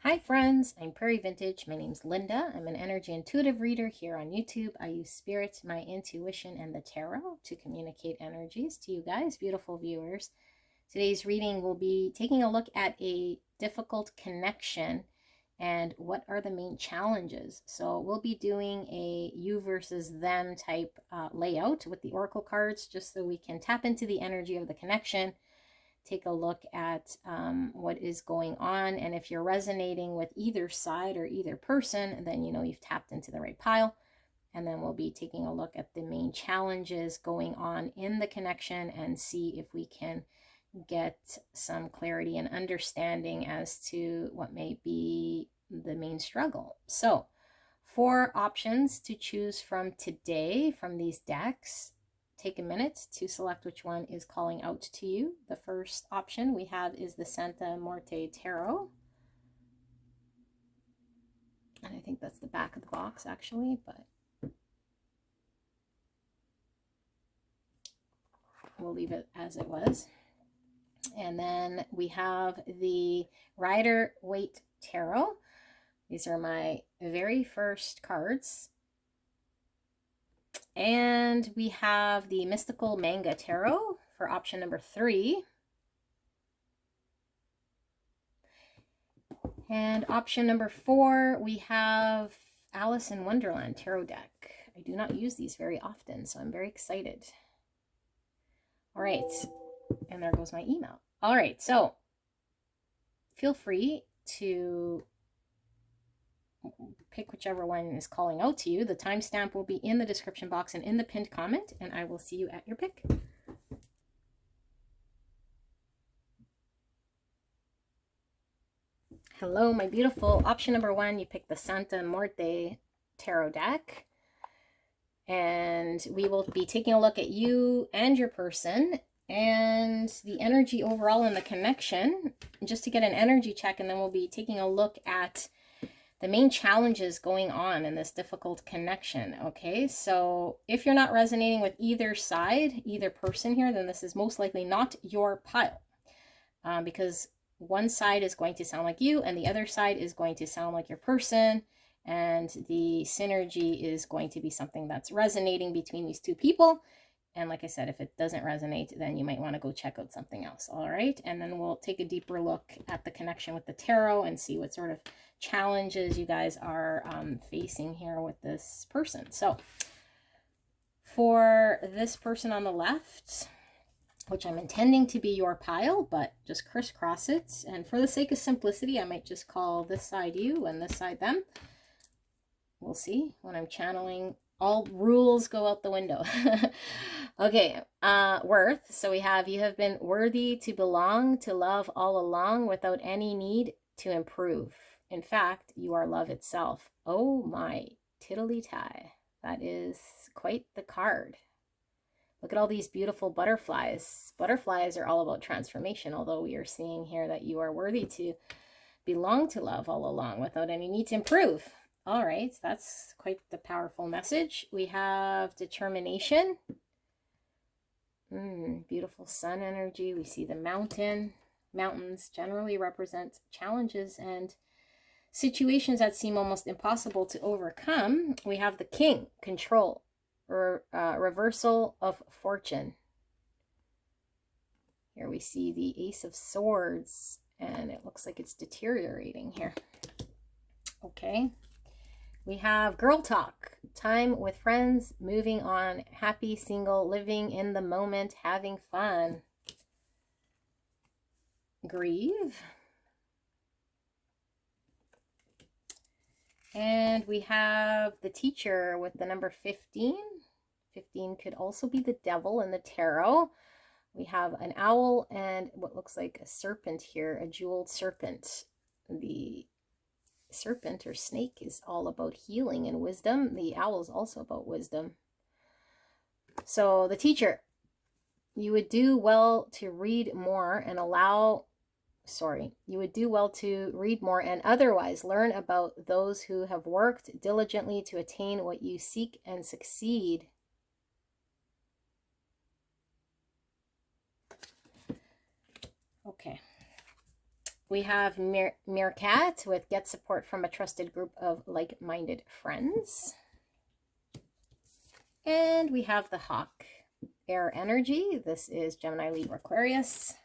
Hi friends, I'm Prairie Vintage. My name's Linda. I'm an energy intuitive reader here on YouTube. I use spirit, my intuition, and the tarot to communicate energies to you guys, beautiful viewers. Today's reading will be taking a look at a difficult connection and what are the main challenges. So we'll be doing a you versus them type layout with the oracle cards just so we can tap into the energy of the connection, take a look at what is going on. And if you're resonating with either side or either person, then you know you've tapped into the right pile. And then we'll be taking a look at the main challenges going on in the connection and see if we can get some clarity and understanding as to what may be the main struggle. So 4 options to choose from today from these decks. Take a minute to select which one is calling out to you. The first option we have is the Santa Muerte Tarot. And I think that's the back of the box actually, but we'll leave it as it was. And then we have the Rider-Waite Tarot. These are my very first cards. And we have the Mystical Manga Tarot for option number 3. And option number 4, we have Alice in Wonderland Tarot deck. I do not use these very often, so I'm very excited. All right, and there goes my email. All right, so feel free to pick whichever one is calling out to you. The timestamp will be in the description box and in the pinned comment, and I will see you at your pick. Hello, my beautiful. Option number 1, you picked the Santa Muerte Tarot deck. And we will be taking a look at you and your person and the energy overall in the connection, just to get an energy check. And then we'll be taking a look at the main challenges going on in this difficult connection. Okay, so if you're not resonating with either side, either person here, then this is most likely not your pile, because one side is going to sound like you and the other side is going to sound like your person, and the synergy is going to be something that's resonating between these two people. And like I said, if it doesn't resonate, then you might want to go check out something else. All right, and then we'll take a deeper look at the connection with the tarot and see what sort of challenges you guys are facing here with this person. So for this person on the left, which I'm intending to be your pile, but just crisscross it. And for the sake of simplicity, I might just call this side you and this side them. We'll see when I'm channeling. All rules go out the window. Okay, worth. So we have, you have been worthy to belong to love all along without any need to improve. In fact, you are love itself. Oh my tiddly-tie. That is quite the card. Look at all these beautiful butterflies. Butterflies are all about transformation, although we are seeing here that you are worthy to belong to love all along without any need to improve. All right, that's quite the powerful message. We have determination. Beautiful sun energy. We see the mountain. Mountains generally represent challenges and situations that seem almost impossible to overcome. We have the king, control. Reversal of fortune. Here we see the Ace of Swords, and it looks like it's deteriorating here. Okay, we have girl talk, time with friends, moving on, happy, single, living in the moment, having fun. Grieve. And we have the teacher with the number 15. 15 could also be the devil in the tarot. We have an owl and what looks like a serpent here, a jeweled serpent. The serpent or snake is all about healing and wisdom. The owl is also about wisdom. So the teacher, you would do well to read more and you would do well to read more and otherwise learn about those who have worked diligently to attain what you seek and succeed. Okay. We have Meerkat with get support from a trusted group of like-minded friends. And we have the Hawk, air energy. This is Gemini, Libra, Aquarius.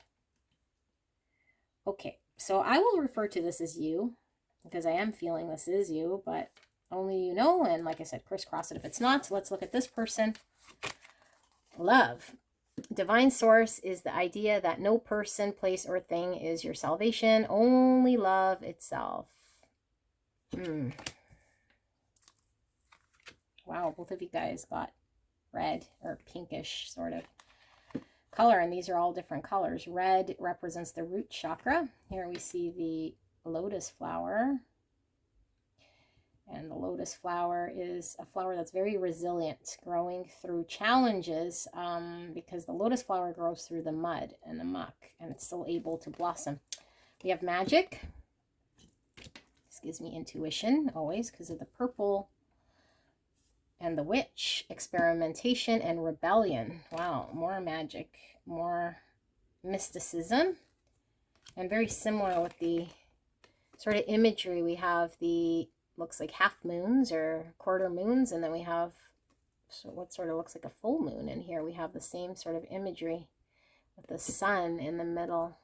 Okay, so I will refer to this as you because I am feeling this is you, but only you know. And like I said, crisscross it if it's not. So let's look at this person. Love. Divine source is the idea that no person, place, or thing is your salvation, only love itself. Wow, both of you guys got red or pinkish sort of color, and these are all different colors. Red represents the root chakra. Here we see the lotus flower. And the lotus flower is a flower that's very resilient, growing through challenges, because the lotus flower grows through the mud and the muck, and it's still able to blossom. We have magic. This gives me intuition, always, because of the purple. And the witch, experimentation and rebellion. Wow, more magic, more mysticism. And very similar with the sort of imagery. We have the looks like half moons or quarter moons, and then we have what sort of looks like a full moon, and here we have the same sort of imagery with the sun in the middle.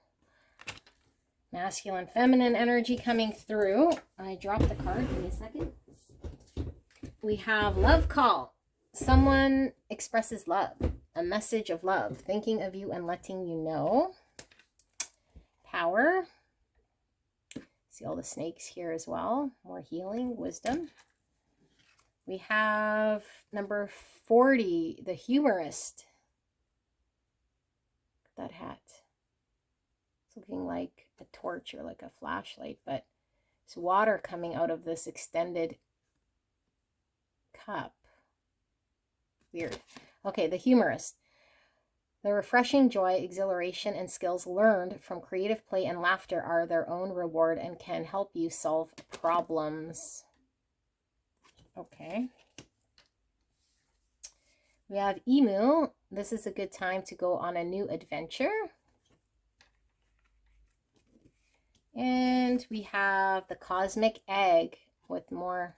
Masculine, feminine energy coming through. I dropped the card, give me a second. We have love call. Someone expresses love, a message of love, thinking of you and letting you know. Power. See all the snakes here as well. More healing, wisdom. We have number 40, the humorist. Look at that hat. It's looking like a torch or like a flashlight, but it's water coming out of this extended cup. Weird. Okay, the humorist. The refreshing joy, exhilaration, and skills learned from creative play and laughter are their own reward and can help you solve problems. Okay. We have Emu. This is a good time to go on a new adventure. And we have the cosmic egg with more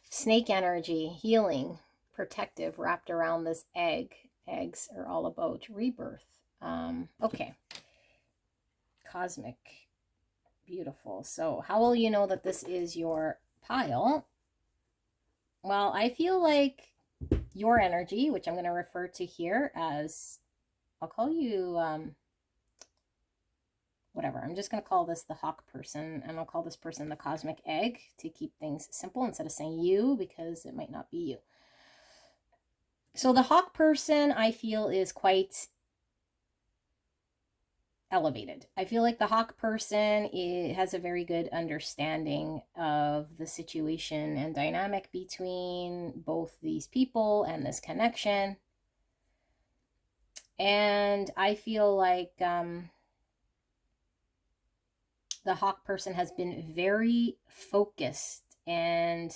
snake energy, healing, protective wrapped around this egg. Eggs are all about rebirth. Okay. Cosmic. Beautiful. So how will you know that this is your pile? Well, I feel like your energy, which I'm going to refer to here as, I'll call you, whatever. I'm just going to call this the hawk person, and I'll call this person the cosmic egg to keep things simple instead of saying you, because it might not be you. So the hawk person, I feel, is quite elevated. I feel like the hawk person has a very good understanding of the situation and dynamic between both these people and this connection. And I feel like the hawk person has been very focused and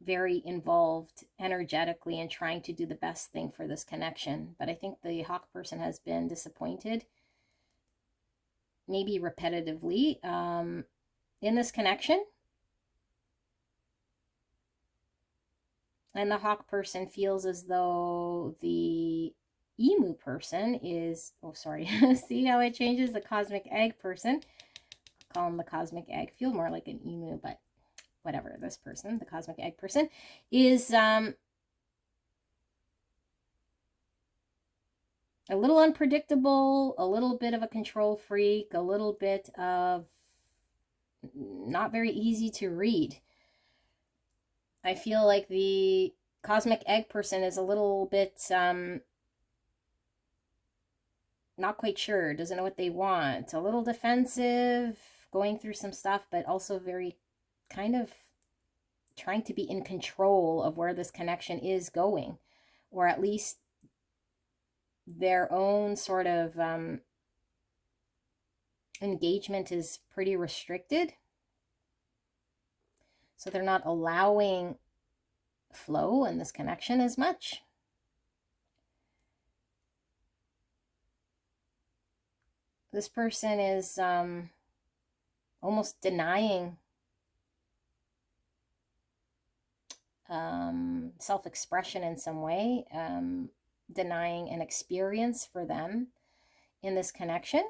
very involved energetically in trying to do the best thing for this connection. But I think the hawk person has been disappointed, maybe repetitively, in this connection. And the hawk person feels as though the emu person is, oh, sorry, see how it changes? The cosmic egg person, call him the cosmic egg, feel more like an emu, but whatever. This person, the cosmic egg person, is a little unpredictable, a little bit of a control freak, a little bit of not very easy to read. I feel like the cosmic egg person is a little bit not quite sure, doesn't know what they want, a little defensive, going through some stuff, but also very kind of trying to be in control of where this connection is going, or at least their own sort of engagement is pretty restricted. So they're not allowing flow in this connection as much. this person is almost denying self-expression in some way, denying an experience for them in this connection.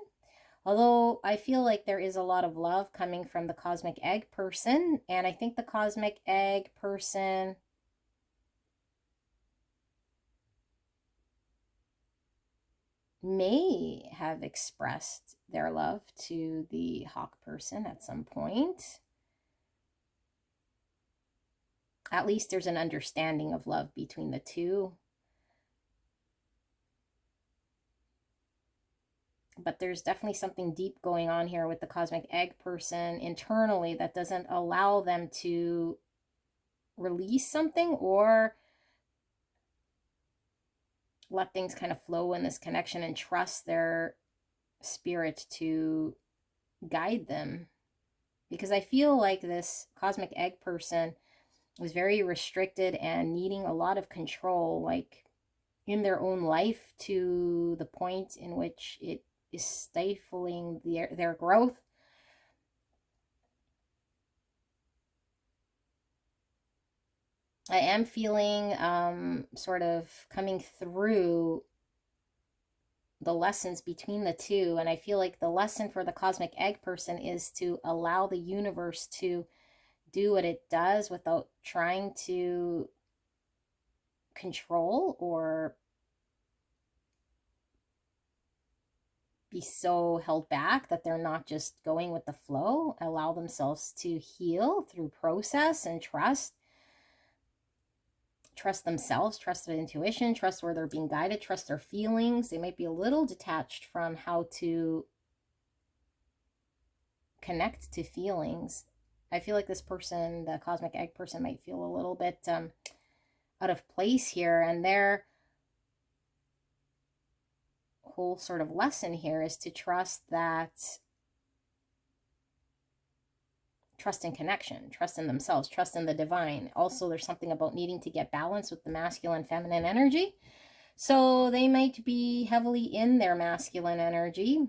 Although I feel like there is a lot of love coming from the cosmic egg person, and I think the cosmic egg person may have expressed their love to the hawk person at some point. At least there's an understanding of love between the two. But there's definitely something deep going on here with the cosmic egg person internally that doesn't allow them to release something or let things kind of flow in this connection and trust their spirit to guide them. Because I feel like this cosmic egg person was very restricted and needing a lot of control, like in their own life, to the point in which it is stifling their growth. I am feeling sort of coming through the lessons between the two, and I feel like the lesson for the cosmic egg person is to allow the universe to do what it does without trying to control or be so held back that they're not just going with the flow. Allow themselves to heal through process and trust themselves, trust their intuition, trust where they're being guided, trust their feelings. They might be a little detached from how to connect to feelings. I feel like this person, the cosmic egg person, might feel a little bit out of place here, and their whole sort of lesson here is to trust in connection, trust in themselves, trust in the divine. Also, there's something about needing to get balance with the masculine feminine energy. So they might be heavily in their masculine energy.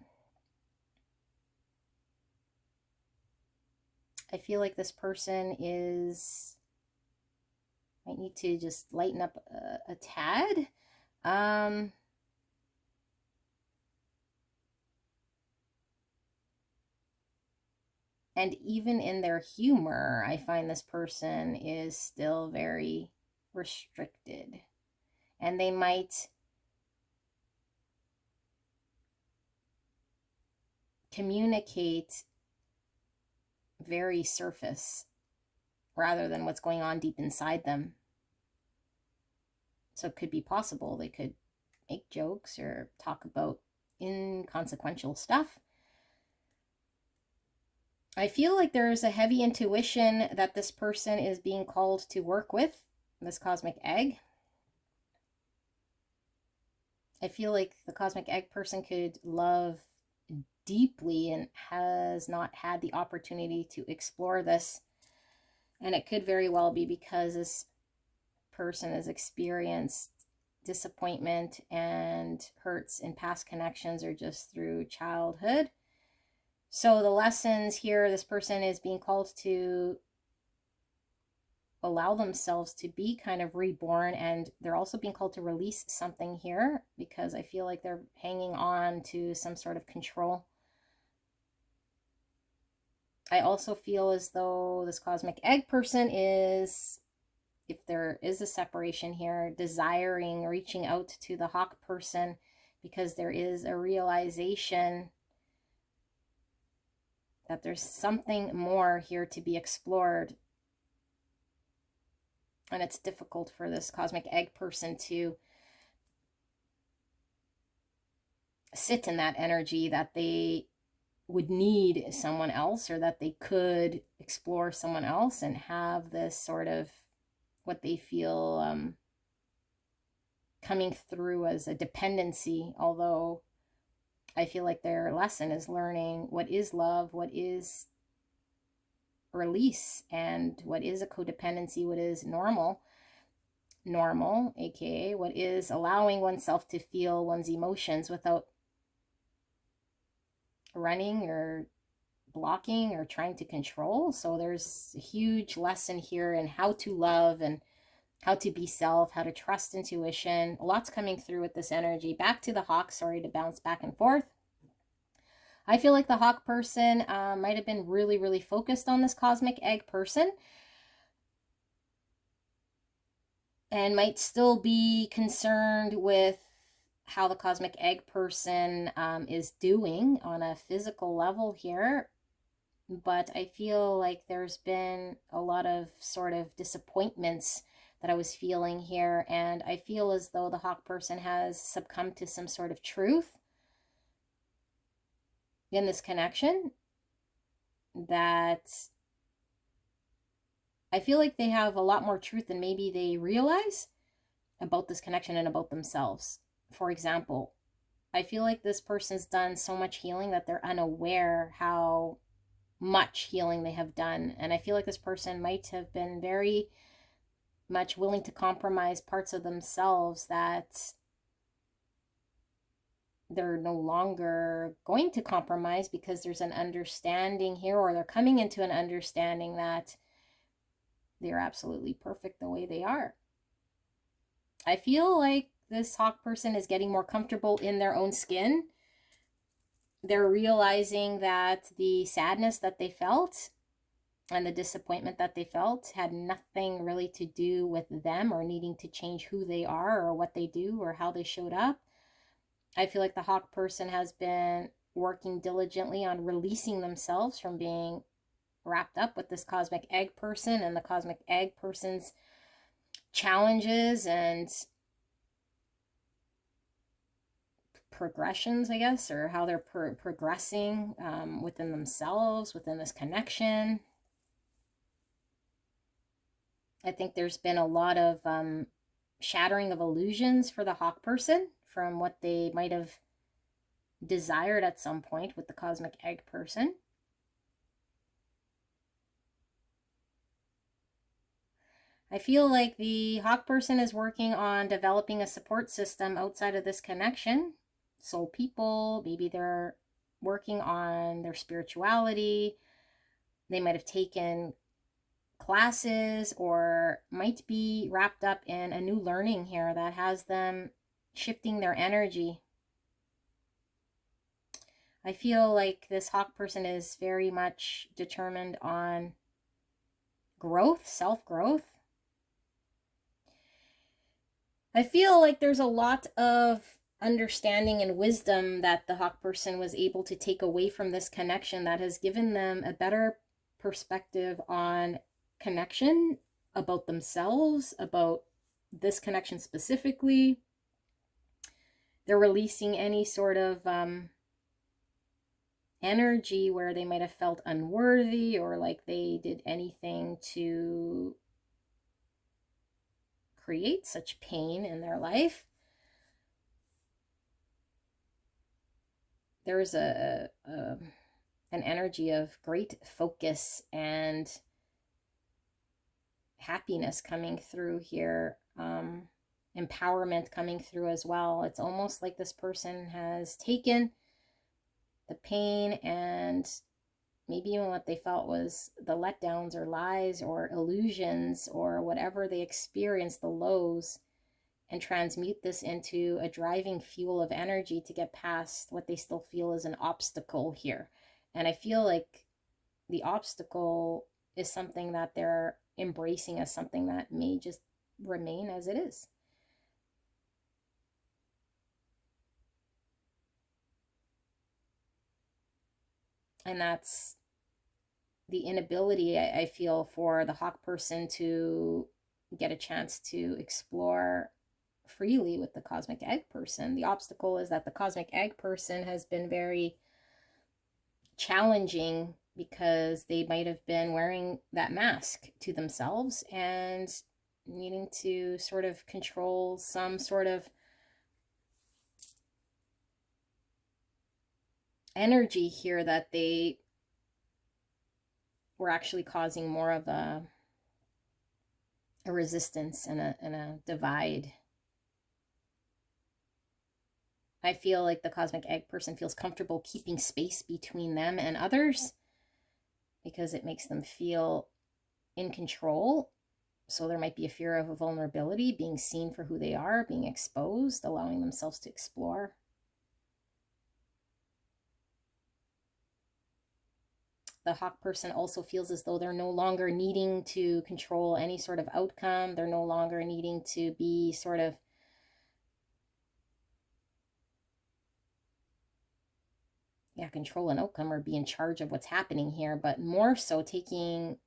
I feel like this person might need to just lighten up a tad. And even in their humor, I find this person is still very restricted. And they might communicate very surface rather than what's going on deep inside them. So it could be possible they could make jokes or talk about inconsequential stuff. I feel like there's a heavy intuition that this person is being called to work with, this cosmic egg. I feel like the cosmic egg person could love deeply and has not had the opportunity to explore this. And it could very well be because this person has experienced disappointment and hurts in past connections or just through childhood. So the lessons here, this person is being called to allow themselves to be kind of reborn, and they're also being called to release something here because I feel like they're hanging on to some sort of control. I also feel as though this cosmic egg person is, if there is a separation here, desiring, reaching out to the hawk person because there is a realization that there's something more here to be explored. And it's difficult for this cosmic egg person to sit in that energy that they would need someone else, or that they could explore someone else and have this sort of what they feel coming through as a dependency. Although I feel like their lesson is learning what is love, what is release, and what is a codependency, what is normal, aka what is allowing oneself to feel one's emotions without running or blocking or trying to control. So there's a huge lesson here in how to love and how to be self, how to trust intuition. Lots coming through with this energy. Back to the hawk, sorry to bounce back and forth. I feel like the hawk person might have been really, really focused on this cosmic egg person and might still be concerned with how the cosmic egg person is doing on a physical level here. But I feel like there's been a lot of sort of disappointments that I was feeling here, and I feel as though the hawk person has succumbed to some sort of truth in this connection that I feel like they have a lot more truth than maybe they realize about this connection and about themselves. For example, I feel like this person's done so much healing that they're unaware how much healing they have done. And I feel like this person might have been very much willing to compromise parts of themselves that they're no longer going to compromise because there's an understanding here, or they're coming into an understanding that they're absolutely perfect the way they are. I feel like this hawk person is getting more comfortable in their own skin. They're realizing that the sadness that they felt and the disappointment that they felt had nothing really to do with them or needing to change who they are or what they do or how they showed up. I feel like the hawk person has been working diligently on releasing themselves from being wrapped up with this cosmic egg person and the cosmic egg person's challenges and progressions, I guess, or how they're progressing within themselves, within this connection. I think there's been a lot of shattering of illusions for the hawk person from what they might have desired at some point with the cosmic egg person. I feel like the hawk person is working on developing a support system outside of this connection. Soul people, maybe they're working on their spirituality. They might have taken classes or might be wrapped up in a new learning here that has them shifting their energy. I feel like this hawk person is very much determined on growth, self-growth. I feel like there's a lot of understanding and wisdom that the hawk person was able to take away from this connection that has given them a better perspective on connection, about themselves, about this connection specifically. They're releasing any sort of energy where they might have felt unworthy or like they did anything to create such pain in their life. There's an energy of great focus and happiness coming through here, empowerment coming through as well. It's almost like this person has taken the pain and maybe even what they felt was the letdowns or lies or illusions or whatever they experienced, the lows, and transmute this into a driving fuel of energy to get past what they still feel is an obstacle here. And I feel like the obstacle is something that they're embracing as something that may just remain as it is. And that's the inability, I feel, for the hawk person to get a chance to explore freely with the cosmic egg person. The obstacle is that the cosmic egg person has been very challenging because they might have been wearing that mask to themselves and needing to sort of control some sort of energy here that they were actually causing more of a resistance and a divide. I feel like the cosmic egg person feels comfortable keeping space between them and others because it makes them feel in control. So there might be a fear of a vulnerability, being seen for who they are, being exposed, allowing themselves to explore. The hawk person also feels as though they're no longer needing to control any sort of outcome. They're no longer needing to be sort of control an outcome or be in charge of what's happening here, but more so taking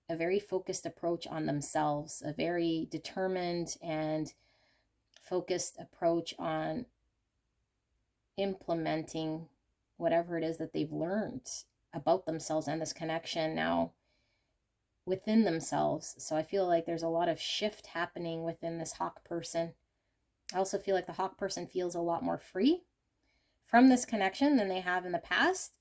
a very focused approach on themselves, a very determined and focused approach on implementing whatever it is that they've learned about themselves and this connection now within themselves. So I feel like there's a lot of shift happening within this hawk person. I also feel like the hawk person feels a lot more free from this connection than they have in the past.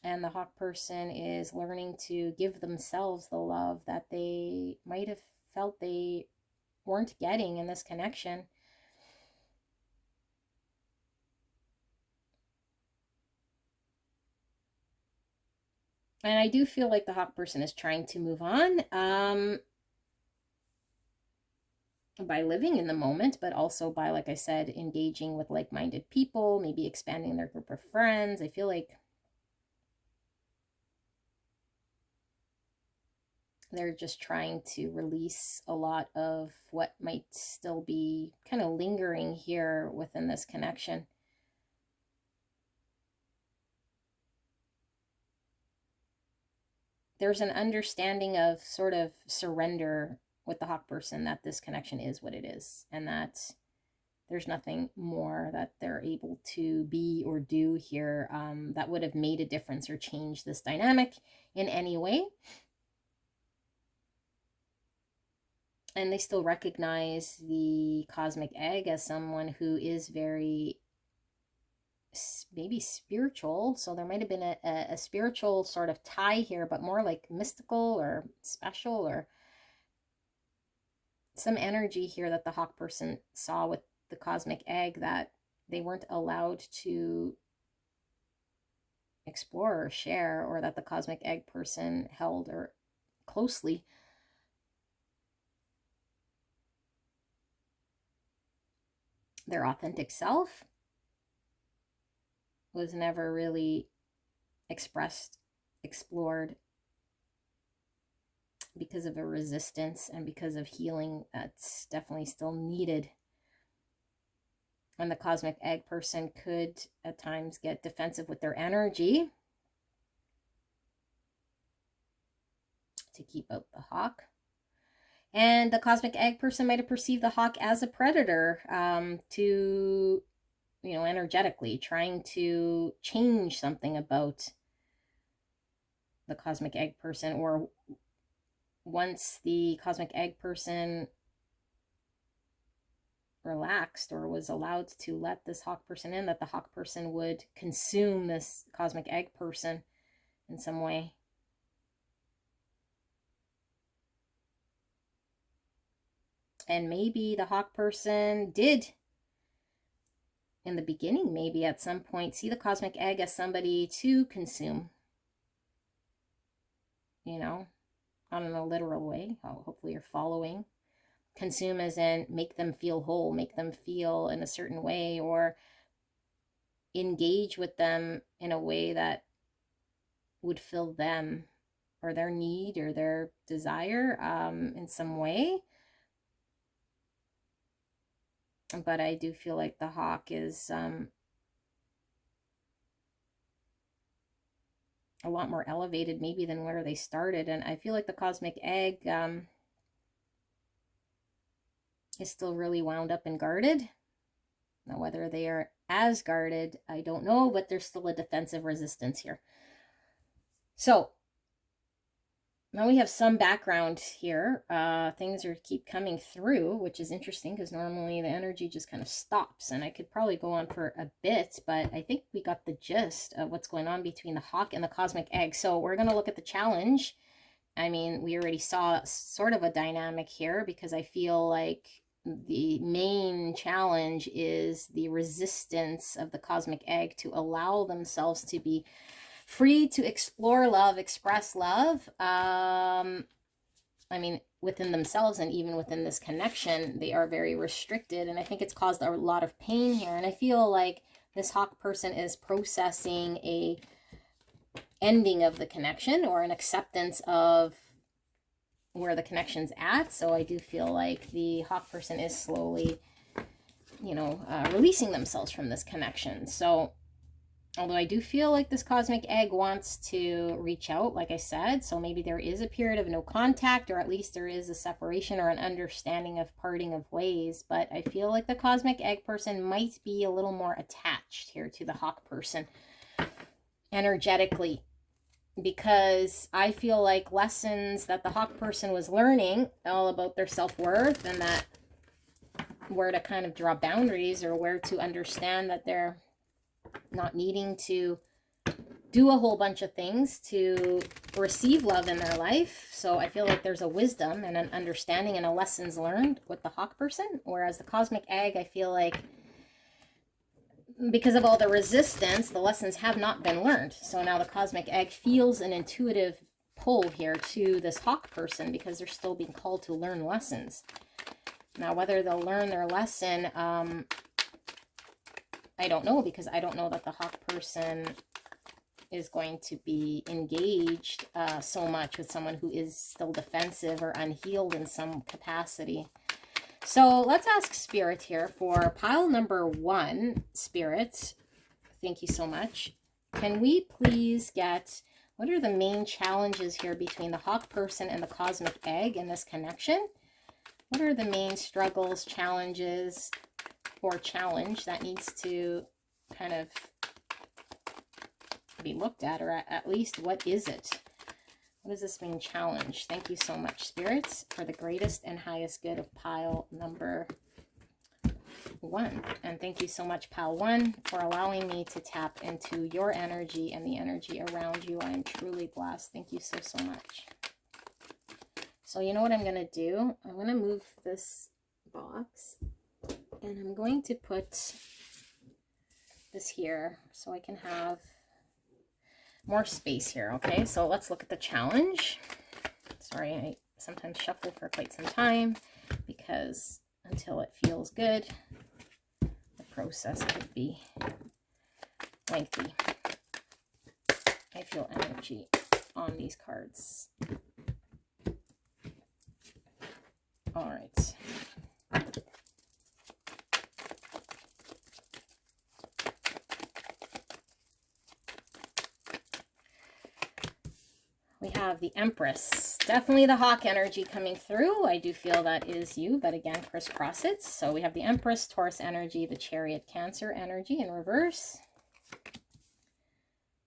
And the hawk person is learning to give themselves the love that they might have felt they weren't getting in this connection. And I do feel like the hawk person is trying to move on by living in the moment, but also by, like I said, engaging with like-minded people, maybe expanding their group of friends. I feel like they're just trying to release a lot of what might still be kind of lingering here within this connection. There's an understanding of sort of surrender with the hawk person, that this connection is what it is, and that there's nothing more that they're able to be or do here that would have made a difference or changed this dynamic in any way. And they still recognize the cosmic egg as someone who is very maybe spiritual. So there might have been a spiritual sort of tie here, but more like mystical or special, or some energy here that the hawk person saw with the cosmic egg that they weren't allowed to explore or share, or that the cosmic egg person held or closely. Their authentic self was never really expressed, explored, because of a resistance and because of healing that's definitely still needed. And the cosmic egg person could at times get defensive with their energy to keep out the hawk. And the cosmic egg person might have perceived the hawk as a predator, to, energetically trying to change something about the cosmic egg person. Or once the cosmic egg person relaxed or was allowed to let this hawk person in, that the hawk person would consume this cosmic egg person in some way. And maybe the hawk person did, in the beginning, maybe at some point, see the cosmic egg as somebody to consume, not in a literal way. Hopefully you're following. Consume as in make them feel whole, make them feel in a certain way, or engage with them in a way that would fill them or their need or their desire in some way. But I do feel like the hawk is a lot more elevated maybe than where they started. And I feel like the cosmic egg is still really wound up and guarded. Now, whether they are as guarded, I don't know, but there's still a defensive resistance here. So now we have some background here. Things keep coming through, which is interesting because normally the energy just kind of stops, and I could probably go on for a bit, but I think we got the gist of what's going on between the hawk and the cosmic egg. So we're going to look at the challenge. I mean, we already saw sort of a dynamic here, because I feel like the main challenge is the resistance of the cosmic egg to allow themselves to be free to explore love, express love. I mean, within themselves and even within this connection, they are very restricted. And I think it's caused a lot of pain here. And I feel like this hawk person is processing a ending of the connection or an acceptance of where the connection's at. So I do feel like the hawk person is slowly, releasing themselves from this connection. So although I do feel like this cosmic egg wants to reach out, like I said, so maybe there is a period of no contact, or at least there is a separation or an understanding of parting of ways. But I feel like the cosmic egg person might be a little more attached here to the hawk person energetically, because I feel like lessons that the hawk person was learning all about their self-worth and that where to kind of draw boundaries or where to understand that they're not needing to do a whole bunch of things to receive love in their life. So I feel like there's a wisdom and an understanding and a lessons learned with the hawk person. Whereas the cosmic egg, I feel like because of all the resistance, the lessons have not been learned. So now the cosmic egg feels an intuitive pull here to this hawk person because they're still being called to learn lessons. Now, whether they'll learn their lesson, I don't know, because I don't know that the hawk person is going to be engaged so much with someone who is still defensive or unhealed in some capacity. So let's ask Spirit here for pile number 1. Spirit, thank you so much. Can we please get, what are the main challenges here between the hawk person and the cosmic egg in this connection? What are the main struggles, challenges, or challenge that needs to kind of be looked at, or at least what is it? What does this mean, challenge? Thank you so much, spirits, for the greatest and highest good of pile number 1. And thank you so much, pile 1, for allowing me to tap into your energy and the energy around you. I am truly blessed. Thank you so, so much. So you know what I'm going to do? I'm going to move this box and I'm going to put this here so I can have more space here. Okay, so let's look at the challenge. Sorry, I sometimes shuffle for quite some time because until it feels good, the process could be lengthy. I feel energy on these cards. All right. We have the Empress. Definitely the hawk energy coming through. I do feel that is you, but again, crisscross it. So we have the Empress, Taurus energy, the Chariot, Cancer energy in reverse.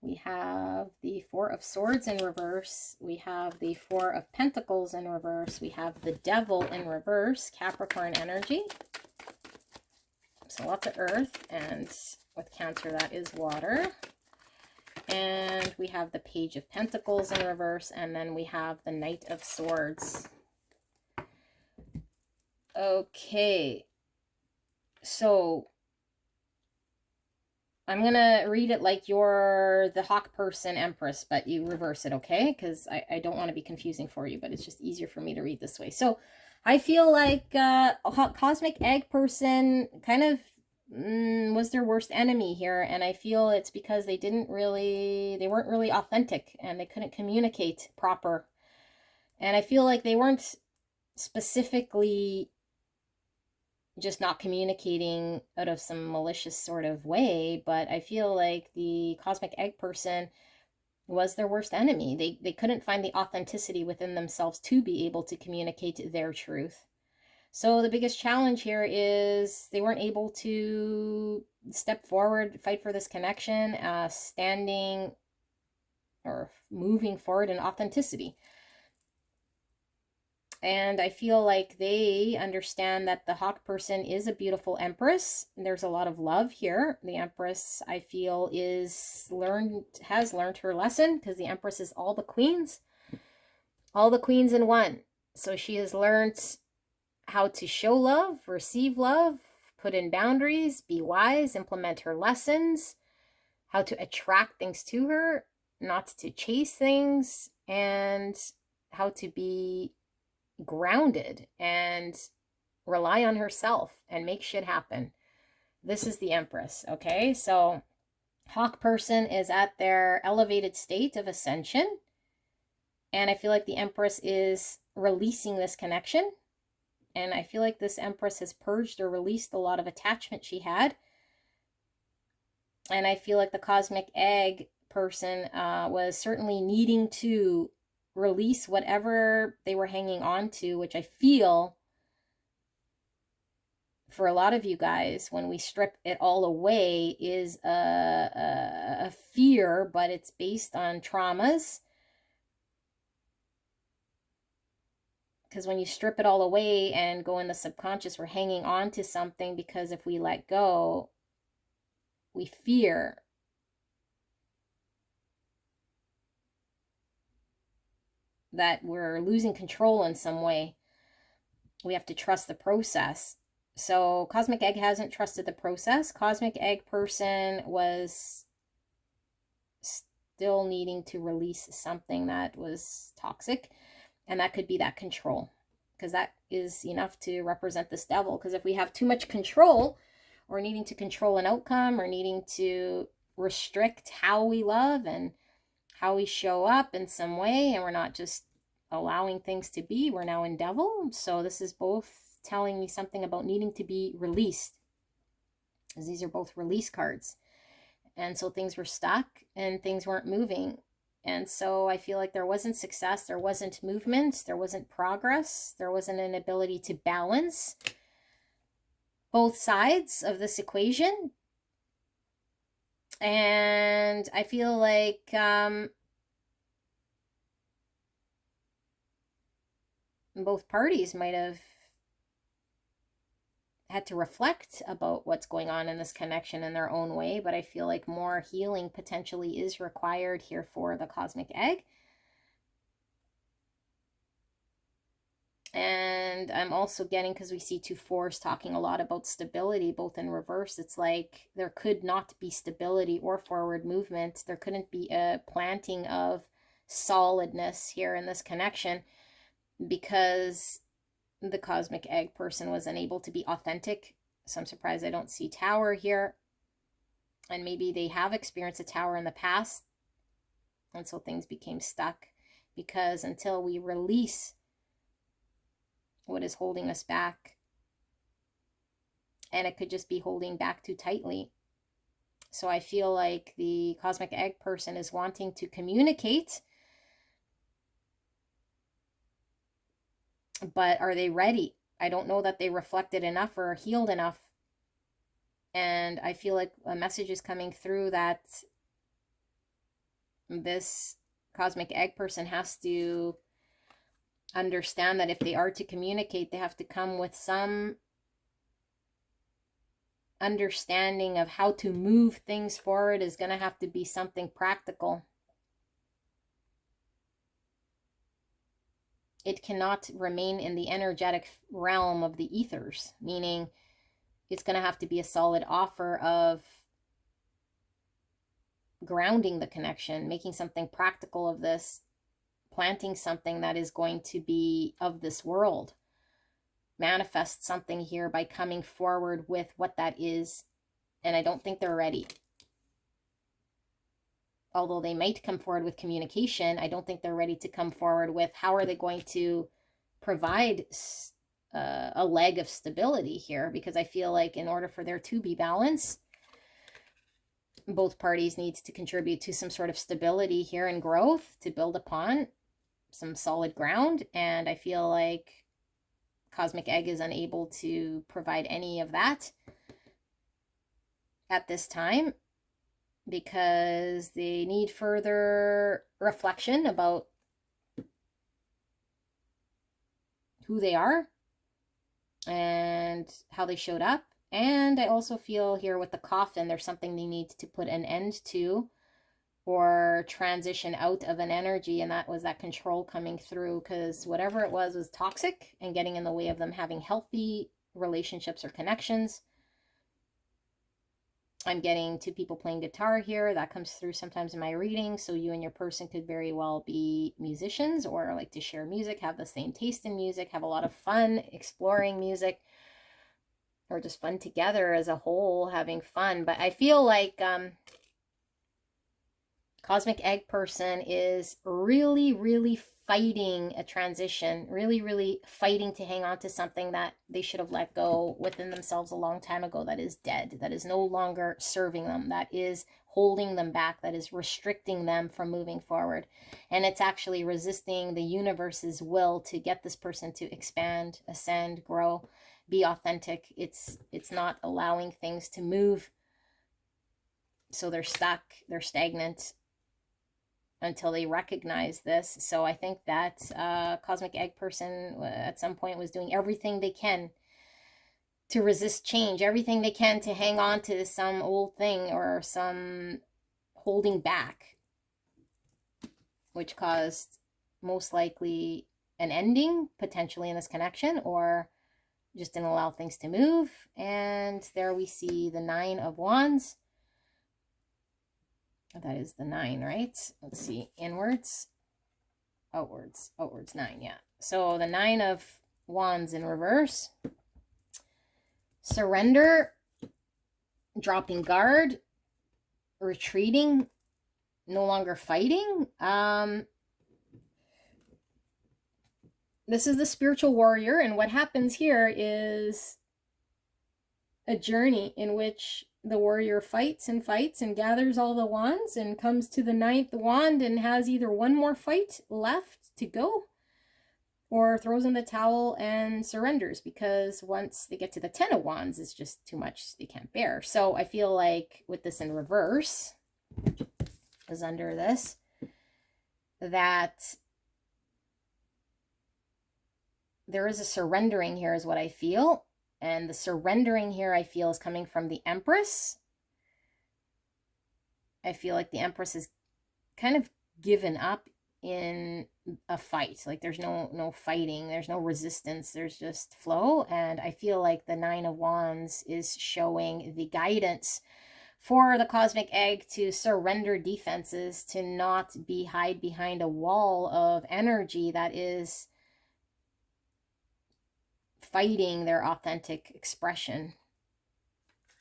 We have the 4 of Swords in reverse. We have the 4 of Pentacles in reverse. We have the Devil in reverse, Capricorn energy. So lots of earth, and with Cancer, that is water. And we have the Page of Pentacles in reverse, and then we have the Knight of Swords. Okay, so I'm going to read it like you're the hawk person Empress, but you reverse it, okay? Because I don't want to be confusing for you, but it's just easier for me to read this way. So I feel like a cosmic egg person kind of was their worst enemy here, and I feel it's because they weren't really authentic and they couldn't communicate proper. And I feel like they weren't specifically just not communicating out of some malicious sort of way, but I feel like the cosmic egg person was their worst enemy. They couldn't find the authenticity within themselves to be able to communicate their truth. So the biggest challenge here is they weren't able to step forward, fight for this connection, standing or moving forward in authenticity. And I feel like they understand that the hawk person is a beautiful Empress. There's a lot of love here. The Empress, I feel, has learned her lesson, because the Empress is all the queens in one. So she has learned how to show love, receive love, put in boundaries, be wise, implement her lessons, how to attract things to her, not to chase things, and how to be grounded and rely on herself and make shit happen. This is the Empress, okay? So Hawk person is at their elevated state of ascension. And I feel like the Empress is releasing this connection. And I feel like this Empress has purged or released a lot of attachment she had. And I feel like the cosmic egg person was certainly needing to release whatever they were hanging on to, which I feel for a lot of you guys, when we strip it all away, is a fear, but it's based on traumas. Because when you strip it all away and go in the subconscious, we're hanging on to something because if we let go, we fear that we're losing control in some way. We have to trust the process. So Cosmic Egg hasn't trusted the process. Cosmic Egg person was still needing to release something that was toxic. And that could be that control. Because that is enough to represent this devil. Because if we have too much control, or needing to control an outcome, or needing to restrict how we love and how we show up in some way, and we're not just allowing things to be, we're now in devil. So this is both telling me something about needing to be released, as these are both release cards. And so things were stuck and things weren't moving. And so I feel like there wasn't success, there wasn't movement, there wasn't progress, there wasn't an ability to balance both sides of this equation. And I feel like both parties might have had to reflect about what's going on in this connection in their own way, but I feel like more healing potentially is required here for the cosmic egg. And I'm also getting, because we see two fours talking a lot about stability, both in reverse, it's like there could not be stability or forward movement. There couldn't be a planting of solidness here in this connection, because the cosmic egg person was unable to be authentic. So I'm surprised I don't see tower here. And maybe they have experienced a tower in the past, and so things became stuck, because until we release what is holding us back, and it could just be holding back too tightly. So I feel like the cosmic egg person is wanting to communicate, but are they ready? I don't know that they reflected enough or healed enough. And I feel like a message is coming through that this cosmic egg person has to understand that if they are to communicate, they have to come with some understanding of how to move things forward. Is going to have to be something practical. It cannot remain in the energetic realm of the ethers, meaning it's going to have to be a solid offer of grounding the connection, making something practical of this, planting something that is going to be of this world. Manifest something here by coming forward with what that is. And I don't think they're ready. Although they might come forward with communication, I don't think they're ready to come forward with how are they going to provide a leg of stability here, because I feel like in order for there to be balance, both parties needs to contribute to some sort of stability here and growth to build upon some solid ground. And I feel like Cosmic Egg is unable to provide any of that at this time, because they need further reflection about who they are and how they showed up. And I also feel here with the coffin, there's something they need to put an end to, or transition out of an energy, and that was that control coming through, because whatever it was toxic and getting in the way of them having healthy relationships or connections. I'm getting two people playing guitar here. That comes through sometimes in my reading. So you and your person could very well be musicians or like to share music, have the same taste in music, have a lot of fun exploring music, or just fun together as a whole, having fun. But I feel like Cosmic Egg person is really, really fighting a transition, really, really fighting to hang on to something that they should have let go within themselves a long time ago, that is dead, that is no longer serving them, that is holding them back, that is restricting them from moving forward. And it's actually resisting the universe's will to get this person to expand, ascend, grow, be authentic. It's not allowing things to move. So they're stuck, they're stagnant until they recognize this. So I think that Cosmic Egg person at some point was doing everything they can to resist change, everything they can to hang on to some old thing or some holding back, which caused most likely an ending potentially in this connection, or just didn't allow things to move. And there we see the 9 of Wands. That is the 9, right? Let's see. Inwards, outwards, 9, yeah. So the 9 of Wands in reverse. Surrender, dropping guard, retreating, no longer fighting. This is the spiritual warrior, and what happens here is a journey in which the warrior fights and fights and gathers all the wands and comes to the 9th wand and has either one more fight left to go or throws in the towel and surrenders, because once they get to the 10 of wands, it's just too much they can't bear. So I feel like with this in reverse, is under this, that there is a surrendering here is what I feel. And the surrendering here, I feel, is coming from the Empress. I feel like the Empress is kind of given up in a fight. Like there's no fighting, there's no resistance, there's just flow. And I feel like the 9 of Wands is showing the guidance for the Cosmic Egg to surrender defenses, to not hide behind a wall of energy that is fighting their authentic expression.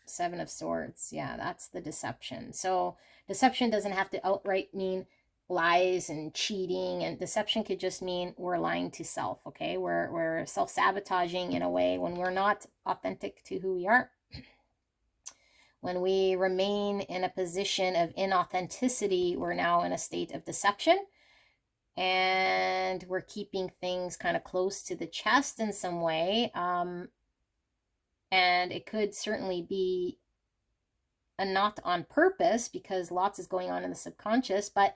7 of Swords. Yeah, that's the deception. So deception doesn't have to outright mean lies and cheating, and deception could just mean we're lying to self, okay? We're self-sabotaging in a way when we're not authentic to who we are. When we remain in a position of inauthenticity, we're now in a state of deception. And we're keeping things kind of close to the chest in some way. And it could certainly be not on purpose, because lots is going on in the subconscious. But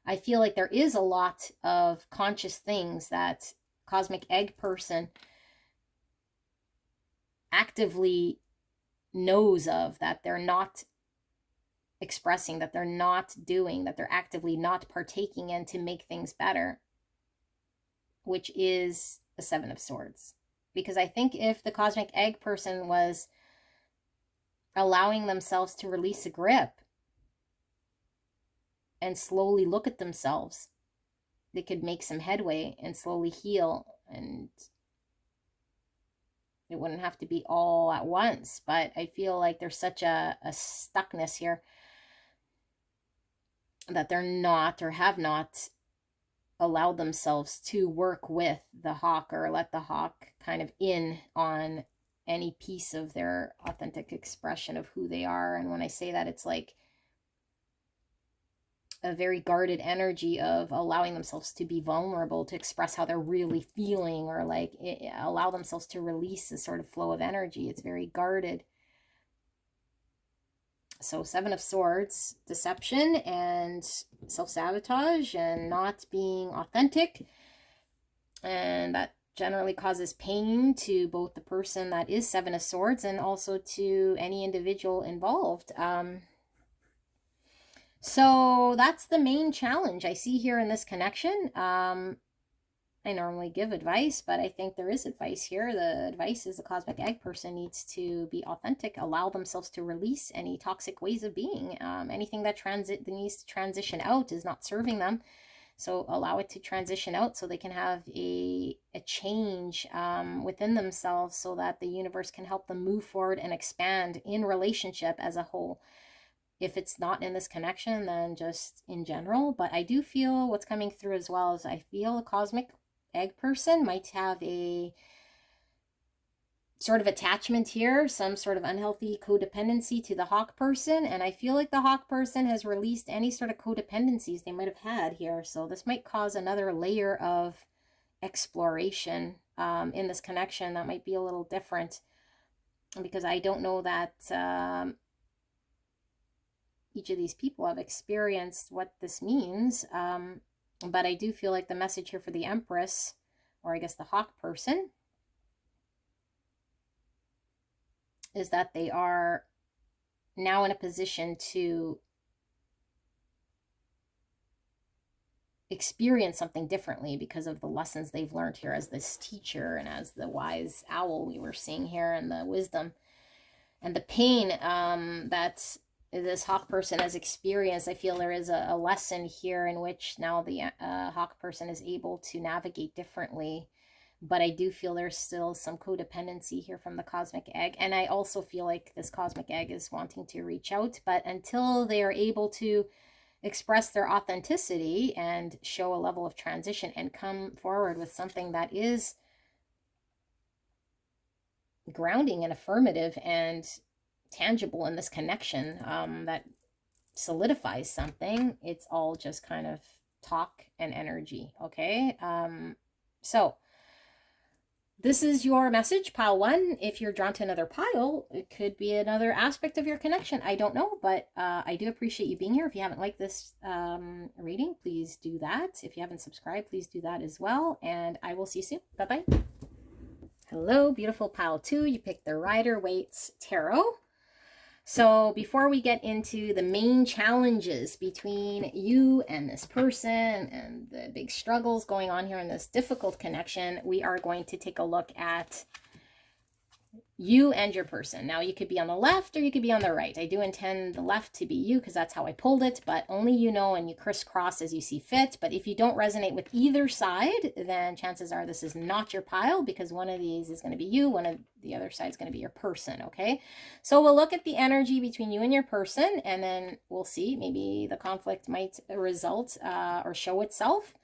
I feel like there is a lot of conscious things that Cosmic Egg person actively knows of, that they're not expressing, that they're not doing, that they're actively not partaking in to make things better, which is the 7 of Swords. Because I think if the Cosmic Egg person was allowing themselves to release a grip and slowly look at themselves, they could make some headway and slowly heal, and it wouldn't have to be all at once. But I feel like there's such a stuckness here that they're not, or have not, allowed themselves to work with the hawk, or let the hawk kind of in on any piece of their authentic expression of who they are. And when I say that, it's like a very guarded energy of allowing themselves to be vulnerable, to express how they're really feeling, or like allow themselves to release a sort of flow of energy. It's very guarded. So 7 of Swords, deception and self-sabotage and not being authentic. And that generally causes pain to both the person that is 7 of Swords and also to any individual involved. So that's the main challenge I see here in this connection. I normally give advice, but I think there is advice here. The advice is the cosmic egg person needs to be authentic, allow themselves to release any toxic ways of being. Anything that needs to transition out is not serving them. So allow it to transition out so they can have a change within themselves, so that the universe can help them move forward and expand in relationship as a whole. If it's not in this connection, then just in general. But I do feel what's coming through as well is I feel a cosmic egg person might have a sort of attachment here, some sort of unhealthy codependency to the hawk person. And I feel like the hawk person has released any sort of codependencies they might have had here. So this might cause another layer of exploration in this connection that might be a little different, because I don't know that each of these people have experienced what this means. But I do feel like the message here for the Empress, or I guess the hawk person, is that they are now in a position to experience something differently because of the lessons they've learned here as this teacher and as the wise owl we were seeing here, and the wisdom and the pain that this hawk person has experienced. I feel there is a lesson here in which now the hawk person is able to navigate differently. But I do feel there's still some codependency here from the cosmic egg. And I also feel like this cosmic egg is wanting to reach out, but until they are able to express their authenticity and show a level of transition and come forward with something that is grounding and affirmative and tangible in this connection, that solidifies something, it's all just kind of talk and energy. Okay. So this is your message, pile 1. If you're drawn to another pile, it could be another aspect of your connection. I don't know, but I do appreciate you being here. If you haven't liked this reading, please do that. If you haven't subscribed, please do that as well. And I will see you soon. Bye-bye. Hello, beautiful pile 2. You picked the Rider-Waite Tarot. So before we get into the main challenges between you and this person and the big struggles going on here in this difficult connection, we are going to take a look at you and your person. Now, you could be on the left or you could be on the right. I do intend the left to be you because that's how I pulled it, but only you know, and you crisscross as you see fit. But if you don't resonate with either side, then chances are this is not your pile, because one of these is going to be you, one of the other side is going to be your person, okay? So we'll look at the energy between you and your person, and then we'll see. Maybe the conflict might result or show itself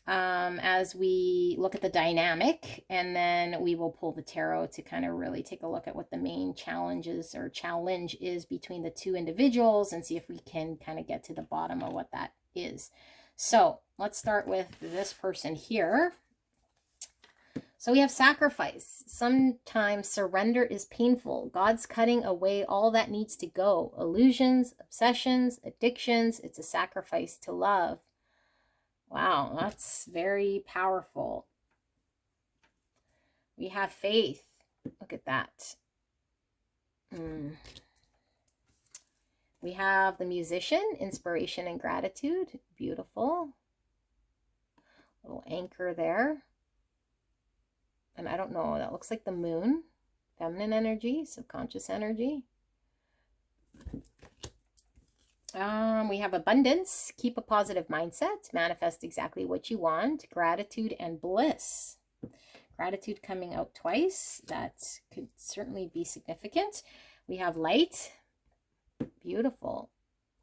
as we look at the dynamic, and then we will pull the tarot to kind of really take a look at what the main challenges or challenge is between the two individuals, and see if we can kind of get to the bottom of what that is. So let's start with this person here. So we have sacrifice. Sometimes surrender is painful. God's cutting away all that needs to go. Illusions, obsessions, addictions. It's a sacrifice to love. Wow, that's very powerful. We have faith. Look at that. We have the Musician, inspiration and gratitude. Beautiful. Little anchor there. And I don't know, that looks like the Moon. Feminine energy, subconscious energy. We have abundance, keep a positive mindset, manifest exactly what you want, gratitude and bliss. Gratitude coming out twice, that could certainly be significant. We have light, beautiful.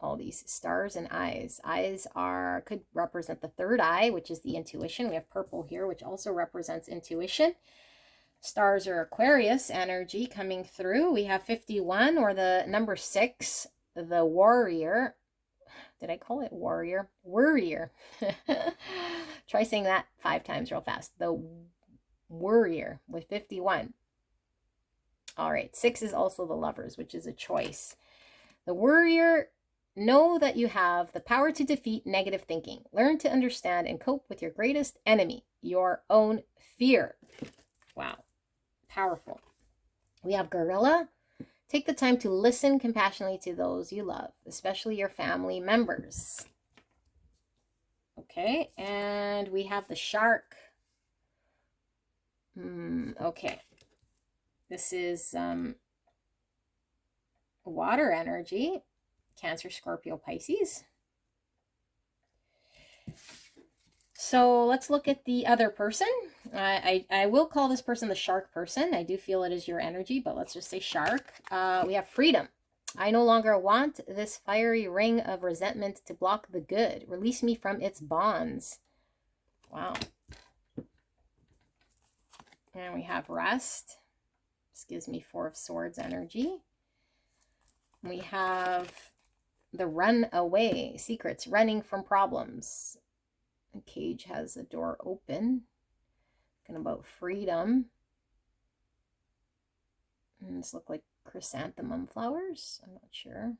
All these stars and eyes. Eyes could represent the third eye, which is the intuition. We have purple here, which also represents intuition. Stars are Aquarius energy coming through. We have 51, or the number 6. The warrior. Did I call it warrior? Worrier. Try saying that 5 times real fast. The worrier with 51. All right. 6 is also the lovers, which is a choice. The worrier. Know that you have the power to defeat negative thinking. Learn to understand and cope with your greatest enemy, your own fear. Wow. Powerful. We have gorilla. Take the time to listen compassionately to those you love, especially your family members. Okay, and we have the shark. Okay. This is water energy, Cancer, Scorpio, Pisces. So let's look at the other person. I will call this person the shark person. I do feel it is your energy, but let's just say shark. We have freedom. I no longer want this fiery ring of resentment to block the good. Release me from its bonds. Wow. And we have rest. This gives me Four of Swords energy. We have the run away, secrets, running from problems. The cage has a door open. Talking about freedom. And this look like chrysanthemum flowers. I'm not sure.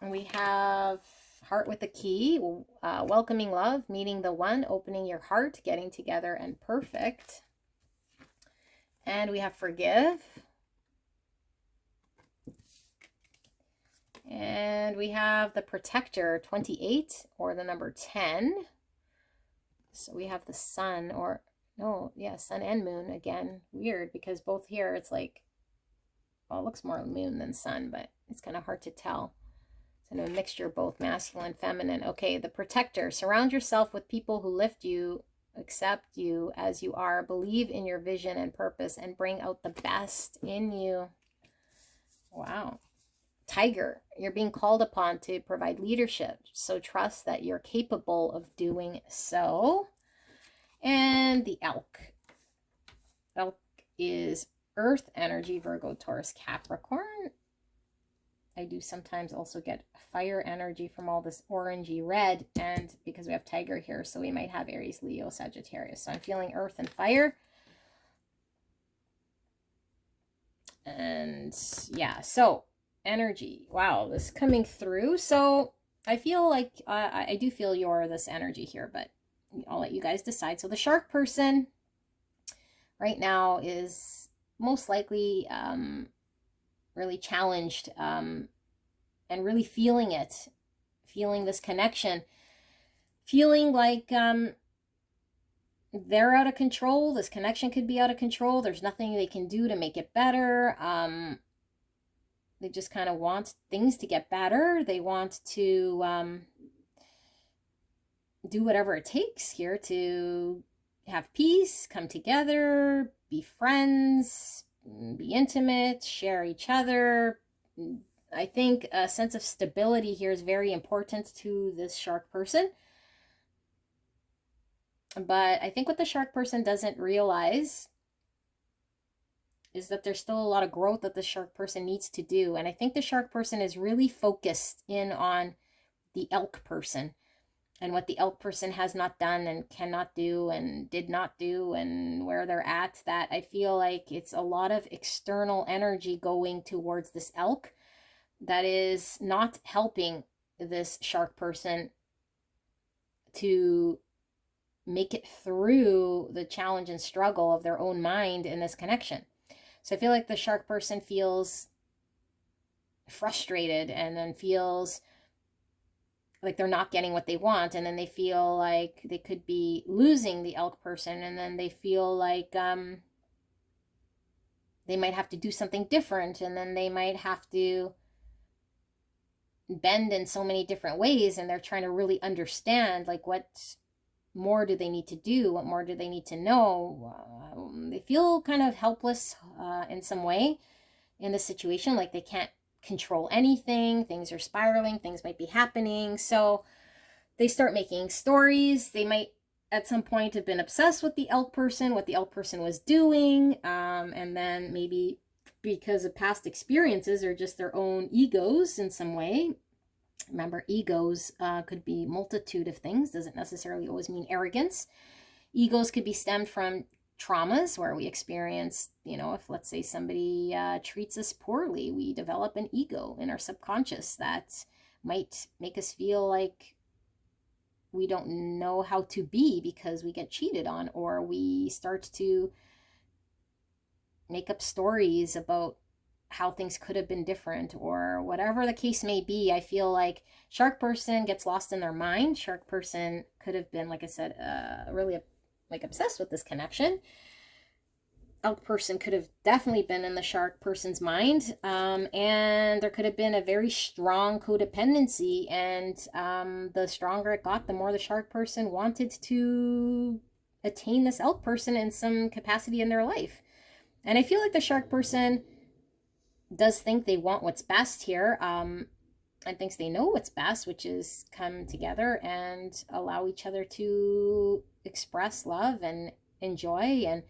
And we have heart with a key, welcoming love, meeting the one, opening your heart, getting together, and perfect. And we have forgive. And we have the protector, 28, or the number 10. So we have the sun, or no, yeah, sun and moon again. Weird, because both here it's like, well, it looks more moon than sun, but it's kind of hard to tell. It's a mixture of both masculine and feminine. Okay, the protector. Surround yourself with people who lift you, accept you as you are, believe in your vision and purpose, and bring out the best in you. Wow. Tiger, you're being called upon to provide leadership, so trust that you're capable of doing so. And the elk. Elk is earth energy, Virgo, Taurus, Capricorn. I do sometimes also get fire energy from all this orangey red, and because we have tiger here, so we might have Aries, Leo, Sagittarius. So I'm feeling earth and fire. And yeah, so energy. Wow, this coming through. So I feel like I do feel you're this energy here, but I'll let you guys decide. So the shark person right now is most likely really challenged and really feeling it, feeling this connection, feeling like they're out of control. This connection could be out of control. There's nothing they can do to make it better. They just kind of want things to get better. They want to do whatever it takes here to have peace, come together, be friends, be intimate, share each other. I think a sense of stability here is very important to this shark person. But I think what the shark person doesn't realize is that there's still a lot of growth that the shark person needs to do. And I think the shark person is really focused in on the elk person and what the elk person has not done and cannot do and did not do and where they're at. That I feel like it's a lot of external energy going towards this elk that is not helping this shark person to make it through the challenge and struggle of their own mind in this connection. So I feel like the shark person feels frustrated and then feels like they're not getting what they want, and then they feel like they could be losing the elk person, and then they feel like they might have to do something different, and then they might have to bend in so many different ways, and they're trying to really understand like what more do they need to do, what more do they need to know. They feel kind of helpless in some way in the situation, like they can't control anything, things are spiraling, things might be happening. So they start making stories. They might at some point have been obsessed with the elk person, what the elk person was doing, and then maybe because of past experiences or just their own egos in some way. Remember, egos could be multitude of things, doesn't necessarily always mean arrogance. Egos could be stemmed from traumas where we experience, if let's say somebody treats us poorly, we develop an ego in our subconscious that might make us feel like we don't know how to be because we get cheated on, or we start to make up stories about how things could have been different or whatever the case may be. I feel like shark person gets lost in their mind. Shark person could have been, like I said, really like obsessed with this connection. Elk person could have definitely been in the shark person's mind, and there could have been a very strong codependency, and the stronger it got, the more the shark person wanted to attain this elk person in some capacity in their life. And I feel like the shark person does think they want what's best here, and thinks they know what's best, which is come together and allow each other to express love and enjoy and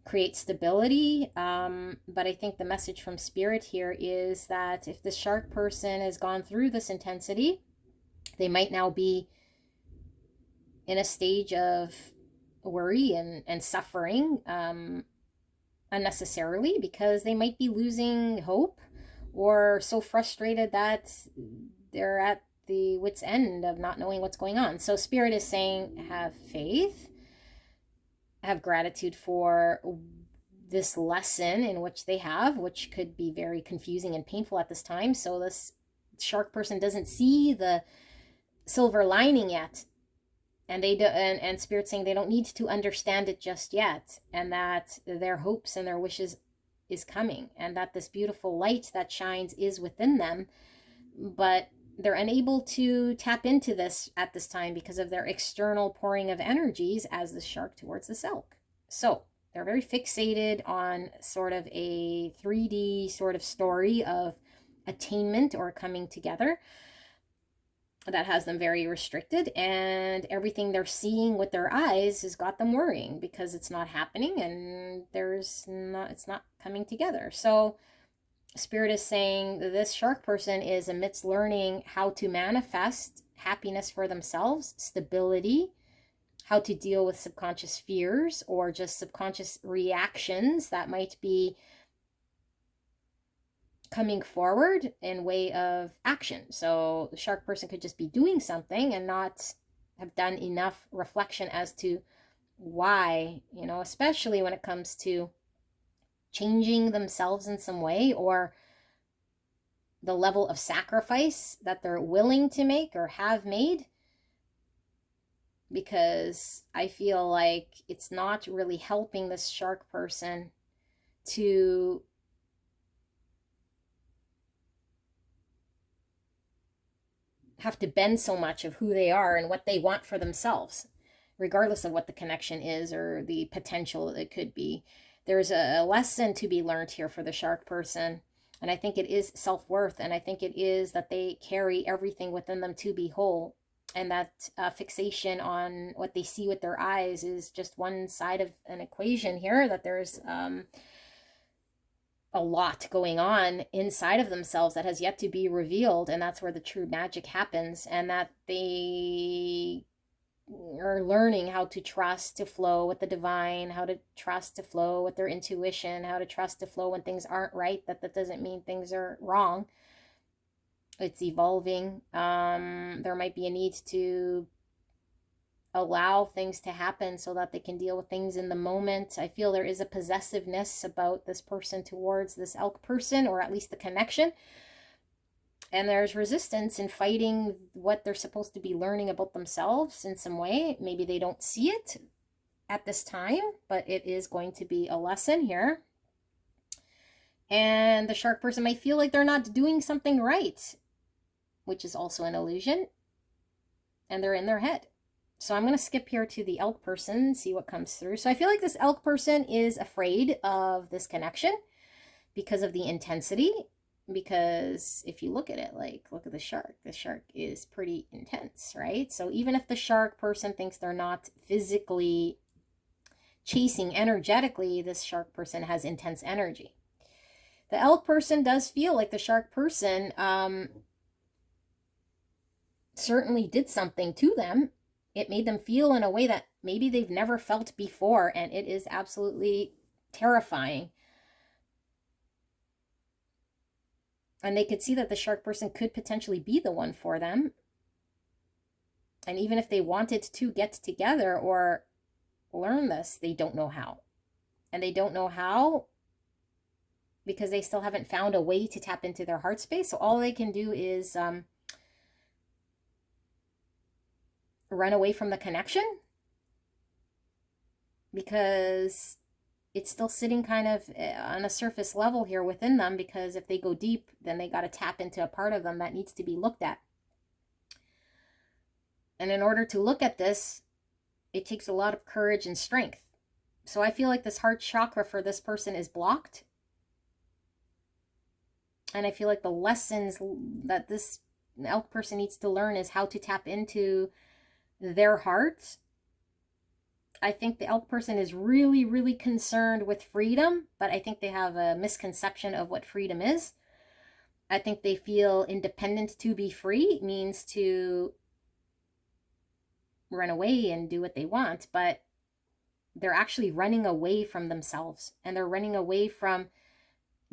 create stability. But I think the message from spirit here is that if the shark person has gone through this intensity, they might now be in a stage of worry and suffering unnecessarily, because they might be losing hope or so frustrated that they're at the wit's end of not knowing what's going on. So spirit is saying, have faith, have gratitude for this lesson in which they have, which could be very confusing and painful at this time. So this shark person doesn't see the silver lining yet, and they do, and spirit saying they don't need to understand it just yet, and that their hopes and their wishes is coming, and that this beautiful light that shines is within them, but they're unable to tap into this at this time because of their external pouring of energies as the shark towards the elk. So they're very fixated on sort of a 3D sort of story of attainment or coming together that has them very restricted, and everything they're seeing with their eyes has got them worrying because it's not happening and it's not coming together. So spirit is saying this shark person is amidst learning how to manifest happiness for themselves, stability, how to deal with subconscious fears or just subconscious reactions that might be coming forward in way of action. So the shark person could just be doing something and not have done enough reflection as to why, especially when it comes to changing themselves in some way, or the level of sacrifice that they're willing to make or have made. Because I feel like it's not really helping this shark person to have to bend so much of who they are and what they want for themselves, regardless of what the connection is or the potential that it could be. There's a lesson to be learned here for the shark person, and I think it is self-worth, and I think it is that they carry everything within them to be whole, and that fixation on what they see with their eyes is just one side of an equation here, that there's a lot going on inside of themselves that has yet to be revealed, and that's where the true magic happens, and that they are learning how to trust to flow with the divine, how to trust to flow with their intuition, how to trust to flow when things aren't right. That doesn't mean things are wrong. It's evolving. There might be a need to allow things to happen so that they can deal with things in the moment. I feel there is a possessiveness about this person towards this elk person, or at least the connection. And there's resistance in fighting what they're supposed to be learning about themselves in some way. Maybe they don't see it at this time, but it is going to be a lesson here. And the shark person might feel like they're not doing something right, which is also an illusion. And they're in their head. So I'm going to skip here to the elk person, see what comes through. So I feel like this elk person is afraid of this connection because of the intensity. Because if you look at it, like, look at the shark is pretty intense, right? So even if the shark person thinks they're not physically chasing energetically, this shark person has intense energy. The elk person does feel like the shark person certainly did something to them. It made them feel in a way that maybe they've never felt before, and it is absolutely terrifying. And they could see that the shark person could potentially be the one for them. And even if they wanted to get together or learn this, they don't know how. And they don't know how because they still haven't found a way to tap into their heart space. So all they can do is run away from the connection, because it's still sitting kind of on a surface level here within them, because if they go deep, then they got to tap into a part of them that needs to be looked at. And in order to look at this, it takes a lot of courage and strength. So I feel like this heart chakra for this person is blocked. And I feel like the lessons that this elk person needs to learn is how to tap into their heart. I think the elk person is really, really concerned with freedom, but I think they have a misconception of what freedom is. I think they feel independent. To be free means to run away and do what they want, but they're actually running away from themselves, and they're running away from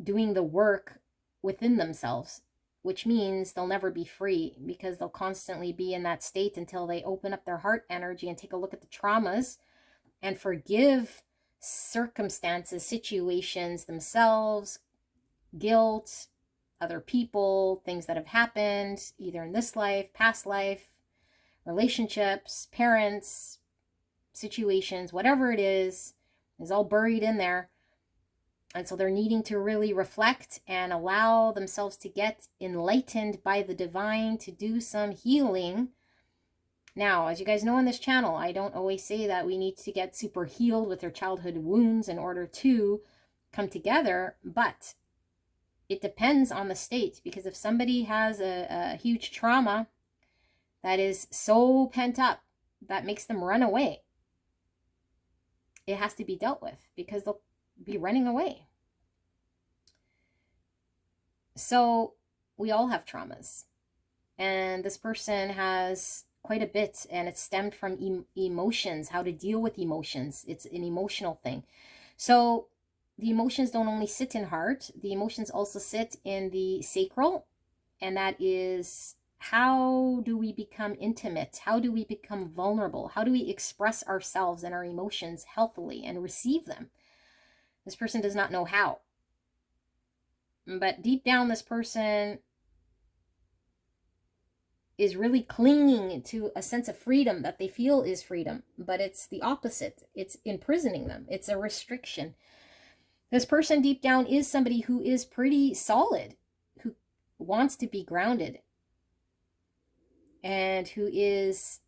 doing the work within themselves, which means they'll never be free, because they'll constantly be in that state until they open up their heart energy and take a look at the traumas and forgive circumstances, situations, themselves, guilt, other people, things that have happened either in this life, past life, relationships, parents, situations, whatever it is all buried in there. And so they're needing to really reflect and allow themselves to get enlightened by the divine, to do some healing. Now, as you guys know on this channel, I don't always say that we need to get super healed with their childhood wounds in order to come together, but it depends on the state. Because if somebody has a huge trauma that is so pent up that makes them run away, it has to be dealt with, because they'll be running away. So we all have traumas, and this person has quite a bit, and it stemmed from emotions, how to deal with emotions. It's an emotional thing. So the emotions don't only sit in heart, the emotions also sit in the sacral, and that is, how do we become intimate? How do we become vulnerable? How do we express ourselves and our emotions healthily and receive them? This person does not know how. But deep down, this person is really clinging to a sense of freedom that they feel is freedom, but it's the opposite. It's imprisoning them. It's a restriction. This person deep down is somebody who is pretty solid, who wants to be grounded, and who is,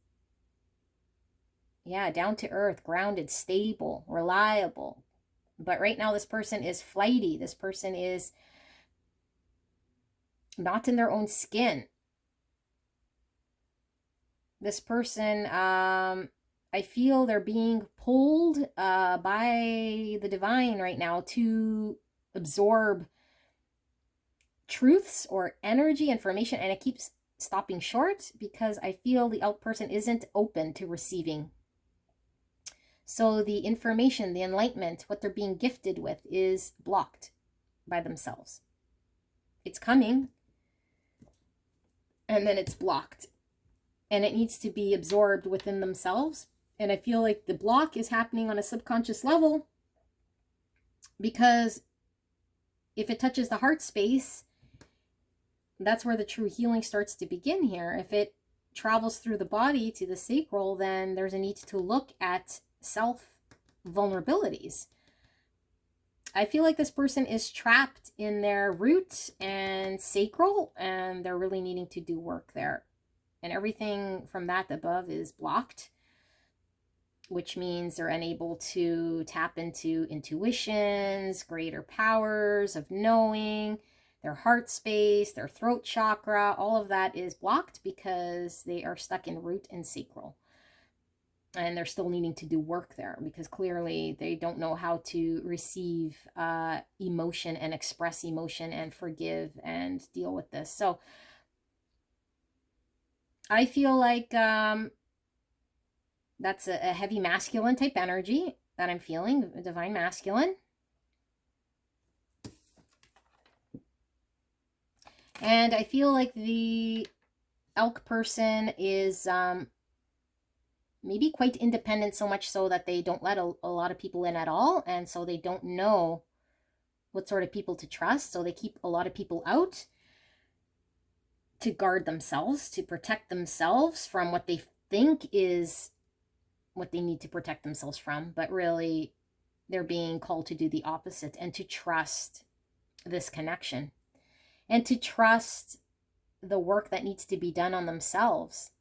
down to earth, grounded, stable, reliable. But right now, this person is flighty. This person is not in their own skin. This person, I feel they're being pulled by the divine right now to absorb truths or energy, information, and it keeps stopping short because I feel the elk person isn't open to receiving. So the information, the enlightenment, what they're being gifted with is blocked by themselves. It's coming, and then it's blocked. And it needs to be absorbed within themselves. And I feel like the block is happening on a subconscious level, because if it touches the heart space, that's where the true healing starts to begin here. If it travels through the body to the sacral, then there's a need to look at self vulnerabilities. I feel like this person is trapped in their root and sacral, and they're really needing to do work there. And everything from that above is blocked, which means they're unable to tap into intuitions, greater powers of knowing, their heart space, their throat chakra. All of that is blocked because they are stuck in root and sacral. And they're still needing to do work there, because clearly they don't know how to receive emotion and express emotion and forgive and deal with this. So I feel like that's a heavy masculine type energy that I'm feeling, a divine masculine. And I feel like the elk person is maybe quite independent, so much so that they don't let a lot of people in at all. And so they don't know what sort of people to trust. So they keep a lot of people out to guard themselves, to protect themselves from what they think is what they need to protect themselves from. But really, they're being called to do the opposite and to trust this connection and to trust the work that needs to be done on themselves.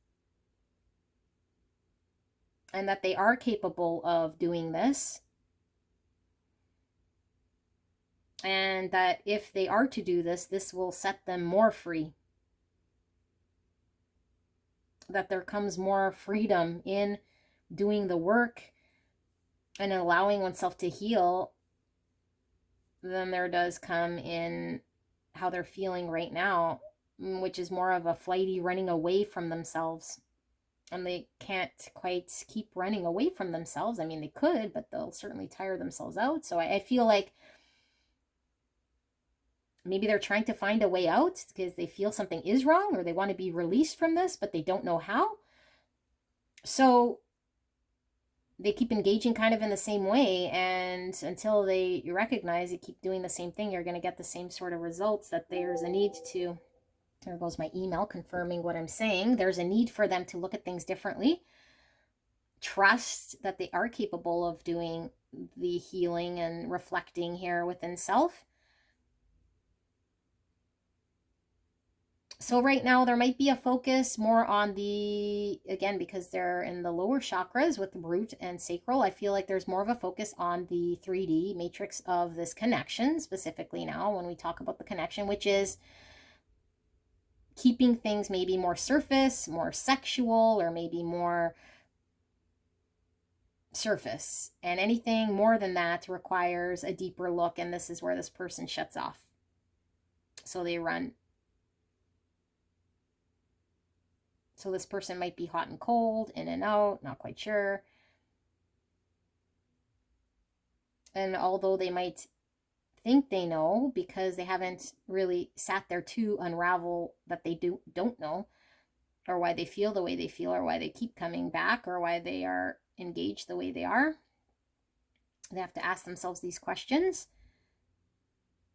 And that they are capable of doing this. And that if they are to do this, this will set them more free. That there comes more freedom in doing the work and allowing oneself to heal than there does come in how they're feeling right now, which is more of a flighty running away from themselves. And they can't quite keep running away from themselves. I mean, they could, but they'll certainly tire themselves out. So I feel like maybe they're trying to find a way out because they feel something is wrong or they want to be released from this, but they don't know how. So they keep engaging kind of in the same way, and until they recognize you keep doing the same thing, you're going to get the same sort of results. That there's a need to, there goes my email confirming what I'm saying, there's a need for them to look at things differently, trust that they are capable of doing the healing and reflecting here within self. So right now there might be a focus more on the, again, because they're in the lower chakras with root and sacral, I feel like there's more of a focus on the 3D matrix of this connection, specifically now when we talk about the connection, which is keeping things maybe more surface, more sexual, or maybe more surface. And anything more than that requires a deeper look, and this is where this person shuts off. So they run. So this person might be hot and cold, in and out, not quite sure. And although they might think they know, because they haven't really sat there to unravel that they don't know, or why they feel the way they feel, or why they keep coming back, or why they are engaged the way they are, they have to ask themselves these questions.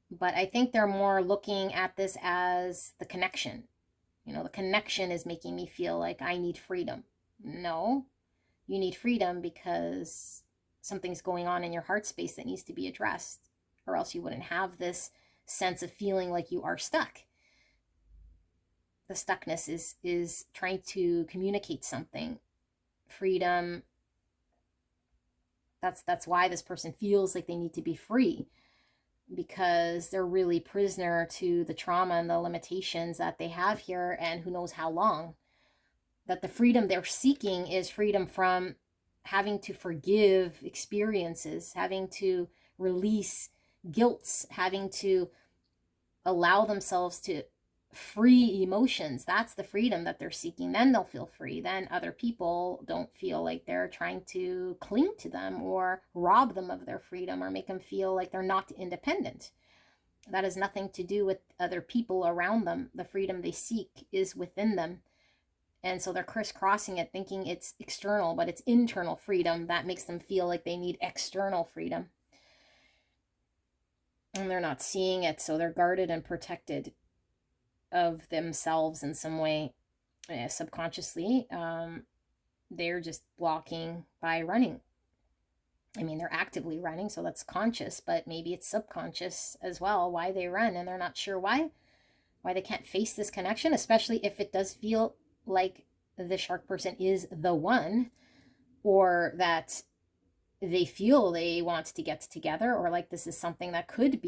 But I think they're more looking at this as the connection. You know, the connection is making me feel like I need freedom. No, you need freedom because something's going on in your heart space that needs to be addressed, or else you wouldn't have this sense of feeling like you are stuck. The stuckness is trying to communicate something. Freedom, that's why this person feels like they need to be free, because they're really prisoner to the trauma and the limitations that they have here, and who knows how long. That the freedom they're seeking is freedom from having to forgive experiences, having to release guilt, having to allow themselves to free emotions. That's the freedom that they're seeking. Then they'll feel free. Then other people don't feel like they're trying to cling to them or rob them of their freedom or make them feel like they're not independent. That has nothing to do with other people around them. The freedom they seek is within them. And so they're crisscrossing it, thinking it's external, but it's internal freedom that makes them feel like they need external freedom. And they're not seeing it, so they're guarded and protected of themselves in some way. Subconsciously, they're just blocking by running. I mean, they're actively running, so that's conscious, but maybe it's subconscious as well, why they run, and they're not sure why they can't face this connection, especially if it does feel like the shark person is the one, or that they feel they want to get together, or like this is something that could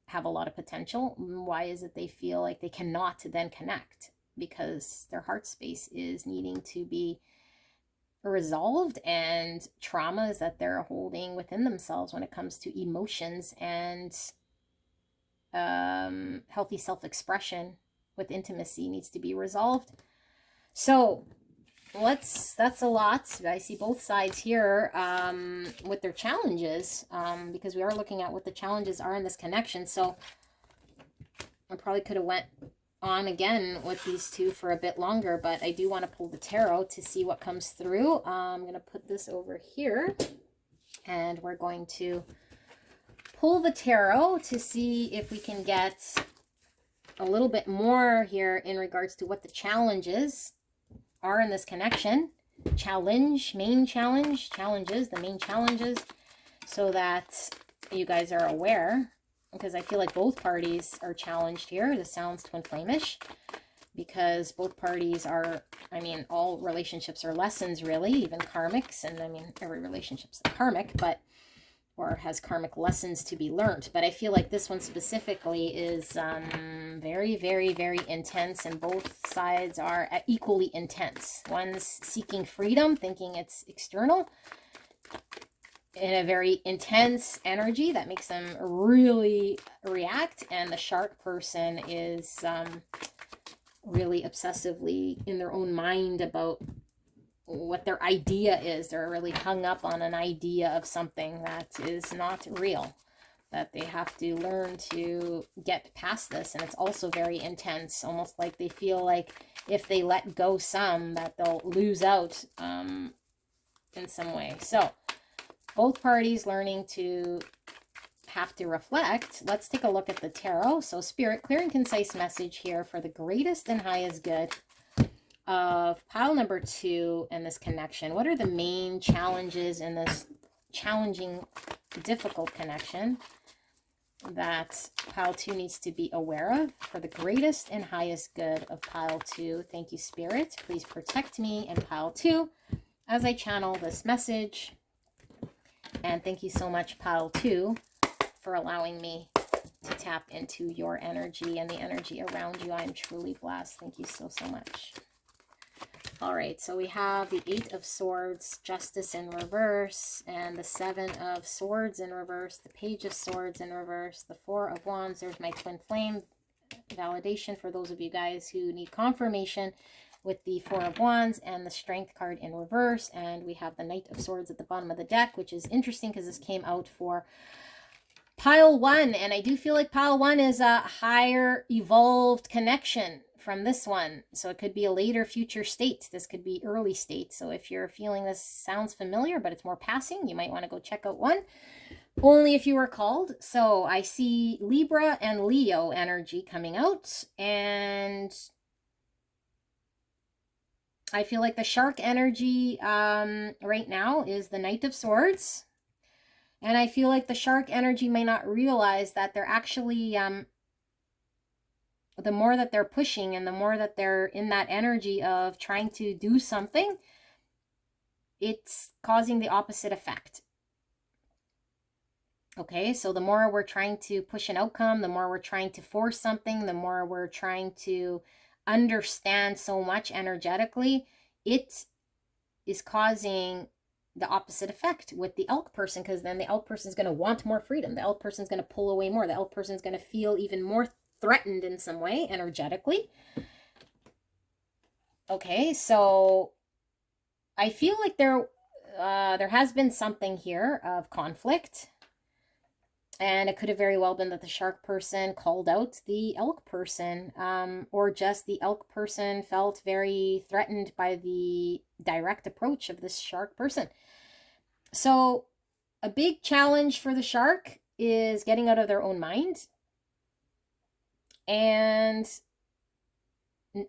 have a lot of potential. Why is it they feel like they cannot then connect? Because their heart space is needing to be resolved, and traumas that they're holding within themselves when it comes to emotions and healthy self-expression with intimacy needs to be resolved. So that's a lot. I see both sides here with their challenges, because we are looking at what the challenges are in this connection. So I probably could have went on again with these two for a bit longer, but I do want to pull the tarot to see what comes through. I'm going to put this over here, and we're going to pull the tarot to see if we can get a little bit more here in regards to what the challenges are in this connection. Challenges, the main challenges, so that you guys are aware, because I feel like both parties are challenged here. This sounds twin flame-ish, because both parties are, I mean, all relationships are lessons, really, even karmics, and I mean, every relationship's karmic, but, or has karmic lessons to be learned. But I feel like this one specifically is very, very, very intense, and both sides are equally intense. One's seeking freedom, thinking it's external, in a very intense energy that makes them really react, and the shark person is really obsessively in their own mind about what their idea is. They're really hung up on an idea of something that is not real, that they have to learn to get past this. And it's also very intense, almost like they feel like if they let go some, that they'll lose out in some way. So both parties learning to have to reflect. Let's take a look at the tarot. So Spirit, clear and concise message here for the greatest and highest good of pile number 2 in this connection. What are the main challenges in this challenging, difficult connection that pile 2 needs to be aware of for the greatest and highest good of pile 2? Thank you, Spirit. Please protect me and pile 2 as I channel this message. And thank you so much, pile 2, for allowing me to tap into your energy and the energy around you. I'm truly blessed. Thank you so, so much. All right, so we have the 8 of Swords, Justice in reverse, and the 7 of Swords in reverse, the Page of Swords in reverse, the 4 of Wands. There's my twin flame validation for those of you guys who need confirmation with the 4 of Wands and the Strength card in reverse. And we have the Knight of Swords at the bottom of the deck, which is interesting because this came out for pile 1. And I do feel like pile 1 is a higher evolved connection from this one. So it could be a later future state. This could be early state. So if you're feeling this sounds familiar, but it's more passing, you might want to go check out 1. Only if you were called. So I see Libra and Leo energy coming out. And I feel like the shark energy right now is the Knight of Swords. And I feel like the shark energy may not realize that they're actually, the more that they're pushing and the more that they're in that energy of trying to do something, it's causing the opposite effect. Okay, so the more we're trying to push an outcome, the more we're trying to force something, the more we're trying to understand so much energetically, it is causing the opposite effect with the elk person, because then the elk person is going to want more freedom. The elk person is going to pull away more. The elk person is going to feel even more threatened in some way energetically. Okay, so I feel like there has been something here of conflict. And it could have very well been that the shark person called out the elk person, or just the elk person felt very threatened by the direct approach of this shark person. So a big challenge for the shark is getting out of their own mind and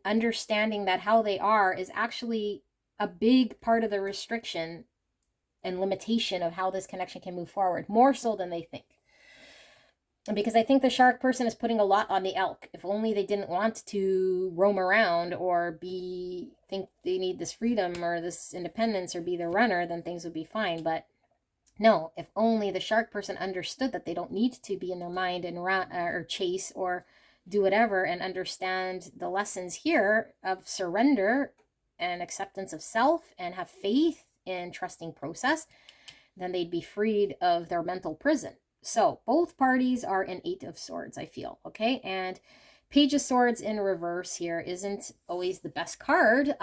understanding that how they are is actually a big part of the restriction and limitation of how this connection can move forward, more so than they think. Because I think the shark person is putting a lot on the elk. If only they didn't want to roam around or think they need this freedom or this independence or be the runner, then things would be fine. But no, if only the shark person understood that they don't need to be in their mind and run or chase or do whatever, and understand the lessons here of surrender and acceptance of self and have faith in trusting process, then they'd be freed of their mental prison. So both parties are in 8 of Swords, I feel. Okay, and Page of Swords in reverse here isn't always the best card,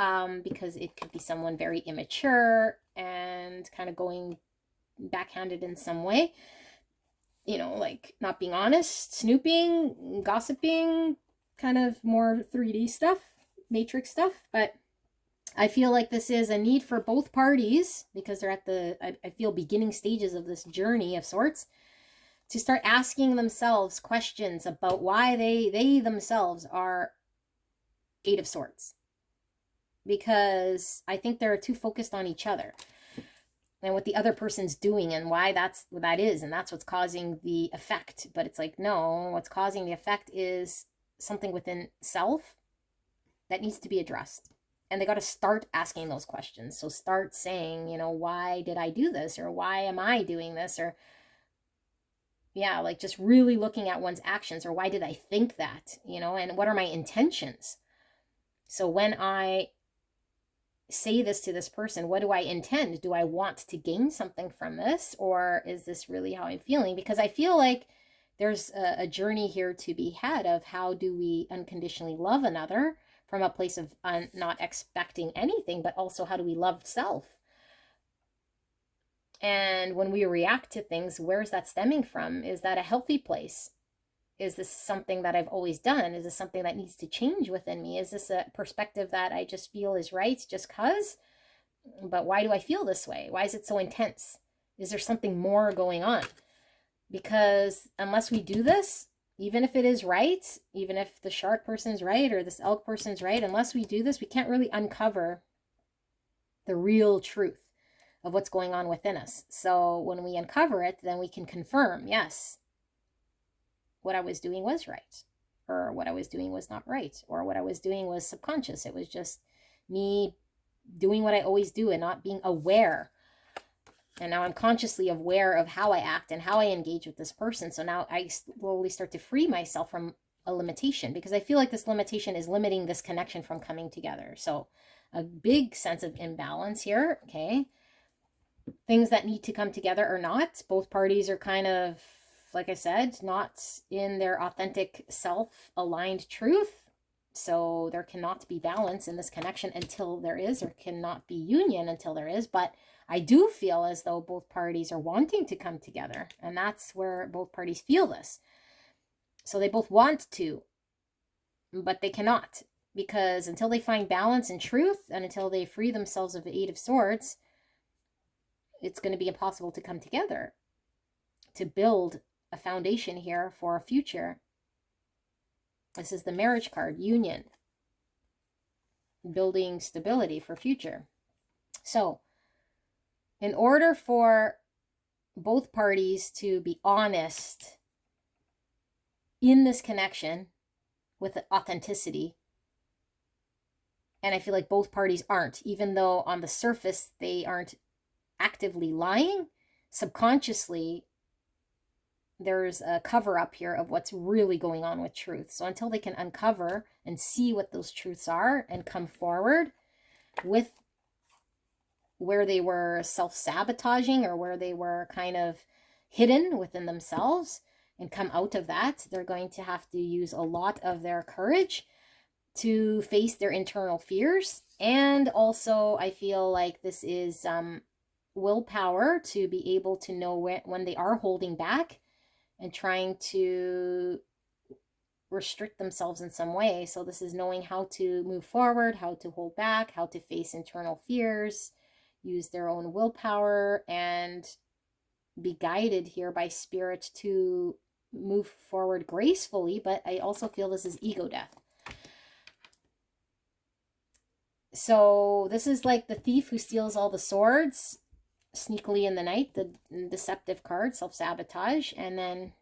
because it could be someone very immature and kind of going backhanded in some way. You know, like not being honest, snooping, gossiping, kind of more 3D stuff, Matrix stuff. But I feel like this is a need for both parties, because they're at the, I feel, beginning stages of this journey of sorts, to start asking themselves questions about why they themselves are Eight of Swords. Because I think they're too focused on each other and what the other person's doing and why that is, and that's what's causing the effect. But it's like, no, what's causing the effect is something within self that needs to be addressed. And they got to start asking those questions. So start saying, you know, why did I do this? Or why am I doing this? Or, yeah, like just really looking at one's actions. Or why did I think that? You know, and what are my intentions? So when I say this to this person, what do I intend? Do I want to gain something from this? Or is this really how I'm feeling? Because I feel like there's a journey here to be had of how do we unconditionally love another from a place of not expecting anything, but also how do we love self? And when we react to things, where's that stemming from? Is that a healthy place? Is this something that I've always done? Is this something that needs to change within me? Is this a perspective that I just feel is right just because? But why do I feel this way? Why is it so intense? Is there something more going on? Because unless we do this, even if it is right, even if the shark person's right or this elk person's right, unless we do this, we can't really uncover the real truth of what's going on within us. So when we uncover it, then we can confirm, yes, what I was doing was right, or what I was doing was not right, or what I was doing was subconscious. It was just me doing what I always do and not being aware. And now I'm consciously aware of how I act and how I engage with this person. So now I slowly start to free myself from a limitation, because I feel like this limitation is limiting this connection from coming together. So a big sense of imbalance here, okay? Things that need to come together or not. Both parties are kind of, like I said, not in their authentic self-aligned truth. So there cannot be balance in this connection until there is, or cannot be union until there is. But I do feel as though both parties are wanting to come together. And that's where both parties feel this. So they both want to, but they cannot. Because until they find balance and truth, and until they free themselves of the Eight of Swords, it's going to be impossible to come together, to build a foundation here for a future. This is the marriage card, union, building stability for future. So in order for both parties to be honest in this connection with authenticity, and I feel like both parties aren't, even though on the surface they aren't actively lying, subconsciously there's a cover up here of what's really going on with truth. So until they can uncover and see what those truths are and come forward with where they were self-sabotaging or where they were kind of hidden within themselves and come out of that, they're going to have to use a lot of their courage to face their internal fears. And also I feel like this is willpower to be able to know when they are holding back and trying to restrict themselves in some way. So this is knowing how to move forward, how to hold back, how to face internal fears, use their own willpower, and be guided here by spirit to move forward gracefully. But I also feel this is ego death. So this is like the thief who steals all the swords sneakily in the night, the deceptive card, self-sabotage. And then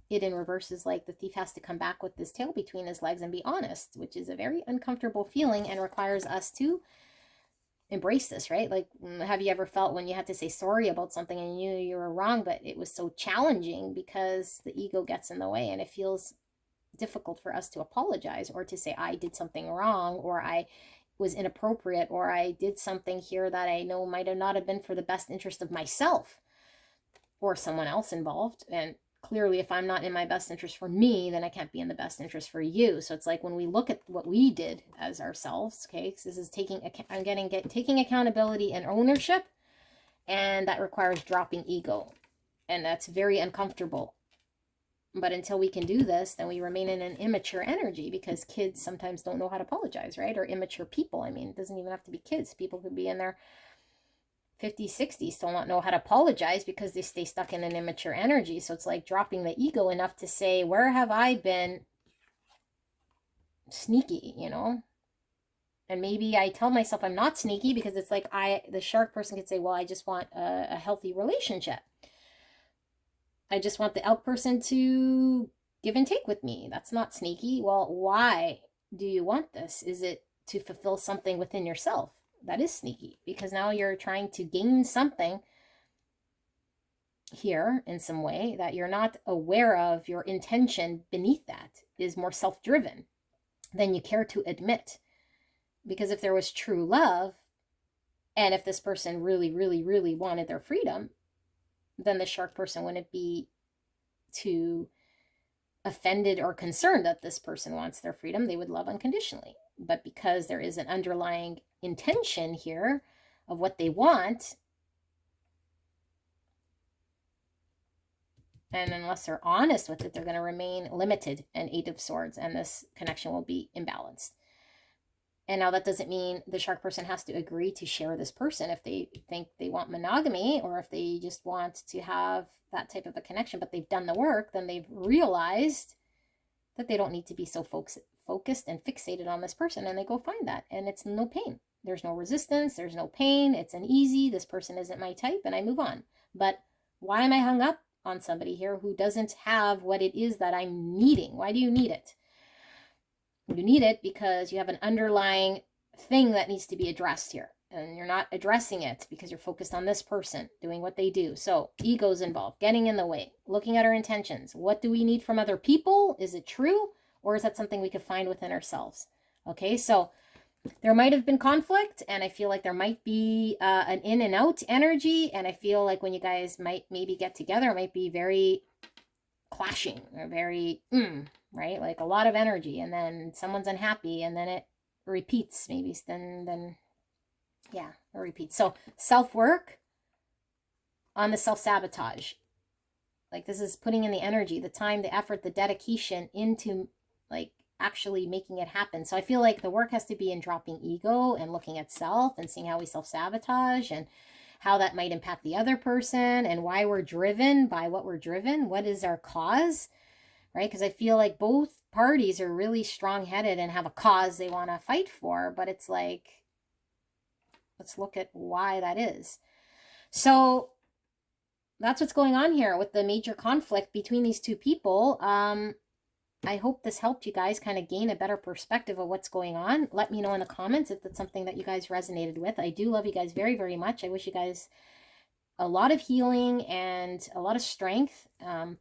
it in reverse is like the thief has to come back with this tail between his legs and be honest, which is a very uncomfortable feeling and requires us to embrace this, right? Like, have you ever felt when you had to say sorry about something and you knew you were wrong, but it was so challenging because the ego gets in the way and it feels difficult for us to apologize or to say I did something wrong, or I was inappropriate, or I did something here that I know might have not have been for the best interest of myself or someone else involved. And clearly if I'm not in my best interest for me, then I can't be in the best interest for you. So it's like when we look at what we did as ourselves, okay, so this is taking accountability and ownership, and that requires dropping ego, and that's very uncomfortable. But until we can do this, then we remain in an immature energy, because kids sometimes don't know how to apologize, right? Or immature people. I mean, it doesn't even have to be kids. People could be in their 50, 60 still not know how to apologize because they stay stuck in an immature energy. So it's like dropping the ego enough to say, where have I been sneaky, you know? And maybe I tell myself I'm not sneaky because it's like the shark person could say, well, I just want a healthy relationship. I just want the elk person to give and take with me. That's not sneaky. Well, why do you want this? Is it to fulfill something within yourself? That is sneaky because now you're trying to gain something here in some way that you're not aware of. Your intention beneath that is more self-driven than you care to admit. Because if there was true love, and if this person really, really, really wanted their freedom, then the shark person wouldn't be too offended or concerned that this person wants their freedom. They would love unconditionally. But because there is an underlying intention here of what they want, and unless they're honest with it, they're going to remain limited and Eight of Swords, and this connection will be imbalanced. And now that doesn't mean the shark person has to agree to share this person if they think they want monogamy or if they just want to have that type of a connection, but they've done the work, then they've realized that they don't need to be so focused and fixated on this person, and they go find that, and it's no pain. There's no resistance, there's no pain, it's an easy, this person isn't my type, and I move on. But why am I hung up on somebody here who doesn't have what it is that I'm needing? Why do you need it? You need it because you have an underlying thing that needs to be addressed here. And you're not addressing it because you're focused on this person doing what they do. So ego's involved, getting in the way, looking at our intentions. What do we need from other people? Is it true? Or is that something we could find within ourselves? Okay, so there might have been conflict, and I feel like there might be an in and out energy. And I feel like when you guys might maybe get together, it might be very clashing or very right, like a lot of energy, and then someone's unhappy, and then it repeats. Maybe then yeah, it repeats. So self-work on the self-sabotage, like this is putting in the energy, the time, the effort, the dedication into like actually making it happen. So I feel like the work has to be in dropping ego and looking at self and seeing how we self-sabotage and how that might impact the other person and why we're driven by what we're driven. What is our cause, right? Because I feel like both parties are really strong-headed and have a cause they want to fight for, but it's like, let's look at why that is. So that's what's going on here with the major conflict between these two people. I hope this helped you guys kind of gain a better perspective of what's going on. Let me know in the comments if that's something that you guys resonated with. I do love you guys very, very much. I wish you guys a lot of healing and a lot of strength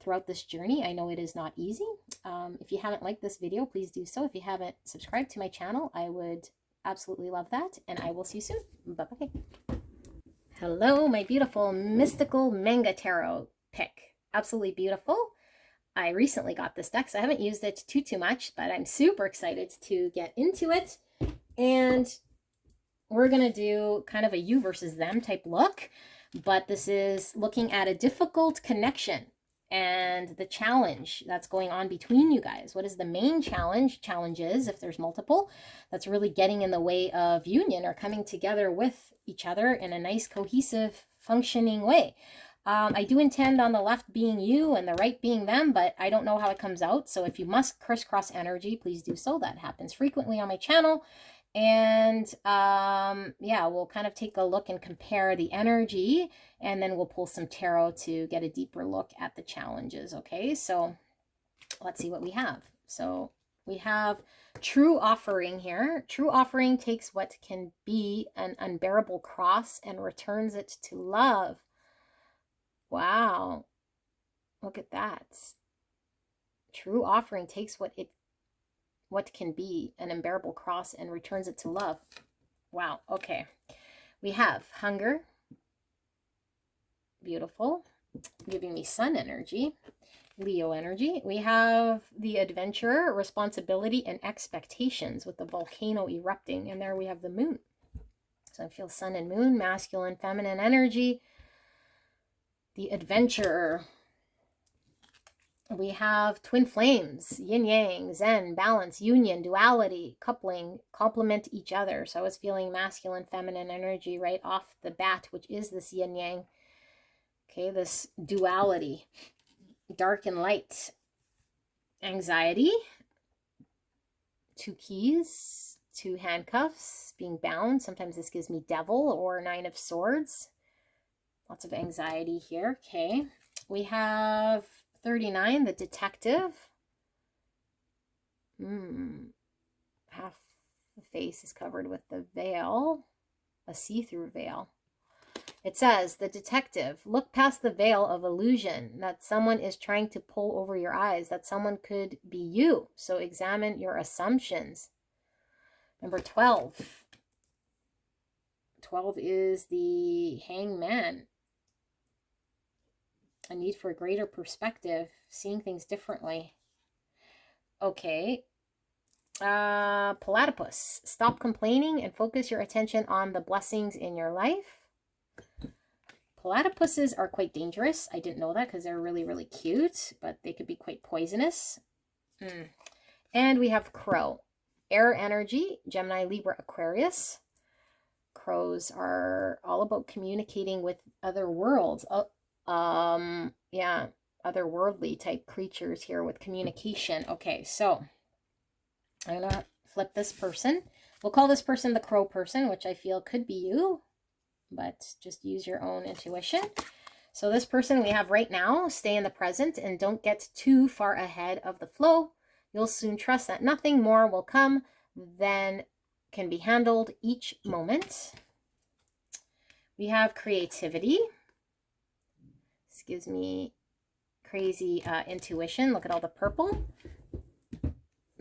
throughout this journey. I know it is not easy. If you haven't liked this video, please do so. If you haven't subscribed to my channel, I would absolutely love that. And I will see you soon. Bye-bye. Hello, my beautiful mystical manga tarot pick. Absolutely beautiful. I recently got this deck, so I haven't used it too much, but I'm super excited to get into it. And we're going to do kind of a you versus them type look, but this is looking at a difficult connection and the challenge that's going on between you guys. What is the main challenges, if there's multiple, that's really getting in the way of union or coming together with each other in a nice, cohesive, functioning way. I do intend on the left being you and the right being them, but I don't know how it comes out. So if you must crisscross energy, please do so. That happens frequently on my channel. And yeah, we'll kind of take a look and compare the energy, and then we'll pull some tarot to get a deeper look at the challenges. Okay, so let's see what we have. So we have true offering here. True offering takes what can be an unbearable cross and returns it to love. Wow, look at that. True offering takes what can be an unbearable cross and returns it to love. Wow, okay. We have hunger. Beautiful. Giving me sun energy, Leo energy. We have the adventurer, responsibility, and expectations with the volcano erupting. And there we have the moon. So I feel sun and moon, masculine, feminine energy. The adventurer. We have twin flames, yin yang, zen, balance, union, duality, coupling, complement each other. So I was feeling masculine, feminine energy right off the bat, which is this yin yang. Okay, this duality, dark and light, anxiety, two keys, two handcuffs, being bound. Sometimes this gives me devil or 9 of swords. Lots of anxiety here. Okay, we have 39, the detective. Half the face is covered with the veil, a see-through veil. It says, the detective, look past the veil of illusion that someone is trying to pull over your eyes, that someone could be you. So examine your assumptions. Number 12. 12 is the hangman. A need for a greater perspective, seeing things differently. Okay. Platypus. Stop complaining and focus your attention on the blessings in your life. Platypuses are quite dangerous. I didn't know that because they're really, really cute, but they could be quite poisonous. And we have crow. Air energy, Gemini, Libra, Aquarius. Crows are all about communicating with other worlds. Yeah, otherworldly type creatures here with communication. Okay, so I'm gonna flip this person. We'll call this person the crow person, which I feel could be you, but just use your own intuition. So this person we have right now, stay in the present and don't get too far ahead of the flow. You'll soon trust that nothing more will come than can be handled each moment. We have creativity. This gives me crazy intuition. Look at all the purple.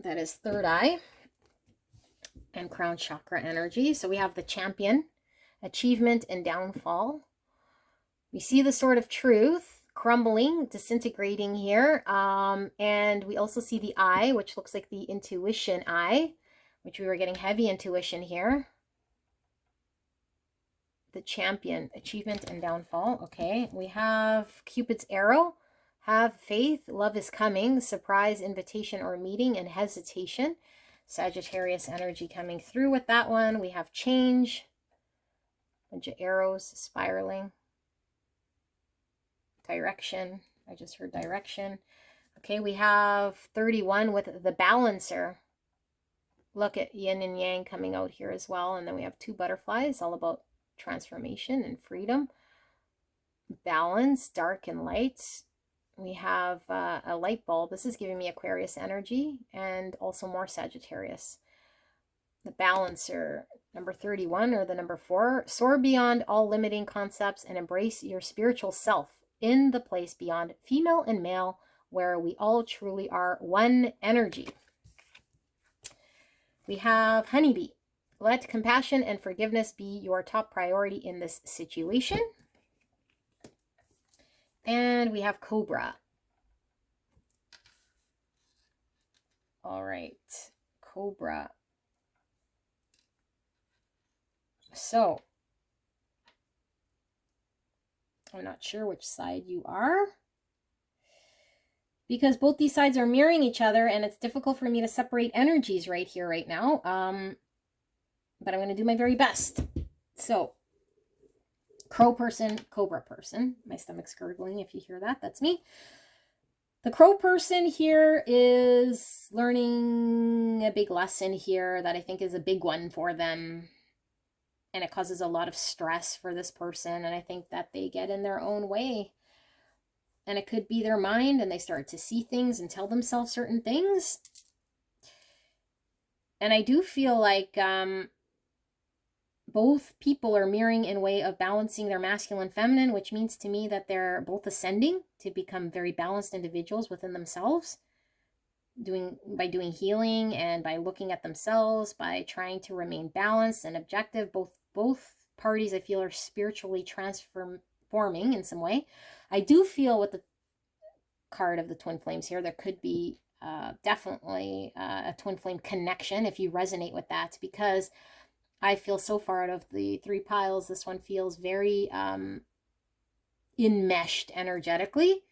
That is third eye and crown chakra energy. So we have the champion, achievement and downfall. We see the sword of truth crumbling, disintegrating here. And we also see the eye, which looks like the intuition eye, which we were getting heavy intuition here. The champion, achievement and downfall. Okay, we have Cupid's arrow. Have faith, love is coming, surprise, invitation or meeting, and hesitation. Sagittarius energy coming through with that one. We have change, bunch of arrows spiraling. Direction, I just heard direction. Okay, we have 31 with the balancer. Look at yin and yang coming out here as well. And then we have 2 butterflies, all about transformation and freedom. Balance, dark and light. We have a light bulb. This is giving me Aquarius energy and also more Sagittarius. The balancer, number 31 or the number 4. Soar beyond all limiting concepts and embrace your spiritual self in the place beyond female and male where we all truly are one energy. We have honeybee. Let compassion and forgiveness be your top priority in this situation. And we have cobra. All right, cobra. So, I'm not sure which side you are, because both these sides are mirroring each other and it's difficult for me to separate energies right here, right now. But I'm going to do my very best. So, crow person, cobra person. My stomach's gurgling. If you hear that, that's me. The crow person here is learning a big lesson here that I think is a big one for them. And it causes a lot of stress for this person. And I think that they get in their own way. And it could be their mind and they start to see things and tell themselves certain things. And I do feel like both people are mirroring in a way of balancing their masculine feminine, which means to me that they're both ascending to become very balanced individuals within themselves, by doing healing and by looking at themselves, by trying to remain balanced and objective. Both parties, I feel, are spiritually transforming in some way. I do feel with the card of the twin flames here, there could be definitely a twin flame connection if you resonate with that, because I feel so far out of the 3 piles, this one feels very enmeshed energetically.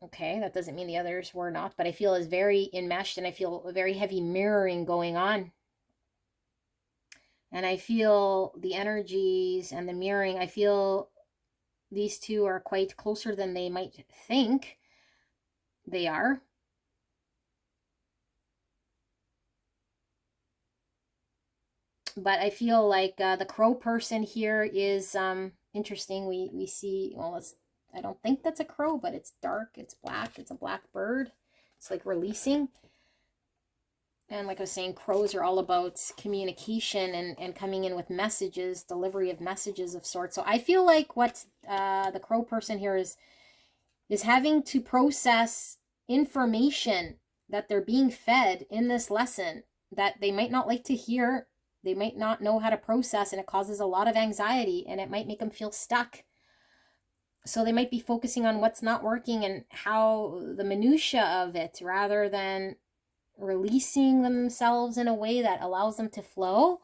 Okay, that doesn't mean the others were not, but I feel is very enmeshed, and I feel a very heavy mirroring going on. And I feel the energies and the mirroring. I feel these two are quite closer than they might think they are. But I feel like the crow person here is interesting. We see, well, I don't think that's a crow, but it's dark, it's black, it's a black bird. It's like releasing. And like I was saying, crows are all about communication and coming in with messages, delivery of messages of sorts. So I feel like what the crow person here is having to process information that they're being fed in this lesson that they might not like to hear, they might not know how to process, and it causes a lot of anxiety, and it might make them feel stuck. So they might be focusing on what's not working and how the minutia of it, rather than releasing themselves in a way that allows them to flow.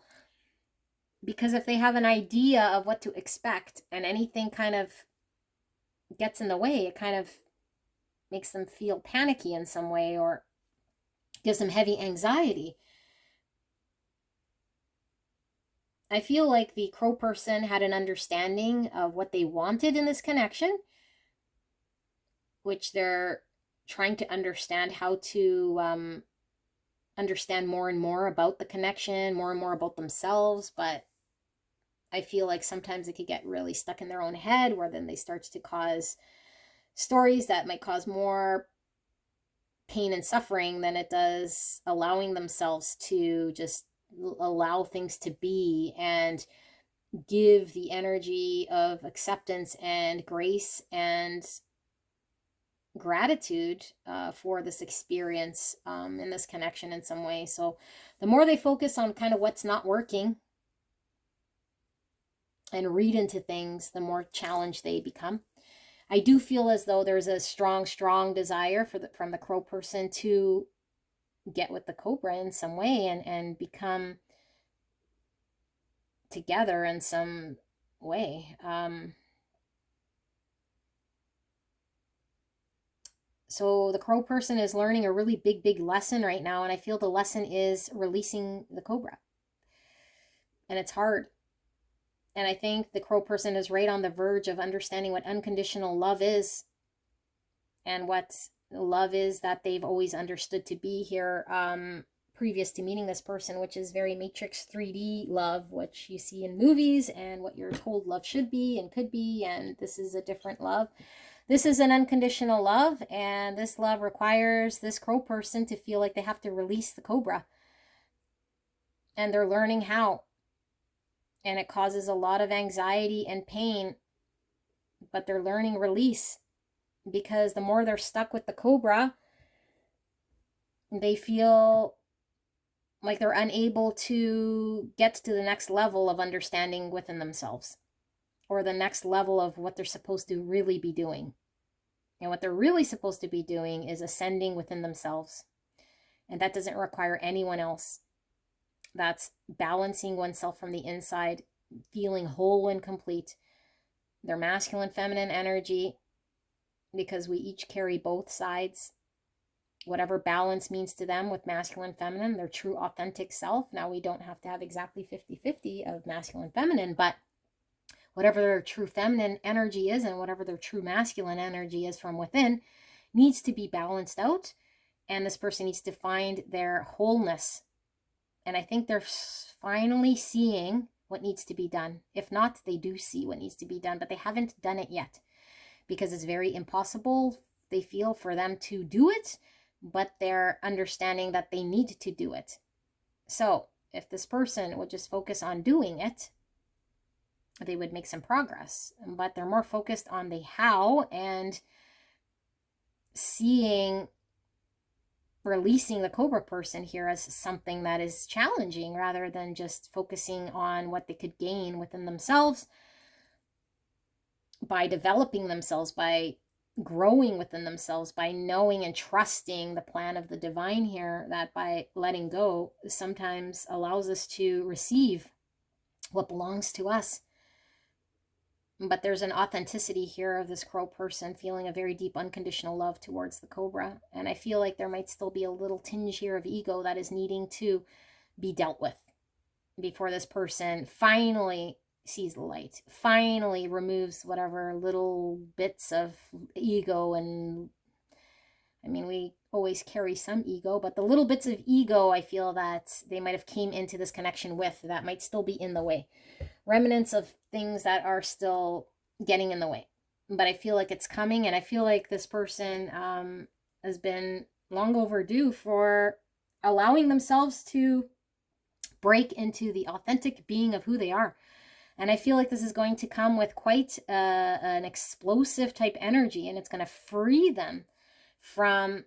Because if they have an idea of what to expect and anything kind of gets in the way, it kind of makes them feel panicky in some way or gives them heavy anxiety. I feel like the crow person had an understanding of what they wanted in this connection, which they're trying to understand how to understand more and more about the connection, more and more about themselves. But I feel like sometimes it could get really stuck in their own head, where then they start to cause stories that might cause more pain and suffering than it does allowing themselves to just allow things to be and give the energy of acceptance and grace and gratitude for this experience in this connection in some way. So the more they focus on kind of what's not working and read into things, the more challenged they become. I do feel as though there's a strong desire from the crow person to get with the cobra in some way and become together in some way. So the crow person is learning a really big lesson right now, and I feel the lesson is releasing the cobra. And it's hard. And I think the crow person is right on the verge of understanding what unconditional love is and what love is that they've always understood to be here previous to meeting this person, which is very Matrix 3D love, which you see in movies and what you're told love should be and could be. And this is a different love. This is an unconditional love, and this love requires this crow person to feel like they have to release the cobra. And they're learning how. And it causes a lot of anxiety and pain, but they're learning release, because the more they're stuck with the cobra, they feel like they're unable to get to the next level of understanding within themselves, or the next level of what they're supposed to really be doing. And what they're really supposed to be doing is ascending within themselves. And that doesn't require anyone else. That's balancing oneself from the inside, feeling whole and complete. Their masculine, feminine energy, because we each carry both sides. Whatever balance means to them with masculine, feminine, their true authentic self. Now, we don't have to have exactly 50-50 of masculine, feminine, but whatever their true feminine energy is and whatever their true masculine energy is from within needs to be balanced out. And this person needs to find their wholeness. And I think they're finally seeing what needs to be done. If not, they do see what needs to be done, but they haven't done it yet, because it's very impossible, they feel, for them to do it, but they're understanding that they need to do it. So if this person would just focus on doing it, they would make some progress. But they're more focused on the how and seeing releasing the cobra person here as something that is challenging, rather than just focusing on what they could gain within themselves by developing themselves, by growing within themselves, by knowing and trusting the plan of the divine here, that by letting go sometimes allows us to receive what belongs to us. But there's an authenticity here of this crow person feeling a very deep unconditional love towards the cobra. And I feel like there might still be a little tinge here of ego that is needing to be dealt with before this person finally sees the light, finally removes whatever little bits of ego. And I mean, we always carry some ego, but the little bits of ego I feel that they might have came into this connection with that might still be in the way. Remnants of things that are still getting in the way. But I feel like it's coming, and I feel like this person has been long overdue for allowing themselves to break into the authentic being of who they are. And I feel like this is going to come with quite an explosive type energy, and it's going to free them from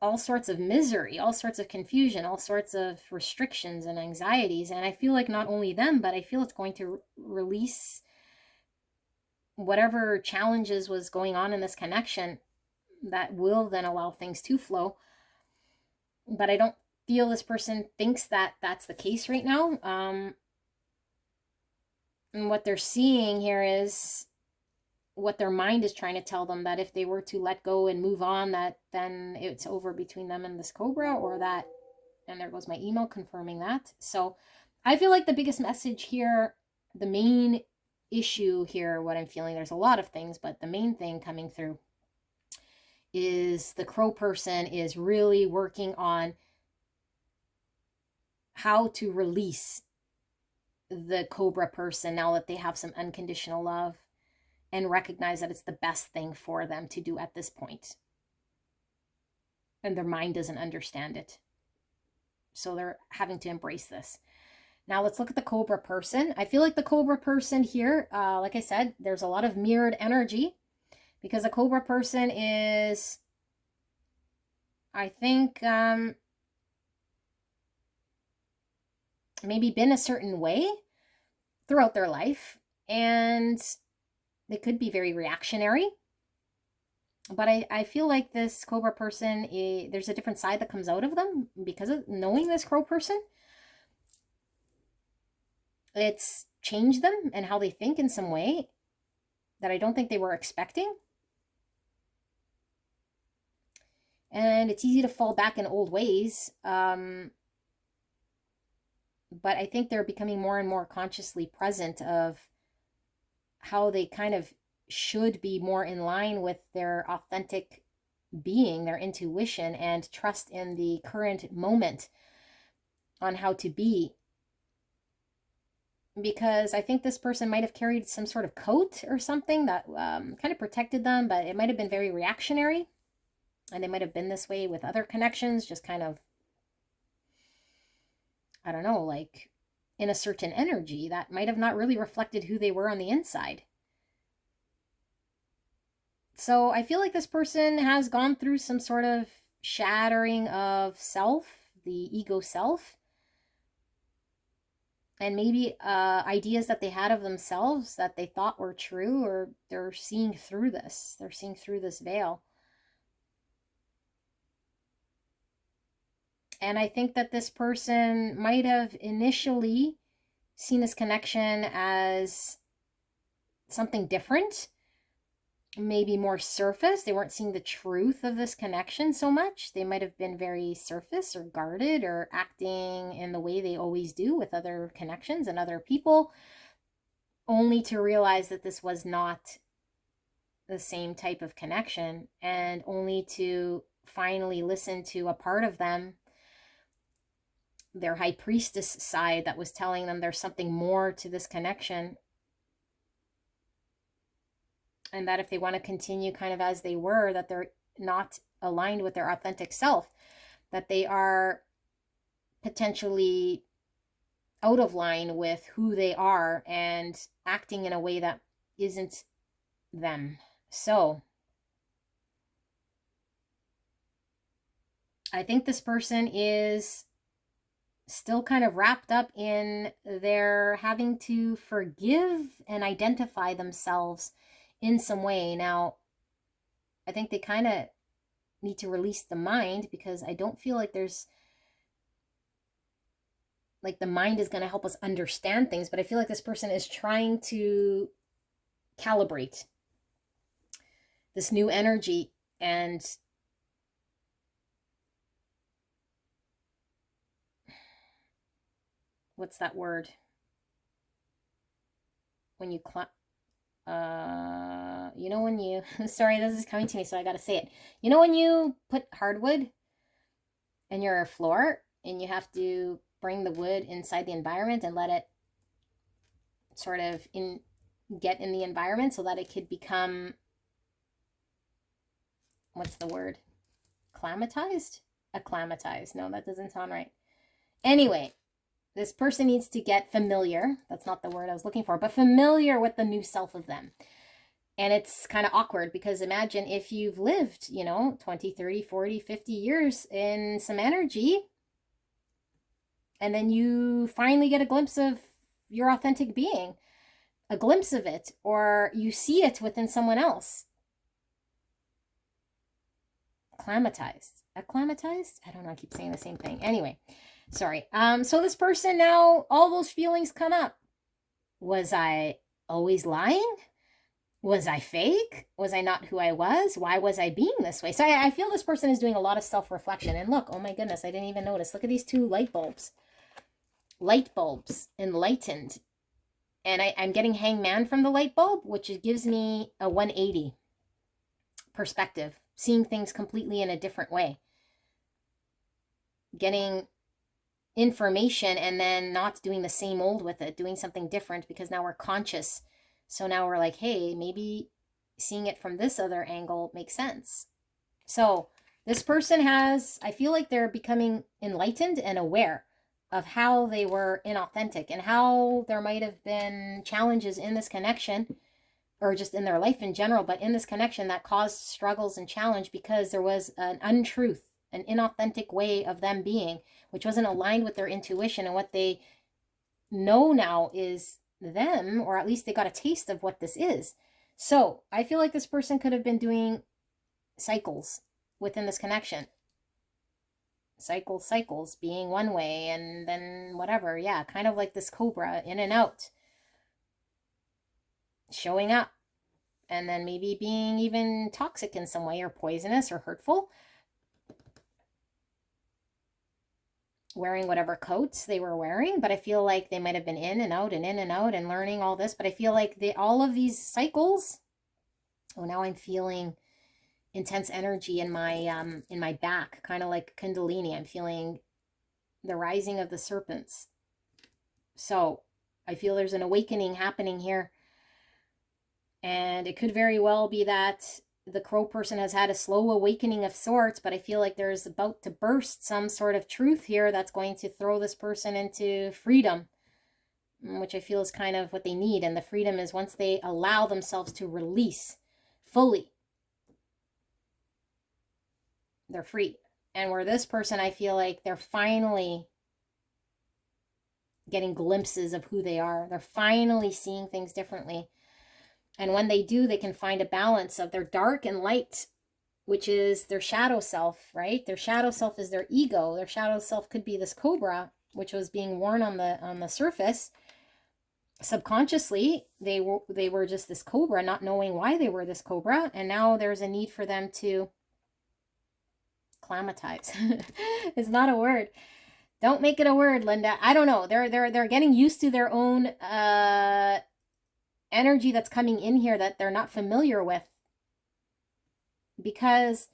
all sorts of misery, all sorts of confusion, all sorts of restrictions and anxieties. And I feel like not only them, but I feel it's going to release whatever challenges was going on in this connection that will then allow things to flow. But I don't feel this person thinks that that's the case right now. And what they're seeing here is what their mind is trying to tell them, that if they were to let go and move on, that then it's over between them and this cobra, or that, and there goes my email confirming that. So I feel like the biggest message here, the main issue here, what I'm feeling, there's a lot of things, but the main thing coming through is the crow person is really working on how to release the cobra person now that they have some unconditional love, and recognize that it's the best thing for them to do at this point. And their mind doesn't understand it. So they're having to embrace this. Now let's look at the cobra person. I feel like the cobra person here, like I said, there's a lot of mirrored energy, because the cobra person is, I think, maybe been a certain way throughout their life, and they could be very reactionary. But I feel like this cobra person, there's a different side that comes out of them because of knowing this crow person. It's changed them and how they think in some way that I don't think they were expecting. And it's easy to fall back in old ways. But I think they're becoming more and more consciously present of how they kind of should be more in line with their authentic being, their intuition, and trust in the current moment on how to be. Because I think this person might have carried some sort of coat or something that kind of protected them, but it might have been very reactionary. And they might have been this way with other connections, just kind of, I don't know, like in a certain energy that might have not really reflected who they were on the inside. So I feel like this person has gone through some sort of shattering of self, the ego self, and maybe ideas that they had of themselves that they thought were true, or they're seeing through this. They're seeing through this veil. And I think that this person might have initially seen this connection as something different, maybe more surface. They weren't seeing the truth of this connection so much. They might have been very surface or guarded or acting in the way they always do with other connections and other people, only to realize that this was not the same type of connection, and only to finally listen to a part of them, their high priestess side, that was telling them there's something more to this connection, and that if they want to continue kind of as they were, that they're not aligned with their authentic self, that they are potentially out of line with who they are and acting in a way that isn't them. So I think this person is still kind of wrapped up in their having to forgive and identify themselves in some way. Now, I think they kind of need to release the mind, because I don't feel like there's, like, the mind is going to help us understand things, but I feel like this person is trying to calibrate this new energy. And what's that word? When you you know, when you, sorry, this is coming to me, so I gotta say it. You know, when you put hardwood in your floor and you have to bring the wood inside the environment and let it sort of get in the environment so that it could become, what's the word? Acclimatized. No, that doesn't sound right. Anyway, this person needs to get familiar. That's not the word I was looking for, but familiar with the new self of them. And it's kind of awkward because imagine if you've lived, you know, 20, 30, 40, 50 years in some energy, and then you finally get a glimpse of your authentic being, a glimpse of it, or you see it within someone else. Acclimatized? I don't know, I keep saying the same thing. Anyway, sorry. So this person now, all those feelings come up. Was I always lying? Was I fake? Was I not who I was? Why was I being this way? So I feel this person is doing a lot of self-reflection. And look, oh my goodness, I didn't even notice. Look at these two light bulbs. Light bulbs, enlightened. And I'm getting hangman from the light bulb, which gives me a 180 perspective. Seeing things completely in a different way. Getting information and then not doing the same old with it. Doing something different because now we're conscious. So now we're like, hey, maybe seeing it from this other angle makes sense. So this person has, I feel like they're becoming enlightened and aware of how they were inauthentic and how there might have been challenges in this connection, or just in their life in general, but in this connection that caused struggles and challenge because there was an untruth, an inauthentic way of them being, which wasn't aligned with their intuition and what they know now is them, or at least they got a taste of what this is. So I feel like this person could have been doing cycles within this connection. Cycles being one way and then whatever. Yeah, kind of like this cobra, in and out. Showing up. And then maybe being even toxic in some way or poisonous or hurtful. Wearing whatever coats they were wearing, but I feel like they might have been in and out and in and out and learning all this. But I feel like all of these cycles. Oh, now I'm feeling intense energy in my back, kind of like Kundalini. I'm feeling the rising of the serpents. So I feel there's an awakening happening here, and it could very well be that the crow person has had a slow awakening of sorts, but I feel like there's about to burst some sort of truth here that's going to throw this person into freedom, which I feel is kind of what they need. And the freedom is once they allow themselves to release fully, they're free. And where this person, I feel like they're finally getting glimpses of who they are. They're finally seeing things differently. And when they do, they can find a balance of their dark and light, which is their shadow self, right? Their shadow self is their ego. Their shadow self could be this cobra, which was being worn on the surface. Subconsciously, they were just this cobra, not knowing why they were this cobra. And now there's a need for them to acclimatize. It's not a word. Don't make it a word, Linda. I don't know. They're getting used to their own energy that's coming in here that they're not familiar with, because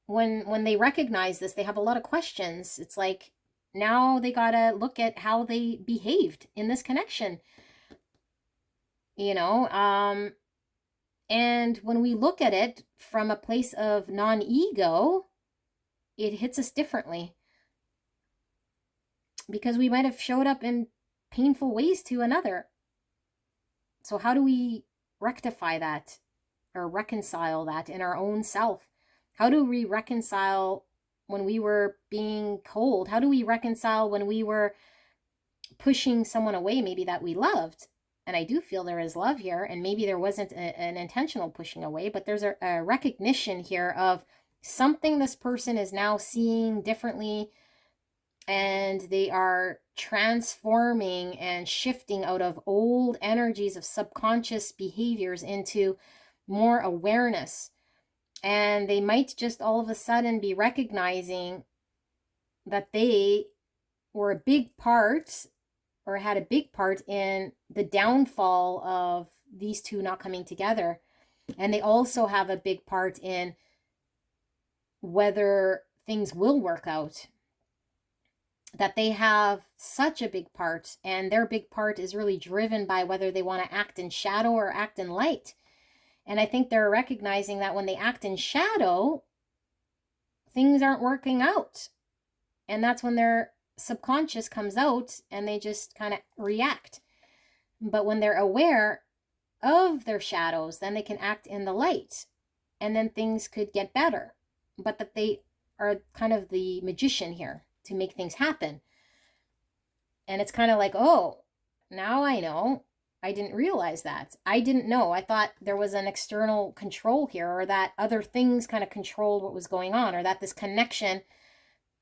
when they recognize this, they have a lot of questions. It's like now they gotta look at how they behaved in this connection, you know. And when we look at it from a place of non-ego, it hits us differently, because we might have showed up in painful ways to another. So how do we rectify that or reconcile that in our own self? How do we reconcile when we were being cold? How do we reconcile when we were pushing someone away, maybe that we loved? And I do feel there is love here, and maybe there wasn't an intentional pushing away, but there's a recognition here of something this person is now seeing differently, and they are transforming and shifting out of old energies of subconscious behaviors into more awareness. And they might just all of a sudden be recognizing that they were a big part, or had a big part in the downfall of these two not coming together. And they also have a big part in whether things will work out. That they have such a big part, and their big part is really driven by whether they want to act in shadow or act in light. And I think they're recognizing that when they act in shadow, things aren't working out. And that's when their subconscious comes out and they just kind of react. But when they're aware of their shadows, then they can act in the light, and then things could get better. But that they are kind of the magician here to make things happen. And it's kind of like, oh, now I know. I didn't realize that. I didn't know. I thought there was an external control here, or that other things kind of controlled what was going on, or that this connection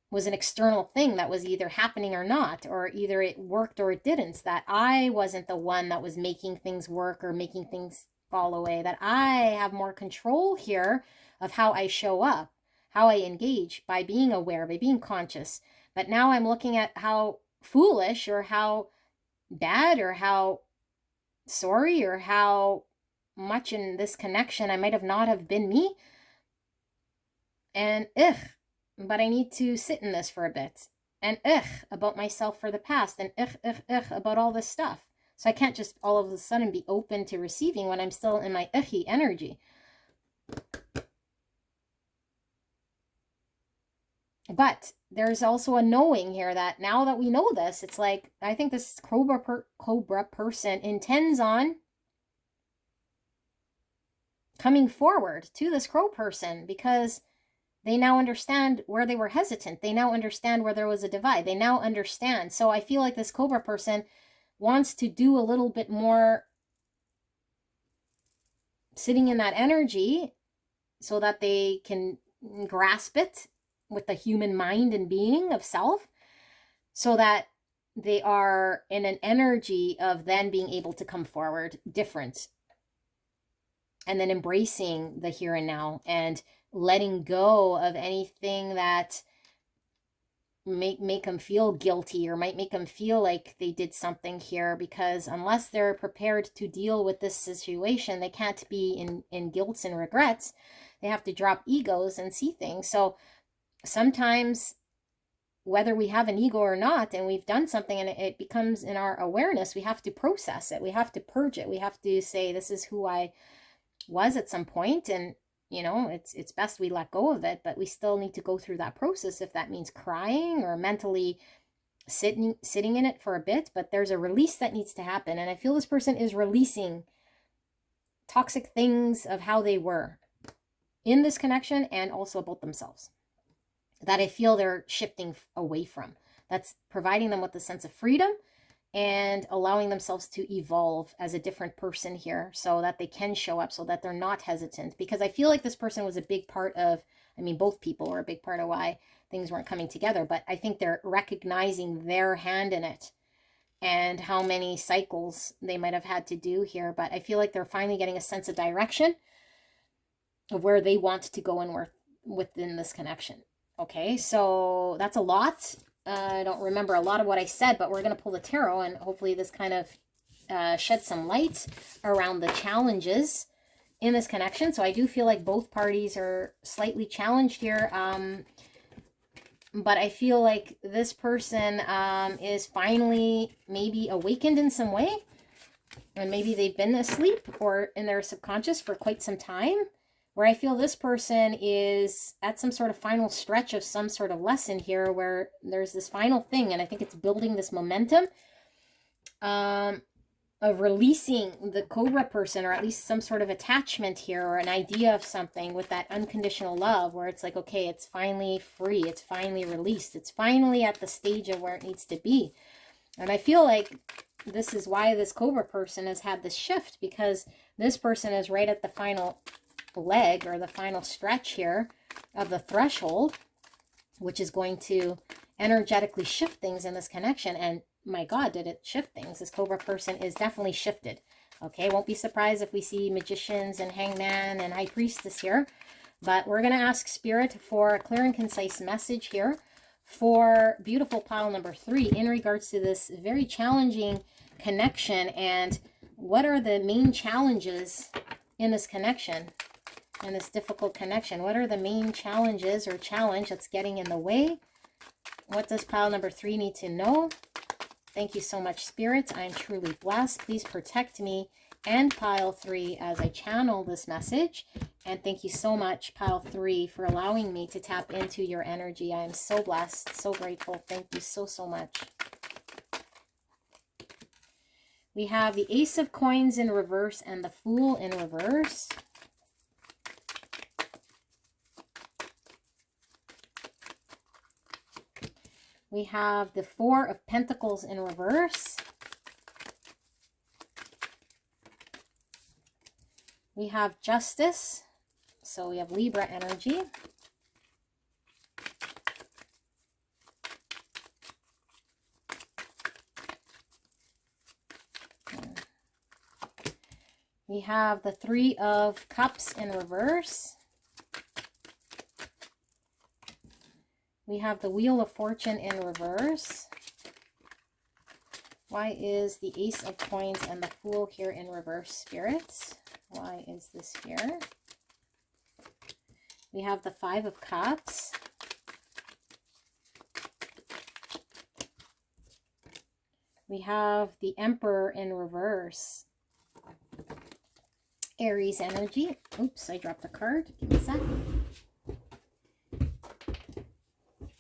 was an external thing that was either happening or not, or either it worked or it didn't. That I wasn't the one that was making things work or making things fall away. That I have more control here of how I show up, how I engage, by being aware, by being conscious. But now I'm looking at how foolish, or how bad, or how sorry, or how much in this connection I might have not have been me. And but I need to sit in this for a bit. And about myself for the past. And about all this stuff. So I can't just all of a sudden be open to receiving when I'm still in my icky energy. But there's also a knowing here that now that we know this, it's like, I think this Cobra person intends on coming forward to this Crow person, because they now understand where they were hesitant. They now understand where there was a divide. They now understand. So I feel like this Cobra person wants to do a little bit more sitting in that energy so that they can grasp it with the human mind and being of self, so that they are in an energy of then being able to come forward different, and then embracing the here and now, and letting go of anything that make them feel guilty, or might make them feel like they did something here. Because unless they're prepared to deal with this situation, they can't be in guilt and regrets. They have to drop egos and see things. So sometimes, whether we have an ego or not, and we've done something and it becomes in our awareness, we have to process it. We have to purge it. We have to say, this is who I was at some point, and it's best we let go of it. But we still need to go through that process, if that means crying or mentally sitting in it for a bit. But there's a release that needs to happen, and I feel this person is releasing toxic things of how they were in this connection, and also about themselves, that I feel they're shifting away from. That's providing them with a sense of freedom and allowing themselves to evolve as a different person here, so that they can show up, so that they're not hesitant. Because I feel like this person was a big part of, both people were a big part of why things weren't coming together. But I think they're recognizing their hand in it, and how many cycles they might have had to do here. But I feel like they're finally getting a sense of direction of where they want to go and within this connection. Okay, so that's a lot. I don't remember a lot of what I said, but we're going to pull the tarot, and hopefully this kind of sheds some light around the challenges in this connection. So I do feel like both parties are slightly challenged here. But I feel like this person is finally maybe awakened in some way. And maybe they've been asleep or in their subconscious for quite some time, where I feel this person is at some sort of final stretch of some sort of lesson here, where there's this final thing, and I think it's building this momentum of releasing the Cobra person, or at least some sort of attachment here, or an idea of something with that unconditional love, where it's like, okay, it's finally free, it's finally released, it's finally at the stage of where it needs to be. And I feel like this is why this Cobra person has had this shift, because this person is right at the final leg, or the final stretch here of the threshold, which is going to energetically shift things in this connection. And my God, did it shift things. This Cobra person is definitely shifted. Okay, won't be surprised if we see magicians and hangman and high priestess here. But we're going to ask Spirit for a clear and concise message here for beautiful pile number 3 in regards to this very challenging connection. And what are the main challenges in this connection, in this difficult connection? What are the main challenges or challenge that's getting in the way? What does pile number 3 need to know? Thank you so much, Spirit. I'm truly blessed. Please protect me and pile 3 as I channel this message. And thank you so much, pile 3, for allowing me to tap into your energy. I am so blessed, so grateful. Thank you so, so much. We have the Ace of Coins in reverse and the Fool in reverse. We have the Four of Pentacles in reverse. We have Justice. So we have Libra energy. We have the Three of Cups in reverse. We have the Wheel of Fortune in reverse. Why is the Ace of Coins and the Fool here in reverse, Spirits? Why is this here? We have the Five of Cups. We have the Emperor in reverse. Aries energy. Oops, I dropped a card. Give me a sec.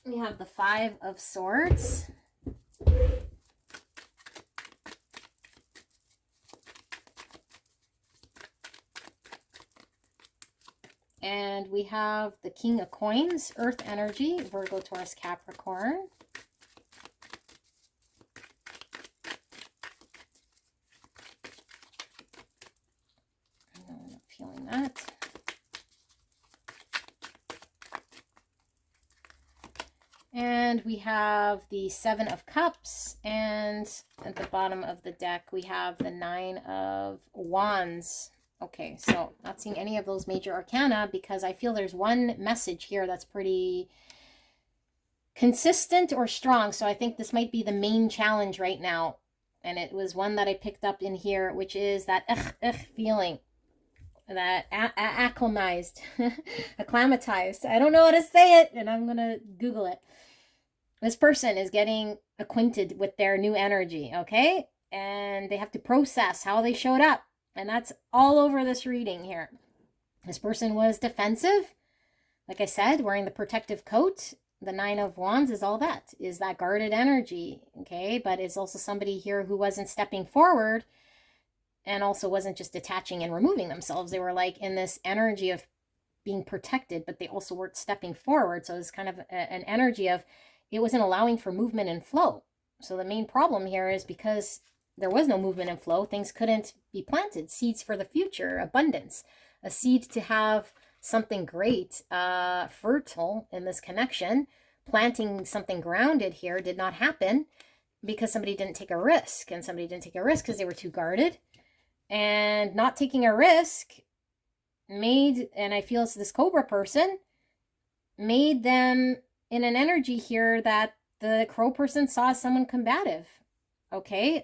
We have the Five of Swords. And we have the King of Coins, Earth energy, Virgo, Taurus, Capricorn. I'm not feeling that. And we have the Seven of Cups, and at the bottom of the deck, we have the Nine of Wands. Okay, so not seeing any of those major arcana because I feel there's one message here that's pretty consistent or strong. So I think this might be the main challenge right now. And it was one that I picked up in here, which is that feeling, that acclimatized, acclimatized. I don't know how to say it, and I'm going to Google it. This person is getting acquainted with their new energy, okay? And they have to process how they showed up. And that's all over this reading here. This person was defensive. Like I said, wearing the protective coat. The Nine of Wands is all that. Is that guarded energy, okay? But it's also somebody here who wasn't stepping forward and also wasn't just detaching and removing themselves. They were like in this energy of being protected, but they also weren't stepping forward. So it's kind of an energy of it wasn't allowing for movement and flow. So the main problem here is because there was no movement and flow, things couldn't be planted. Seeds for the future, abundance, a seed to have something great, fertile in this connection. Planting something grounded here did not happen because somebody didn't take a risk. And somebody didn't take a risk because they were too guarded. And not taking a risk made, and I feel it's this Cobra person, made them in an energy here that the Crow person saw as someone combative. Okay,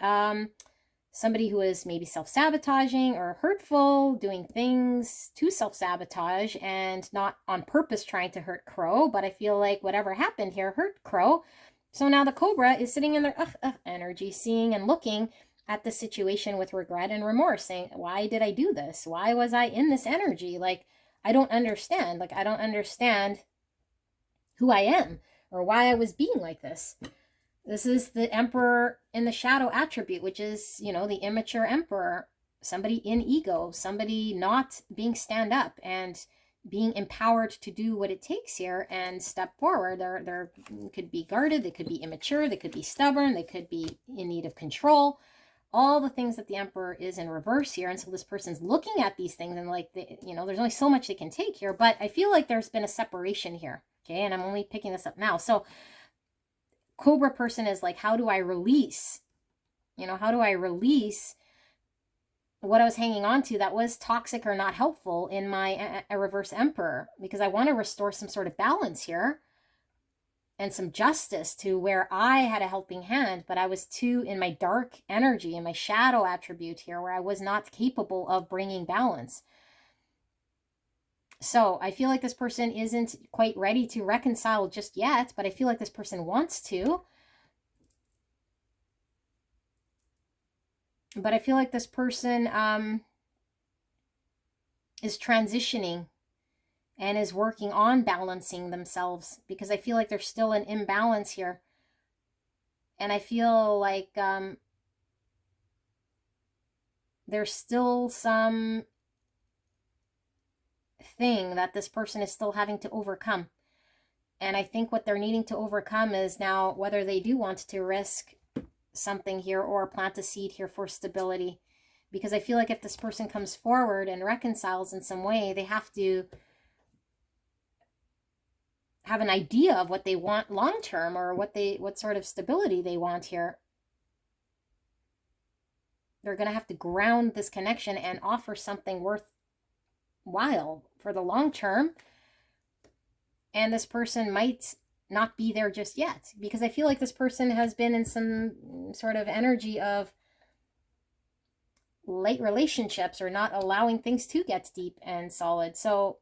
somebody who is maybe self-sabotaging or hurtful, doing things to self-sabotage and not on purpose trying to hurt Crow, but I feel like whatever happened here hurt Crow. So now the Cobra is sitting in their energy, seeing and looking at the situation with regret and remorse, saying, why did I do this? Why was I in this energy? Like, I don't understand. Like, I don't understand who I am or why I was being like this. This is the Emperor in the shadow attribute, which is, you know, the immature Emperor, somebody in ego, somebody not being stand up and being empowered to do what it takes here and step forward. They're could be guarded, they could be immature, they could be stubborn, they could be in need of control. All the things that the Emperor is in reverse here. And so this person's looking at these things and like, you know, there's only so much they can take here, but I feel like there's been a separation here. Okay, and I'm only picking this up now. So Cobra person is like, how do I release? How do I release what I was hanging on to that was toxic or not helpful in my reverse emperor? Because I want to restore some sort of balance here and some justice to where I had a helping hand, but I was too in my dark energy and my shadow attribute here, where I was not capable of bringing balance. So I feel like this person isn't quite ready to reconcile just yet, but I feel like this person wants to. But I feel like this person is transitioning and is working on balancing themselves, because I feel like there's still an imbalance here. And I feel like there's still some thing that this person is still having to overcome. And I think what they're needing to overcome is now whether they do want to risk something here or plant a seed here for stability. Because I feel like if this person comes forward and reconciles in some way, they have to have an idea of what they want long term, or what sort of stability they want here. They're going to have to ground this connection and offer something worthwhile for the long term. And this person might not be there just yet, because I feel like this person has been in some sort of energy of late relationships, or not allowing things to get deep and solid. So,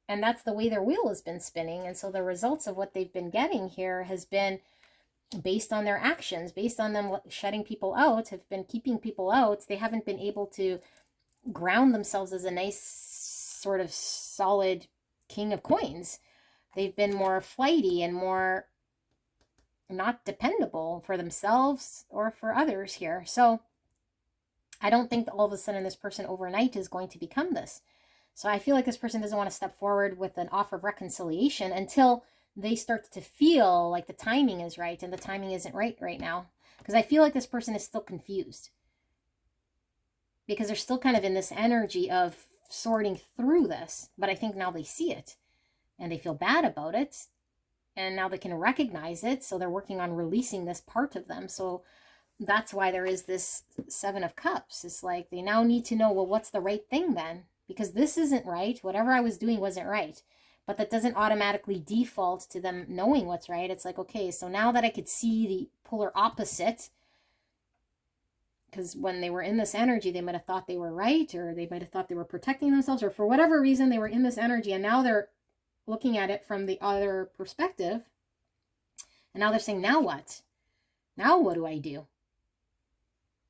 and that's the way their wheel has been spinning. And so the results of what they've been getting here has been based on their actions, based on them shutting people out, have been keeping people out. They haven't been able to ground themselves as a nice sort of solid king of coins. They've been more flighty and more not dependable for themselves or for others here. So I don't think that all of a sudden this person overnight is going to become this. So I feel like this person doesn't want to step forward with an offer of reconciliation until they start to feel like the timing is right, and the timing isn't right now. Because I feel like this person is still confused, because they're still kind of in this energy of sorting through this. But I think now they see it and they feel bad about it, and now they can recognize it. So they're working on releasing this part of them. So that's why there is this 7 of Cups. It's like they now need to know, well, what's the right thing then? Because this isn't right. Whatever I was doing wasn't right. But that doesn't automatically default to them knowing what's right. It's like, okay, so now that I could see the polar opposite, because when they were in this energy, they might have thought they were right, or they might have thought they were protecting themselves, or for whatever reason, they were in this energy, and now they're looking at it from the other perspective. And now they're saying, now what? Now what do I do?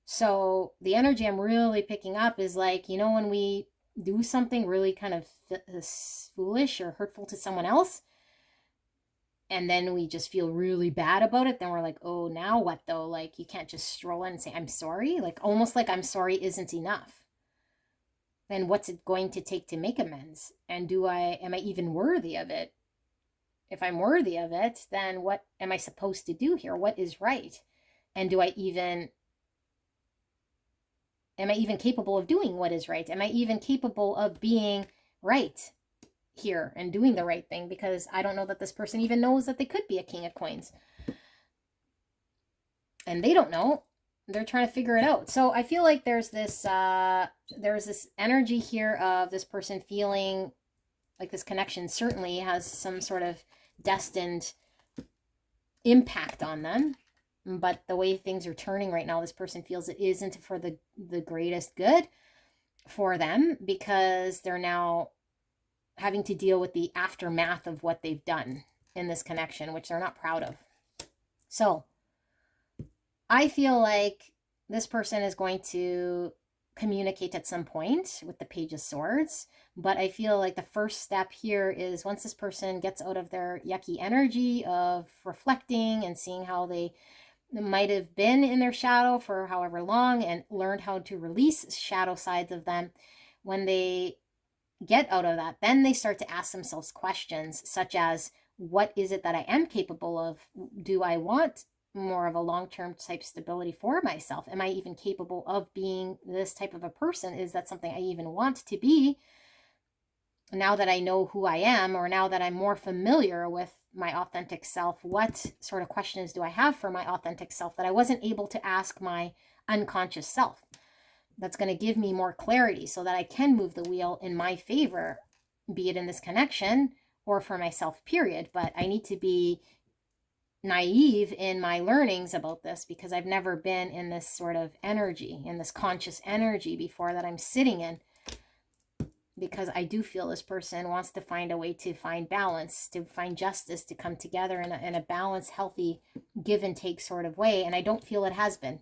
So the energy I'm really picking up is like, when we do something really kind of foolish or hurtful to someone else, and then we just feel really bad about it, then we're like, oh, now what though? Like, you can't just stroll in and say, I'm sorry. Like, almost like I'm sorry isn't enough. Then what's it going to take to make amends? And am I even worthy of it? If I'm worthy of it, then what am I supposed to do here? What is right? And am I even capable of doing what is right? Am I even capable of being right here and doing the right thing? Because I don't know that this person even knows that they could be a king of coins. And they don't know. They're trying to figure it out. So I feel like there's this energy here of this person feeling like this connection certainly has some sort of destined impact on them. But the way things are turning right now, this person feels it isn't for the greatest good for them, because they're now having to deal with the aftermath of what they've done in this connection, which they're not proud of. So I feel like this person is going to communicate at some point with the Page of Swords. But I feel like the first step here is, once this person gets out of their yucky energy of reflecting and seeing how they might have been in their shadow for however long and learned how to release shadow sides of them, when they get out of that, then they start to ask themselves questions such as, what is it that I am capable of? Do I want more of a long-term type stability for myself? Am I even capable of being this type of a person? Is that something I even want to be now that I know who I am, or now that I'm more familiar with my authentic self? What sort of questions do I have for my authentic self that I wasn't able to ask my unconscious self? That's going to give me more clarity so that I can move the wheel in my favor, be it in this connection or for myself, period. But I need to be naive in my learnings about this because I've never been in this sort of energy, in this conscious energy before that I'm sitting in. Because I do feel this person wants to find a way to find balance, to find justice, to come together in a balanced, healthy, give and take sort of way. And I don't feel it has been.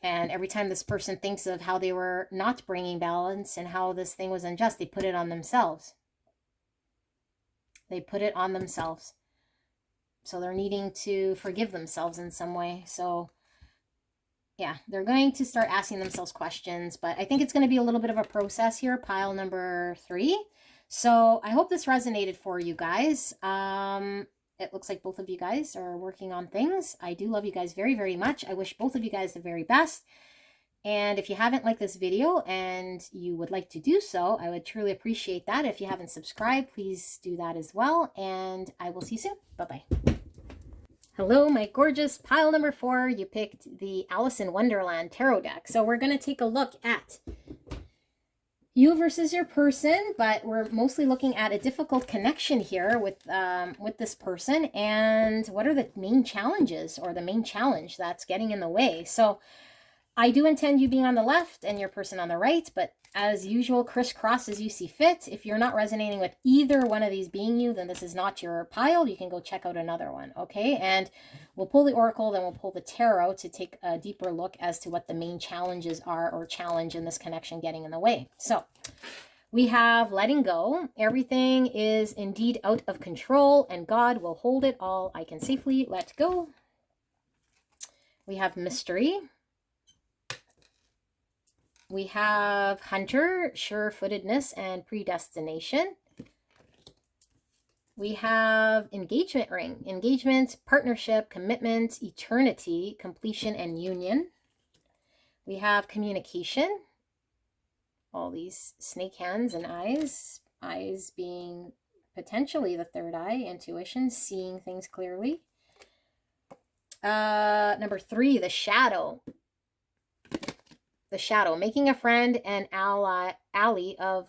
And every time this person thinks of how they were not bringing balance and how this thing was unjust, they put it on themselves. They put it on themselves. So they're needing to forgive themselves in some way. So yeah, they're going to start asking themselves questions, but I think it's going to be a little bit of a process here, pile number 3. So I hope this resonated for you guys. It looks like both of you guys are working on things. I do love you guys very, very much. I wish both of you guys the very best. And if you haven't liked this video and you would like to do so, I would truly appreciate that. If you haven't subscribed, please do that as well. And I will see you soon. Bye-bye. Hello, my gorgeous pile number 4. You picked the Alice in Wonderland tarot deck. So we're going to take a look at you versus your person, but we're mostly looking at a difficult connection here with this person, and what are the main challenges or the main challenge that's getting in the way. So I do intend you being on the left and your person on the right, but as usual, crisscross as you see fit. If you're not resonating with either one of these being you, then this is not your pile. You can go check out another one, okay? And we'll pull the oracle, then we'll pull the tarot to take a deeper look as to what the main challenges are or challenge in this connection getting in the way. So we have letting go. Everything is indeed out of control and God will hold it all. I can safely let go. We have mystery. We have hunter, sure-footedness, and predestination. We have engagement ring, engagement, partnership, commitment, eternity, completion, and union. We have communication, all these snake hands and eyes, eyes being potentially the third eye, intuition, seeing things clearly. Number 3, the shadow. The shadow, making a friend and ally of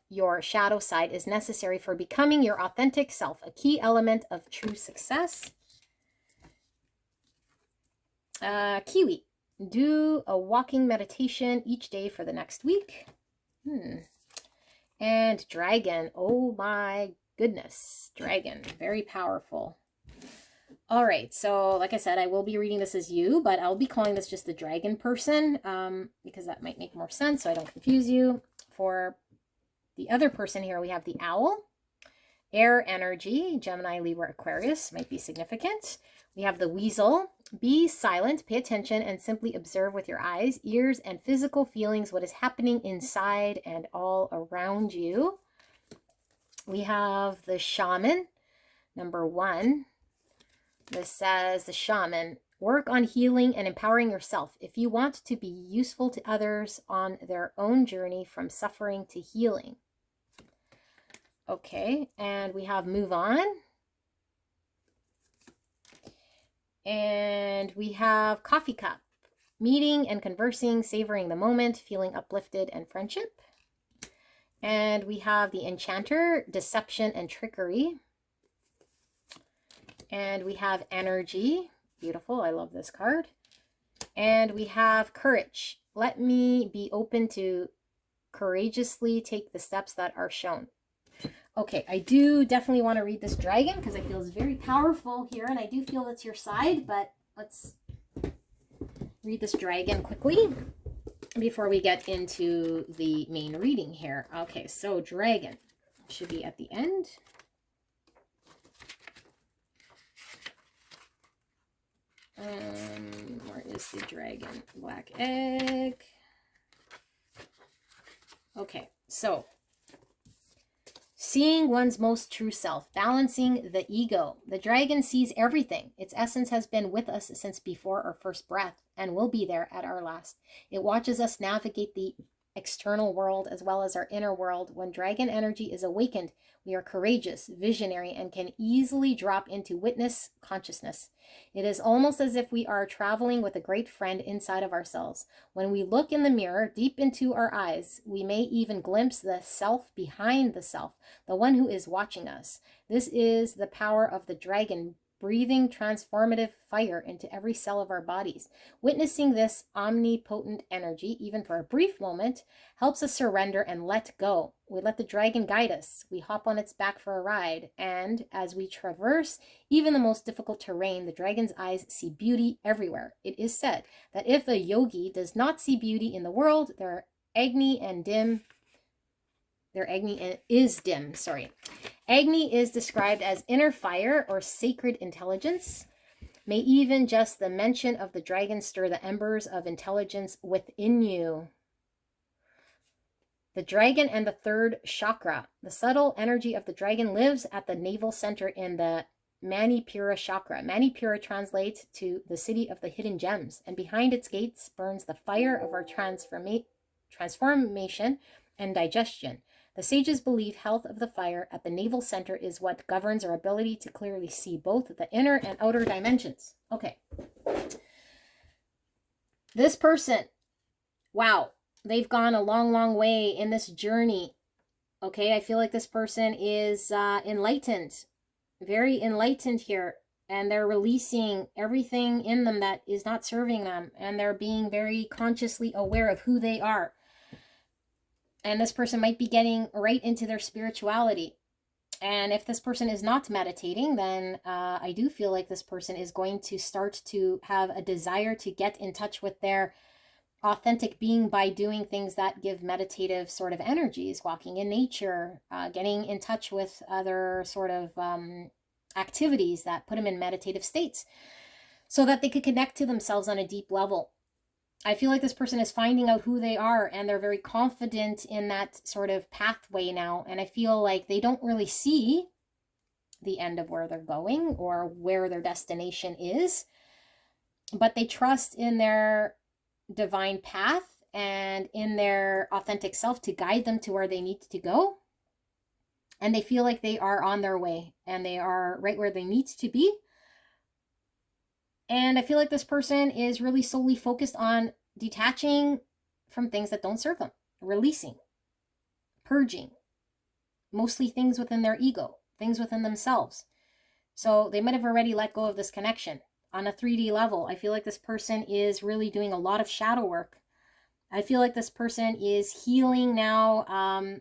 your shadow side is necessary for becoming your authentic self, a key element of true success. Kiwi, do a walking meditation each day for the next week. And dragon, oh my goodness, dragon, very powerful. All right, so like I said, I will be reading this as you, but I'll be calling this just the dragon person because that might make more sense so I don't confuse you. For the other person here, we have the owl, air energy, Gemini, Libra, Aquarius might be significant. We have the weasel, be silent, pay attention, and simply observe with your eyes, ears, and physical feelings what is happening inside and all around you. We have the shaman, number 1. This says, the shaman, work on healing and empowering yourself if you want to be useful to others on their own journey from suffering to healing. Okay, and we have move on. And we have coffee cup, meeting and conversing, savoring the moment, feeling uplifted, and friendship. And we have the enchanter, deception and trickery. And we have energy. Beautiful. I love this card. And we have courage. Let me be open to courageously take the steps that are shown. Okay, I do definitely want to read this dragon because I feel it's very powerful here. And I do feel it's your side, but let's read this dragon quickly before we get into the main reading here. Okay, so dragon should be at the end. Where is the dragon? Black egg. Okay, so seeing one's most true self, balancing the ego. The dragon sees everything. Its essence has been with us since before our first breath and will be there at our last. It watches us navigate the external world as well as our inner world. When dragon energy is awakened, we are courageous, visionary, and can easily drop into witness consciousness. It is almost as if we are traveling with a great friend inside of ourselves. When we look in the mirror, deep into our eyes, we may even glimpse the self behind the self, the one who is watching us. This is the power of the dragon, breathing transformative fire into every cell of our bodies. Witnessing this omnipotent energy, even for a brief moment, helps us surrender and let go. We let the dragon guide us. We hop on its back for a ride. And as we traverse even the most difficult terrain, the dragon's eyes see beauty everywhere. It is said that if a yogi does not see beauty in the world, their Agni is dim. Agni is described as inner fire or sacred intelligence. May even just the mention of the dragon stir the embers of intelligence within you. The dragon and the third chakra. The subtle energy of the dragon lives at the navel center in the Manipura chakra. Manipura translates to the city of the hidden gems, and behind its gates burns the fire of our transformation and digestion. The sages believe health of the fire at the navel center is what governs our ability to clearly see both the inner and outer dimensions. Okay. This person, wow, they've gone a long, long way in this journey. Okay, I feel like this person is enlightened, very enlightened here, and they're releasing everything in them that is not serving them, and they're being very consciously aware of who they are. And this person might be getting right into their spirituality. And if this person is not meditating, then I do feel like this person is going to start to have a desire to get in touch with their authentic being by doing things that give meditative sort of energies, walking in nature, getting in touch with other sort of activities that put them in meditative states so that they could connect to themselves on a deep level. I feel like this person is finding out who they are, and they're very confident in that sort of pathway now. And I feel like they don't really see the end of where they're going or where their destination is, but they trust in their divine path and in their authentic self to guide them to where they need to go. And they feel like they are on their way and they are right where they need to be. And I feel like this person is really solely focused on detaching from things that don't serve them, releasing, purging, mostly things within their ego, things within themselves. So they might have already let go of this connection. On a 3D level, I feel like this person is really doing a lot of shadow work. I feel like this person is healing now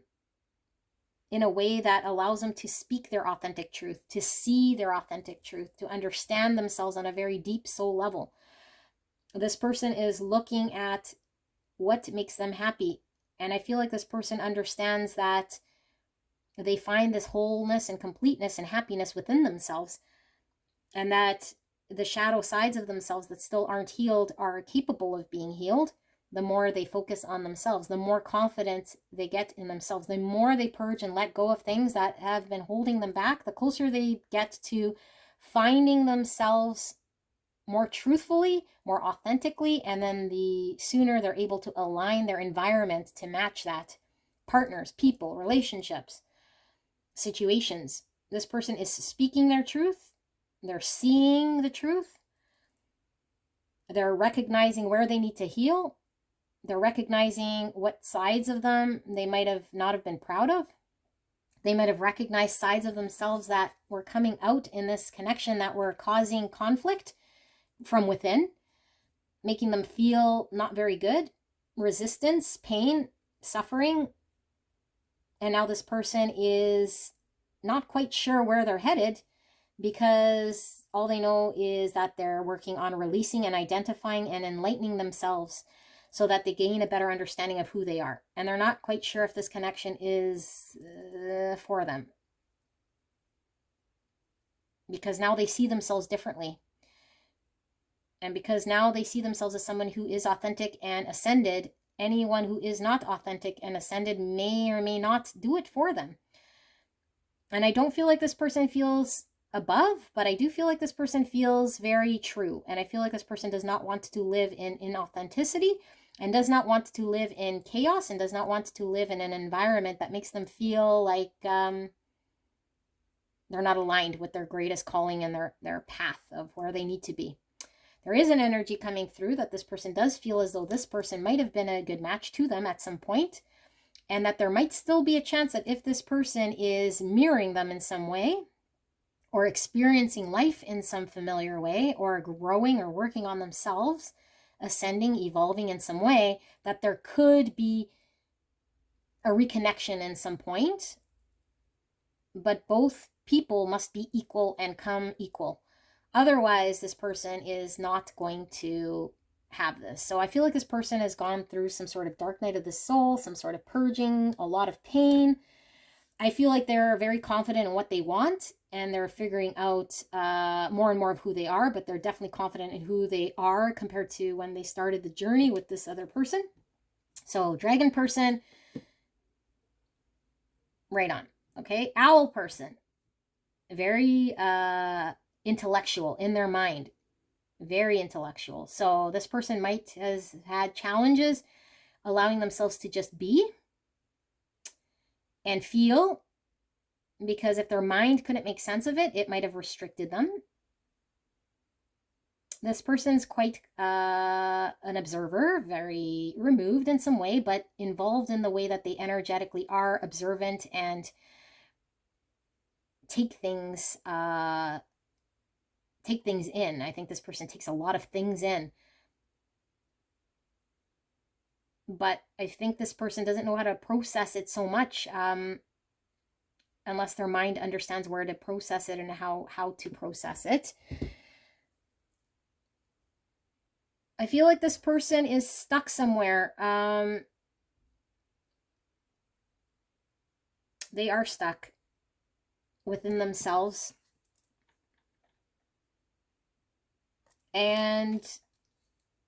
in a way that allows them to speak their authentic truth, to see their authentic truth, to understand themselves on a very deep soul level. This person is looking at what makes them happy. And I feel like this person understands that they find this wholeness and completeness and happiness within themselves, and that the shadow sides of themselves that still aren't healed are capable of being healed. The more they focus on themselves, the more confident they get in themselves, the more they purge and let go of things that have been holding them back, the closer they get to finding themselves more truthfully, more authentically, and then the sooner they're able to align their environment to match that. Partners, people, relationships, situations. This person is speaking their truth. They're seeing the truth. They're recognizing where they need to heal. They're recognizing what sides of them they might have not have been proud of. They might have recognized sides of themselves that were coming out in this connection that were causing conflict from within, making them feel not very good, resistance, pain, suffering. And now this person is not quite sure where they're headed, because all they know is that they're working on releasing and identifying and enlightening themselves so that they gain a better understanding of who they are. And they're not quite sure if this connection is for them, because now they see themselves differently. And because now they see themselves as someone who is authentic and ascended, anyone who is not authentic and ascended may or may not do it for them. And I don't feel like this person feels above, but I do feel like this person feels very true. And I feel like this person does not want to live in inauthenticity and does not want to live in chaos and does not want to live in an environment that makes them feel like they're not aligned with their greatest calling and their path of where they need to be. There is an energy coming through that this person does feel as though this person might have been a good match to them at some point, and that there might still be a chance that if this person is mirroring them in some way, or experiencing life in some familiar way, or growing or working on themselves, ascending, evolving in some way, that there could be a reconnection in some point, but both people must be equal and come equal. Otherwise, this person is not going to have this. So I feel like this person has gone through some sort of dark night of the soul, some sort of purging, a lot of pain. I feel like they're very confident in what they want, and they're figuring out more and more of who they are, but they're definitely confident in who they are compared to when they started the journey with this other person. So dragon person, right on. Okay, owl person, very intellectual in their mind, very intellectual. So this person might has had challenges allowing themselves to just be and feel, because if their mind couldn't make sense of it, it might have restricted them. This person's quite an observer, very removed in some way, but involved in the way that they energetically are observant and take things in. I think this person takes a lot of things in. But I think this person doesn't know how to process it so much unless their mind understands where to process it and how to process it. I feel like this person is stuck somewhere. They are stuck within themselves. And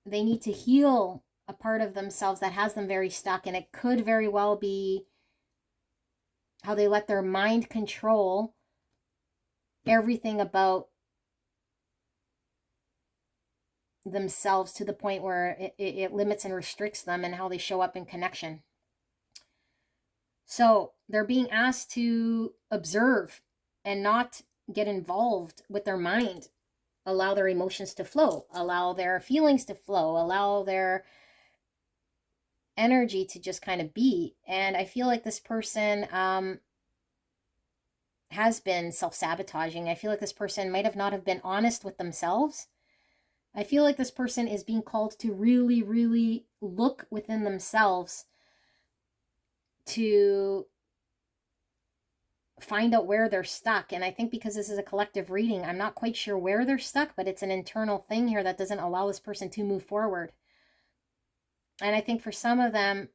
they need to heal a part of themselves that has them very stuck. And it could very well be how they let their mind control everything about themselves to the point where it limits and restricts them and how they show up in connection. So they're being asked to observe and not get involved with their mind. Allow their emotions to flow, allow their feelings to flow, allow their energy to just kind of be. And I feel like this person has been self-sabotaging. I feel like this person might have not have been honest with themselves. I feel like this person is being called to really, really look within themselves to find out where they're stuck. And I think because this is a collective reading, I'm not quite sure where they're stuck, but it's an internal thing here that doesn't allow this person to move forward. And I think for some of them,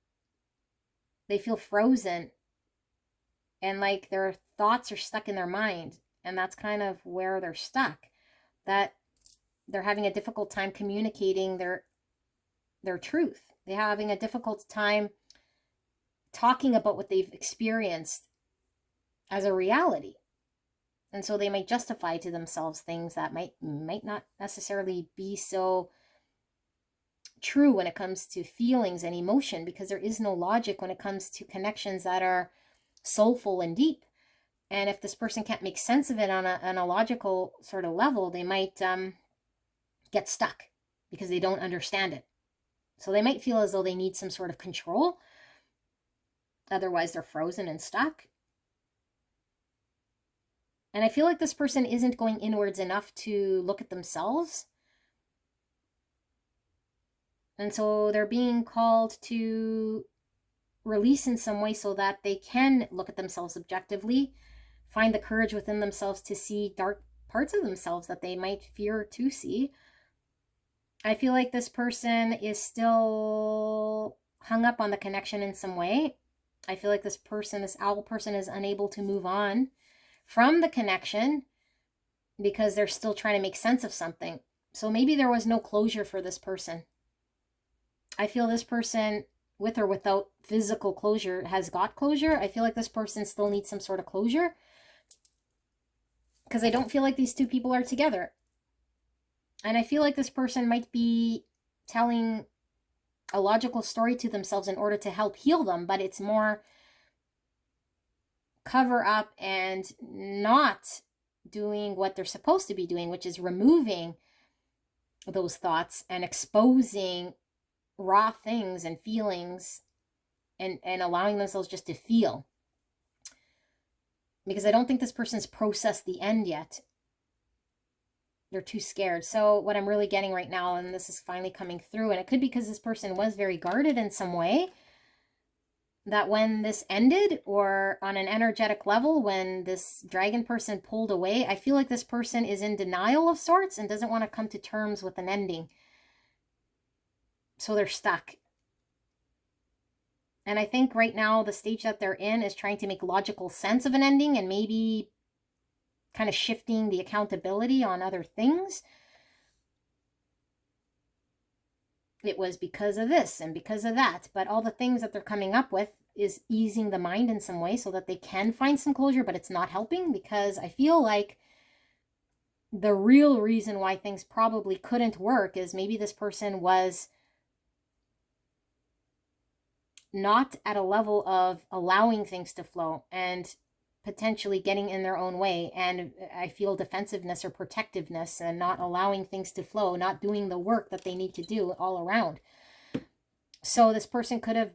they feel frozen and like their thoughts are stuck in their mind. And that's kind of where they're stuck. That they're having a difficult time communicating their truth. They're having a difficult time talking about what they've experienced as a reality. And so they might justify to themselves things that might not necessarily be so true when it comes to feelings and emotion, because there is no logic when it comes to connections that are soulful and deep. And if this person can't make sense of it on a logical sort of level, they might get stuck because they don't understand it. So they might feel as though they need some sort of control. Otherwise, they're frozen and stuck. And I feel like this person isn't going inwards enough to look at themselves. And so they're being called to release in some way so that they can look at themselves objectively, find the courage within themselves to see dark parts of themselves that they might fear to see. I feel like this person is still hung up on the connection in some way. I feel like this owl person is unable to move on from the connection because they're still trying to make sense of something. So maybe there was no closure for this person. I feel this person, with or without physical closure, has got closure. I feel like this person still needs some sort of closure because I don't feel like these two people are together. And I feel like this person might be telling a logical story to themselves in order to help heal them, but it's more cover up and not doing what they're supposed to be doing, which is removing those thoughts and exposing raw things and feelings, and allowing themselves just to feel. Because I don't think this person's processed the end yet. They're too scared. So what I'm really getting right now, and this is finally coming through, and it could be because this person was very guarded in some way, that when this ended, or on an energetic level, when this dragon person pulled away, I feel like this person is in denial of sorts and doesn't want to come to terms with an ending. So they're stuck. And I think right now the stage that they're in is trying to make logical sense of an ending, and maybe kind of shifting the accountability on other things. It was because of this and because of that, but all the things that they're coming up with is easing the mind in some way so that they can find some closure, but it's not helping, because I feel like the real reason why things probably couldn't work is maybe this person was not at a level of allowing things to flow and potentially getting in their own way. And I feel defensiveness or protectiveness and not allowing things to flow, not doing the work that they need to do all around. So this person could have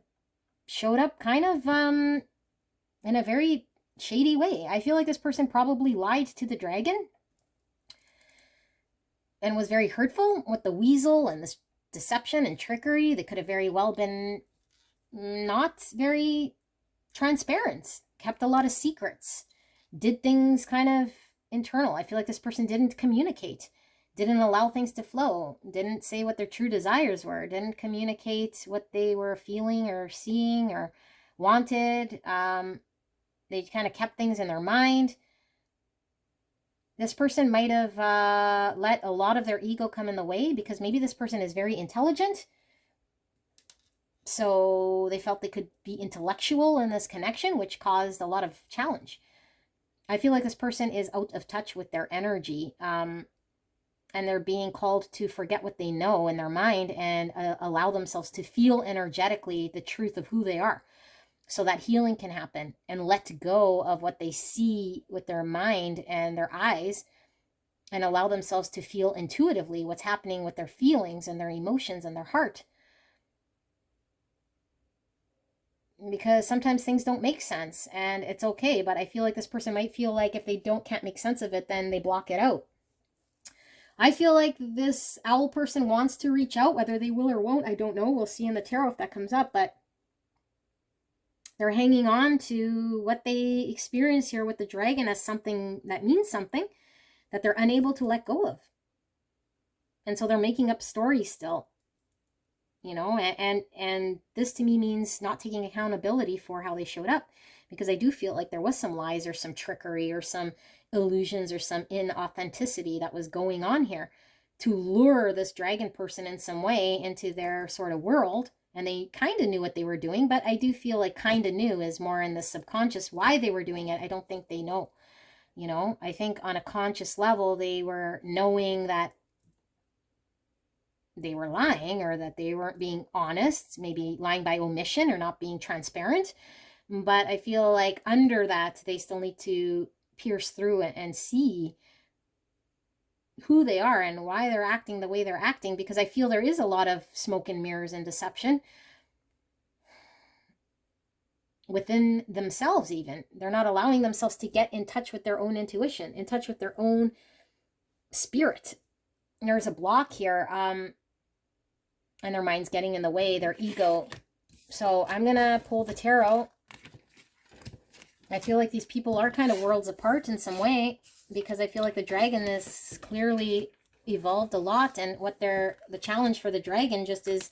showed up kind of in a very shady way. I feel like this person probably lied to the dragon and was very hurtful with the weasel and this deception and trickery. They could have very well been not very transparent, kept a lot of secrets, did things kind of internal. I feel like this person didn't communicate, didn't allow things to flow, didn't say what their true desires were, didn't communicate what they were feeling or seeing or wanted. They kind of kept things in their mind. This person might have let a lot of their ego come in the way, because maybe this person is very intelligent. So they felt they could be intellectual in this connection, which caused a lot of challenge. I feel like this person is out of touch with their energy, and they're being called to forget what they know in their mind and allow themselves to feel energetically the truth of who they are, so that healing can happen, and let go of what they see with their mind and their eyes, and allow themselves to feel intuitively what's happening with their feelings and their emotions and their heart. Because sometimes things don't make sense and it's okay, but I feel like this person might feel like if they can't make sense of it, then they block it out. I feel like this owl person wants to reach out, whether they will or won't, I don't know. We'll see in the tarot if that comes up, but they're hanging on to what they experience here with the dragon as something that means something that they're unable to let go of. And so they're making up stories still. You know, and this to me means not taking accountability for how they showed up, because I do feel like there was some lies or some trickery or some illusions or some inauthenticity that was going on here to lure this dragon person in some way into their sort of world. And they kind of knew what they were doing, but I do feel like kind of knew is more in the subconscious why they were doing it. I don't think they know, you know. I think on a conscious level, they were knowing that they were lying, or that they weren't being honest, maybe lying by omission or not being transparent. But I feel like under that, they still need to pierce through it and see who they are and why they're acting the way they're acting, because I feel there is a lot of smoke and mirrors and deception within themselves. Even they're not allowing themselves to get in touch with their own intuition, in touch with their own spirit. There's a block here, and their mind's getting in the way, their ego. So I'm gonna pull the tarot. I feel like these people are kind of worlds apart in some way, because I feel like the dragon is clearly evolved a lot, and what the challenge for the dragon just is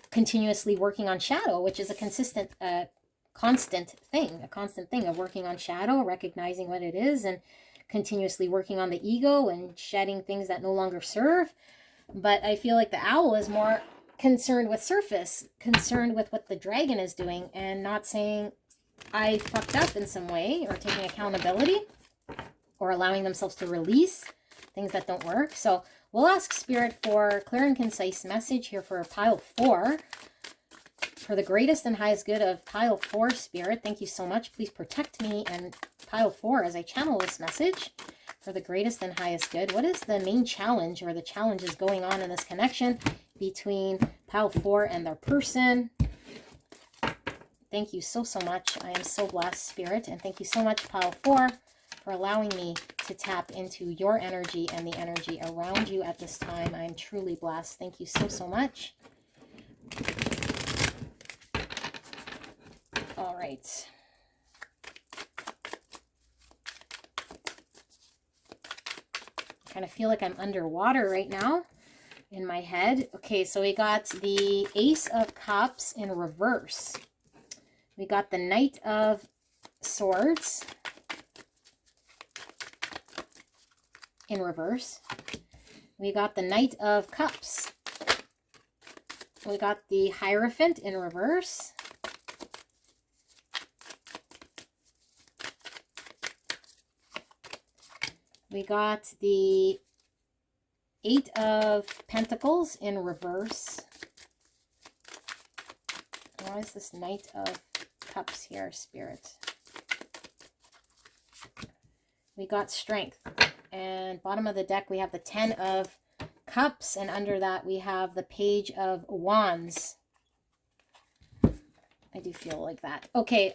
continuously working on shadow, which is a constant thing of working on shadow, recognizing what it is, and continuously working on the ego and shedding things that no longer serve. But I feel like the owl is more concerned with surface, concerned with what the dragon is doing, and not saying I fucked up in some way, or taking accountability, or allowing themselves to release things that don't work. So We'll ask Spirit for clear and concise message here for pile 4. For the greatest and highest good of pile 4, Spirit, thank you so much. Please protect me and pile 4 as I channel this message. For the greatest and highest good, what is the main challenge or the challenges going on in this connection between pile 4 and their person? Thank you so much. I am so blessed, Spirit. And thank you so much, pile 4, for allowing me to tap into your energy and the energy around you at this time. I am truly blessed. Thank you so much. All right. I kind of feel like I'm underwater right now in my head. Okay, so we got the Ace of Cups in reverse. We got the Knight of Swords in reverse. We got the Knight of Cups. We got the Hierophant in reverse. We got the Eight of Pentacles in reverse. Why is this Knight of Cups here, Spirit? We got Strength. And bottom of the deck, we have the 10 of Cups. And under that, we have the Page of Wands. I do feel like that. Okay,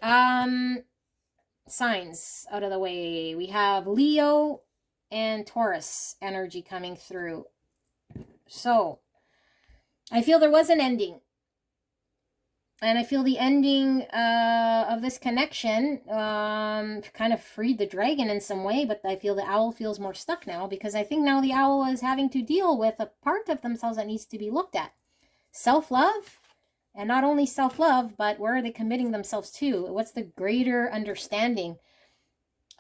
signs out of the way. We have Leo and Taurus energy coming through. So, I feel there was an ending. And I feel the ending of this connection kind of freed the dragon in some way, but I feel the owl feels more stuck now because I think now the owl is having to deal with a part of themselves that needs to be looked at. Self-love, and not only self-love, but where are they committing themselves to? What's the greater understanding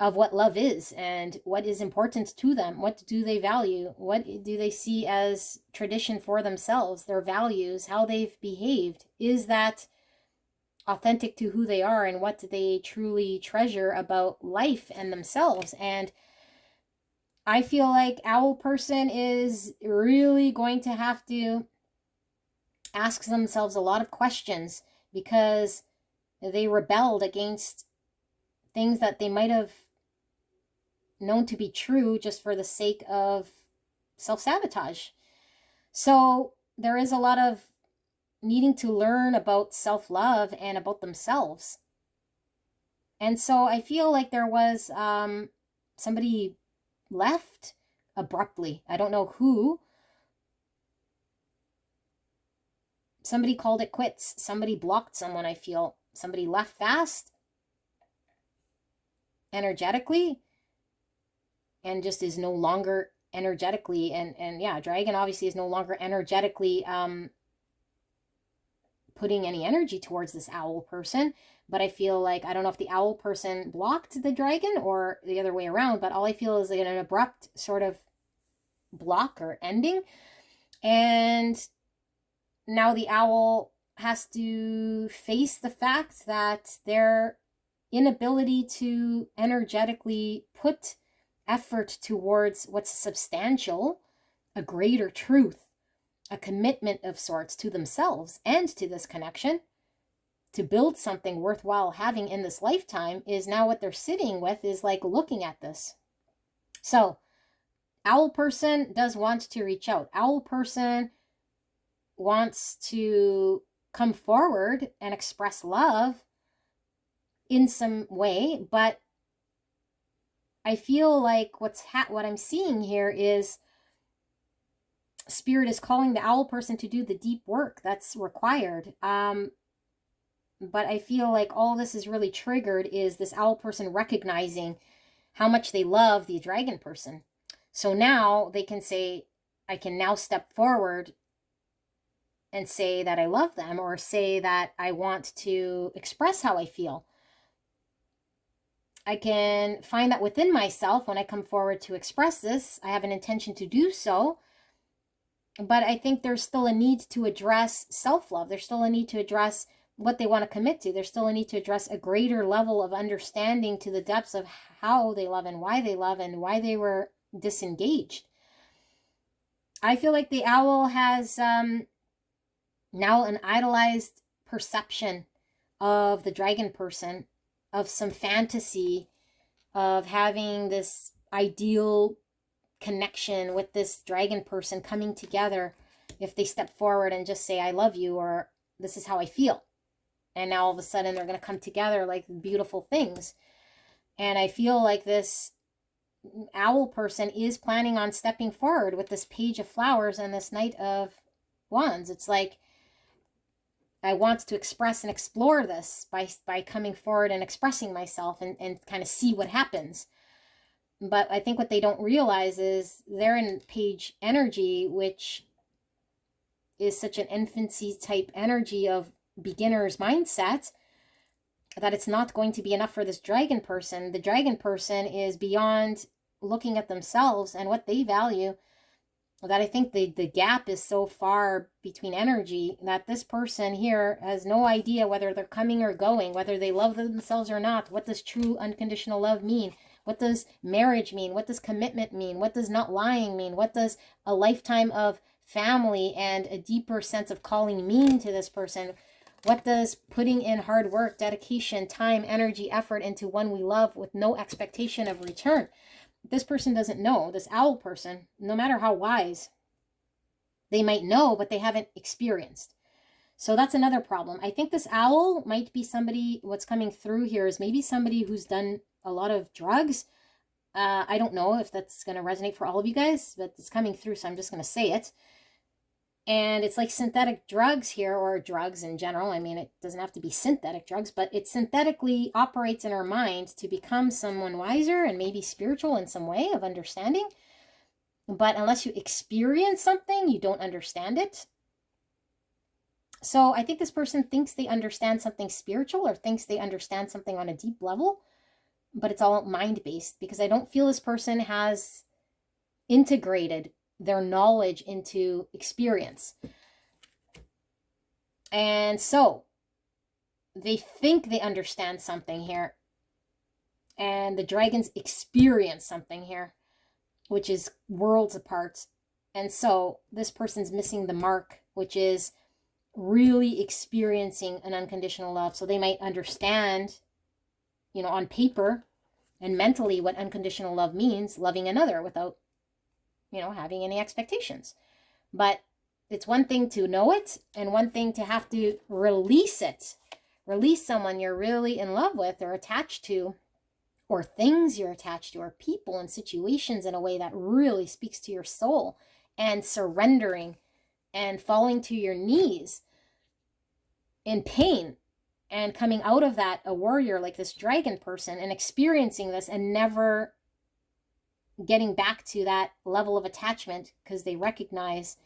of what love is and what is important to them? What do they value? What do they see as tradition for themselves, their values, how they've behaved? Is that authentic to who they are and what they truly treasure about life and themselves? And I feel like owl person is really going to have to ask themselves a lot of questions because they rebelled against things that they might have known to be true just for the sake of self-sabotage. So there is a lot of needing to learn about self-love and about themselves. And so I feel like there was somebody left abruptly. I don't know who. Somebody called it quits. Somebody blocked someone, I feel. Somebody left fast, energetically, and just is no longer energetically, and yeah, dragon obviously is no longer energetically putting any energy towards this owl person. But I feel like, I don't know if the owl person blocked the dragon or the other way around, but all I feel is like an abrupt sort of block or ending. And now the owl has to face the fact that their inability to energetically put effort towards what's substantial, a greater truth, a commitment of sorts to themselves and to this connection, to build something worthwhile having in this lifetime, is now what they're sitting with, is like looking at this. So, owl person does want to reach out. Owl person wants to come forward and express love in some way, but I feel like what I'm seeing here is Spirit is calling the owl person to do the deep work that's required. But I feel like all this is really triggered is this owl person recognizing how much they love the dragon person. So now they can say, I can now step forward and say that I love them, or say that I want to express how I feel. I can find that within myself when I come forward to express this. I have an intention to do so. But I think there's still a need to address self-love. There's still a need to address what they want to commit to. There's still a need to address a greater level of understanding to the depths of how they love and why they were disengaged. I feel like the owl has now an idolized perception of the dragon person, of some fantasy of having this ideal connection with this dragon person coming together if they step forward and just say, I love you, or this is how I feel. And now all of a sudden they're going to come together like beautiful things. And I feel like this owl person is planning on stepping forward with this page of flowers and this knight of wands. It's like, I want to express and explore this by coming forward and expressing myself and kind of see what happens. But I think what they don't realize is they're in page energy, which is such an infancy type energy of beginner's mindset, that it's not going to be enough for this dragon person. The dragon person is beyond looking at themselves and what they value, that I think the gap is so far between energy that this person here has no idea whether they're coming or going, whether they love themselves or not. What does true unconditional love mean? What does marriage mean? What does commitment mean? What does not lying mean? What does a lifetime of family and a deeper sense of calling mean to this person? What does putting in hard work, dedication, time, energy, effort into one we love with no expectation of return? This person doesn't know. This owl person, no matter how wise, they might know, but they haven't experienced. So that's another problem. I think this owl might be somebody, what's coming through here is maybe somebody who's done a lot of drugs. I don't know if that's going to resonate for all of you guys, but it's coming through, so I'm just going to say it. And it's like synthetic drugs here, or drugs in general. I mean, it doesn't have to be synthetic drugs, but it synthetically operates in our mind to become someone wiser and maybe spiritual in some way of understanding. But unless you experience something, you don't understand it. So I think this person thinks they understand something spiritual, or thinks they understand something on a deep level, but it's all mind-based, because I don't feel this person has integrated their knowledge into experience. And so they think they understand something here, and the dragons experience something here, which is worlds apart. And so this person's missing the mark, which is really experiencing an unconditional love. So they might understand, you know, on paper and mentally what unconditional love means, loving another without, you know, having any expectations. But it's one thing to know it, and one thing to have to release it. Release someone you're really in love with or attached to, or things you're attached to, or people and situations, in a way that really speaks to your soul, and surrendering and falling to your knees in pain, and coming out of that a warrior like this dragon person, and experiencing this and never getting back to that level of attachment, because they recognize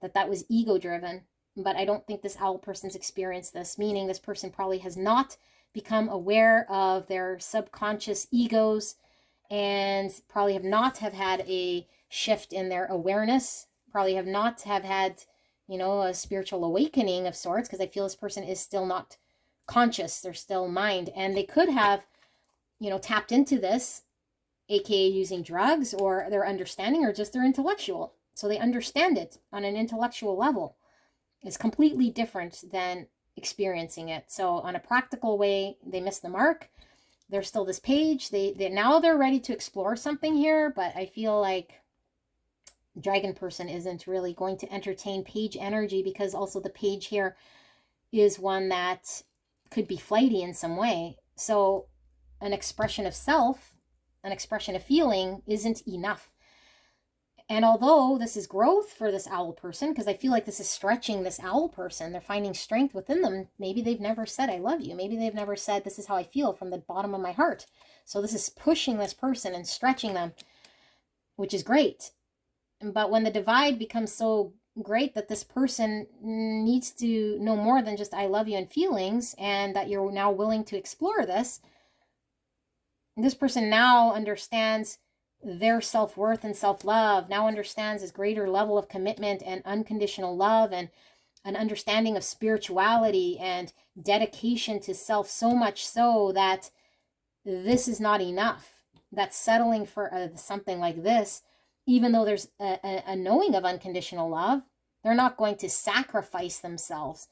that that was ego driven. But I don't think this owl person's experienced this, meaning this person probably has not become aware of their subconscious egos, and probably have not have had a shift in their awareness, probably have not have had, you know, a spiritual awakening of sorts, because I feel this person is still not conscious. They're still mind, and they could have, you know, tapped into this, aka using drugs, or their understanding, or just their intellectual. So they understand it on an intellectual level. It's completely different than experiencing it. So on a practical way, they miss the mark. There's still this page. They now they're ready to explore something here, but I feel like dragon person isn't really going to entertain page energy, because also the page here is one that could be flighty in some way. So an expression of self, an expression of feeling isn't enough. And although this is growth for this owl person, because I feel like this is stretching this owl person, they're finding strength within them. Maybe they've never said, I love you. Maybe they've never said, this is how I feel from the bottom of my heart. So this is pushing this person and stretching them, which is great. But when the divide becomes so great that this person needs to know more than just I love you and feelings, and that you're now willing to explore this person now understands their self-worth and self-love, now understands this greater level of commitment and unconditional love, and an understanding of spirituality and dedication to self, so much so that this is not enough. That settling for something like this even though there's a knowing of unconditional love, they're not going to sacrifice themselves,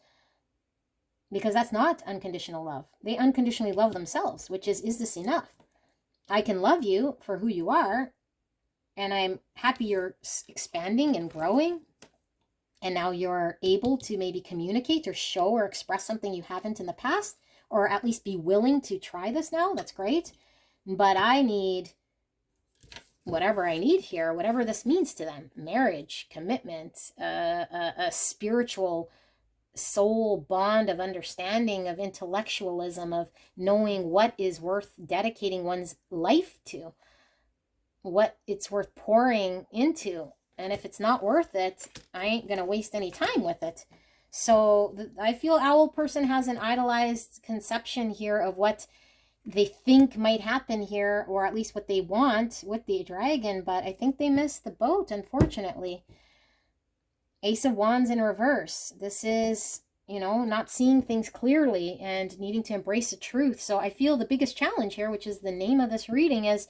because that's not unconditional love. They unconditionally love themselves, which is this enough? I can love you for who you are, and I'm happy you're expanding and growing, and now you're able to maybe communicate or show or express something you haven't in the past, or at least be willing to try this now. That's great. But I need whatever I need here, whatever this means to them: marriage, commitment, a spiritual soul bond of understanding, of intellectualism, of knowing what is worth dedicating one's life to, what it's worth pouring into. And if it's not worth it, I ain't going to waste any time with it. So I feel owl person has an idolized conception here of what they think might happen here, or at least what they want with the dragon, but I think they missed the boat, unfortunately. Ace of Wands in reverse. This is, not seeing things clearly and needing to embrace the truth. So I feel the biggest challenge here, which is the name of this reading, is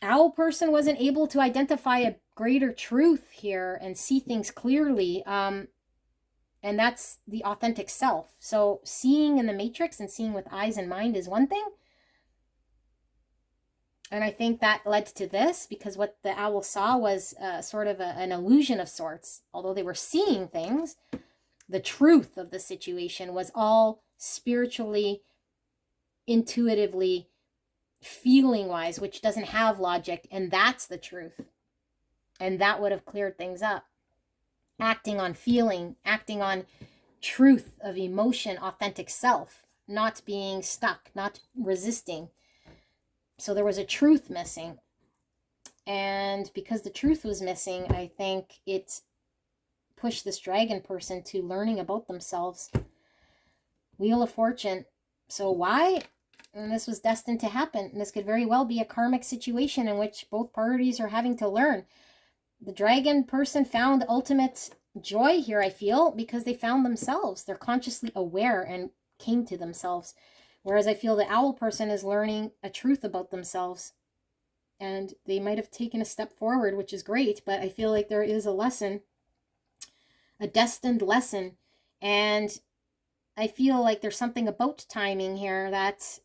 owl person wasn't able to identify a greater truth here and see things clearly. And that's the authentic self. So seeing in the matrix and seeing with eyes and mind is one thing. And I think that led to this, because what the owl saw was sort of an illusion of sorts. Although they were seeing things, the truth of the situation was all spiritually, intuitively, feeling-wise, which doesn't have logic, and that's the truth. And that would have cleared things up. Acting on feeling, acting on truth of emotion, authentic self, not being stuck, not resisting. So there was a truth missing. And because the truth was missing, I think it pushed this dragon person to learning about themselves. Wheel of Fortune. So why? And this was destined to happen. And this could very well be a karmic situation in which both parties are having to learn. The dragon person found ultimate joy here, I feel, because they found themselves. They're consciously aware and came to themselves. Whereas I feel the owl person is learning a truth about themselves. And they might have taken a step forward, which is great, but I feel like there is a lesson, a destined lesson. And I feel like there's something about timing here that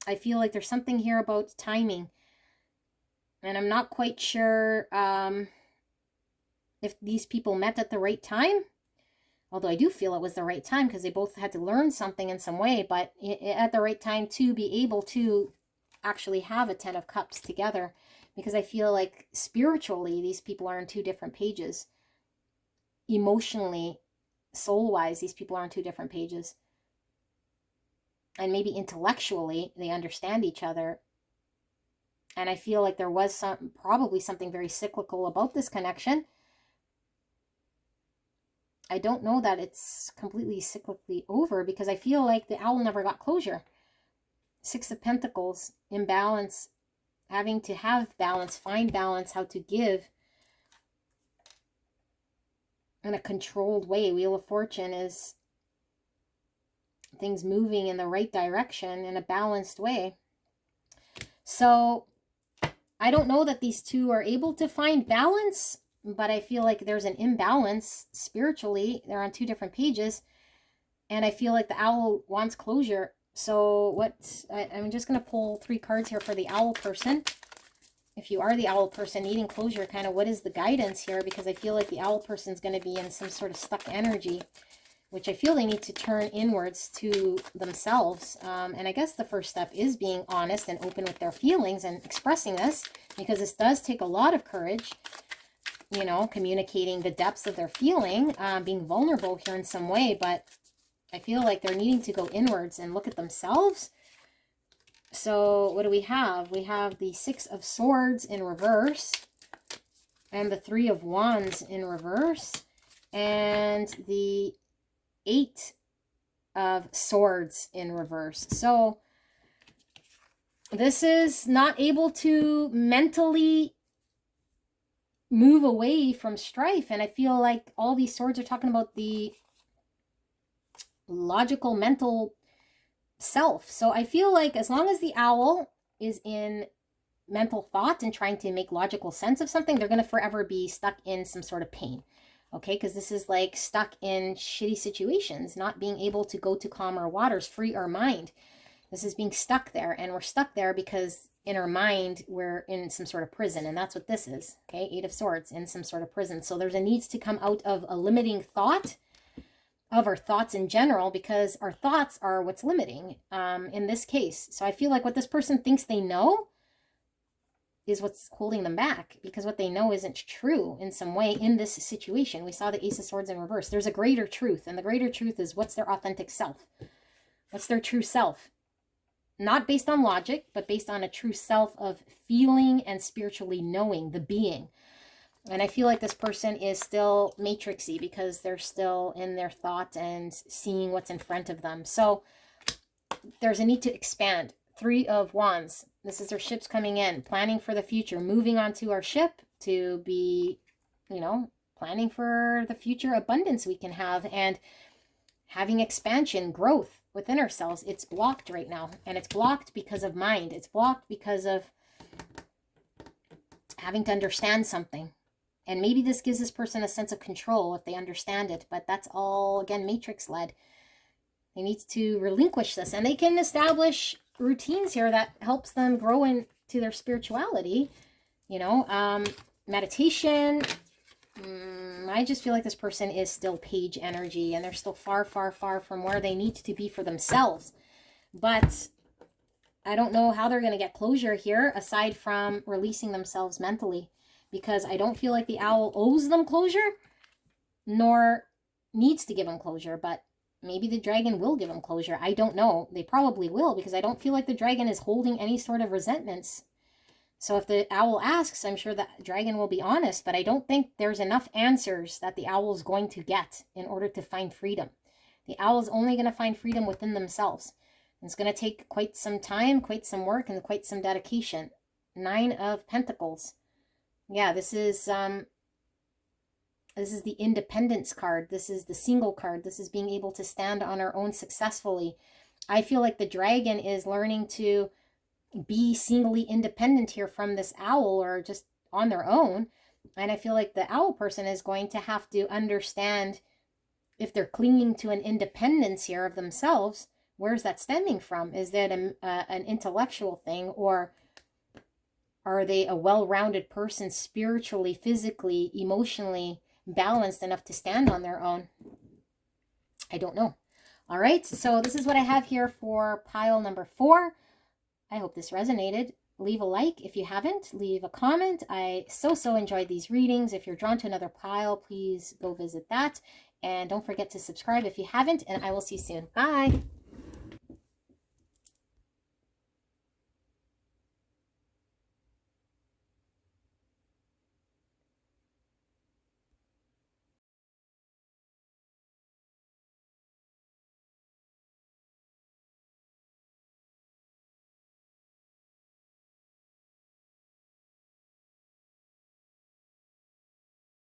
I feel like there's something here about timing. And I'm not quite sure if these people met at the right time. Although I do feel it was the right time, because they both had to learn something in some way. But at the right time to be able to actually have a 10 of Cups together. Because I feel like spiritually, these people are on two different pages. Emotionally, soul-wise, these people are on two different pages. And maybe intellectually, they understand each other. And I feel like there was probably something very cyclical about this connection. I don't know that it's completely cyclically over, because I feel like the owl never got closure. Six of Pentacles, imbalance, having to have balance, find balance, how to give in a controlled way. Wheel of Fortune is things moving in the right direction in a balanced way. So I don't know that these two are able to find balance, but I feel like there's an imbalance spiritually. They're on two different pages, and I feel like the owl wants closure. So I'm just going to pull 3 cards here for the owl person. If you are the owl person needing closure, kind of what is the guidance here? Because I feel like the owl person is going to be in some sort of stuck energy, which I feel they need to turn inwards to themselves. And I guess the first step is being honest and open with their feelings and expressing this, because this does take a lot of courage, communicating the depths of their feeling, being vulnerable here in some way. But I feel like they're needing to go inwards and look at themselves. So what do we have? We have the 6 of Swords in reverse, and the 3 of Wands in reverse, and the 8 of Swords in reverse. So this is not able to mentally move away from strife. And I feel like all these swords are talking about the logical, mental self. So I feel like as long as the owl is in mental thought and trying to make logical sense of something, they're going to forever be stuck in some sort of pain. Okay, because this is like stuck in shitty situations, not being able to go to calmer waters, free our mind. This is being stuck there, and we're stuck there because in our mind we're in some sort of prison, and that's what this is. Okay, Eight of Swords, in some sort of prison. So there's a needs to come out of a limiting thought, of our thoughts in general, because our thoughts are what's limiting in this case. So I feel like what this person thinks they know is what's holding them back, because what they know isn't true in some way in this situation. We saw the Ace of Swords in reverse. There's a greater truth, and the greater truth is what's their authentic self. What's their true self? Not based on logic, but based on a true self of feeling and spiritually knowing the being. And I feel like this person is still matrixy because they're still in their thought and seeing what's in front of them. So there's a need to expand. Three of Wands. This is their ships coming in, planning for the future, moving onto our ship to be, you know, planning for the future abundance we can have and having expansion, growth within ourselves. It's blocked right now, and it's blocked because of mind. It's blocked because of having to understand something. And maybe this gives this person a sense of control if they understand it, but that's all, again, matrix led. They need to relinquish this, and they can establish routines here that helps them grow into their spirituality, you know, meditation. I just feel like this person is still page energy, and they're still far, far, far from where they need to be for themselves. But I don't know how they're going to get closure here aside from releasing themselves mentally, because I don't feel like the owl owes them closure nor needs to give them closure, but maybe the dragon will give them closure. I don't know. They probably will, because I don't feel like the dragon is holding any sort of resentments. So if the owl asks, I'm sure the dragon will be honest, but I don't think there's enough answers that the owl is going to get in order to find freedom. The owl is only going to find freedom within themselves. It's going to take quite some time, quite some work, and quite some dedication. Nine of Pentacles. Yeah, this is the independence card. This is the single card. This is being able to stand on our own successfully. I feel like the dragon is learning to be singly independent here from this owl, or just on their own. And I feel like the owl person is going to have to understand, if they're clinging to an independence here of themselves, where's that stemming from? Is that an intellectual thing, or are they a well-rounded person spiritually, physically, emotionally balanced enough to stand on their own? I don't know. All right, so this is what I have here for pile number 4. I hope this resonated. Leave a like if you haven't. Leave a comment. I so enjoyed these readings. If you're drawn to another pile, please go visit that. And don't forget to subscribe if you haven't, and I will see you soon. Bye.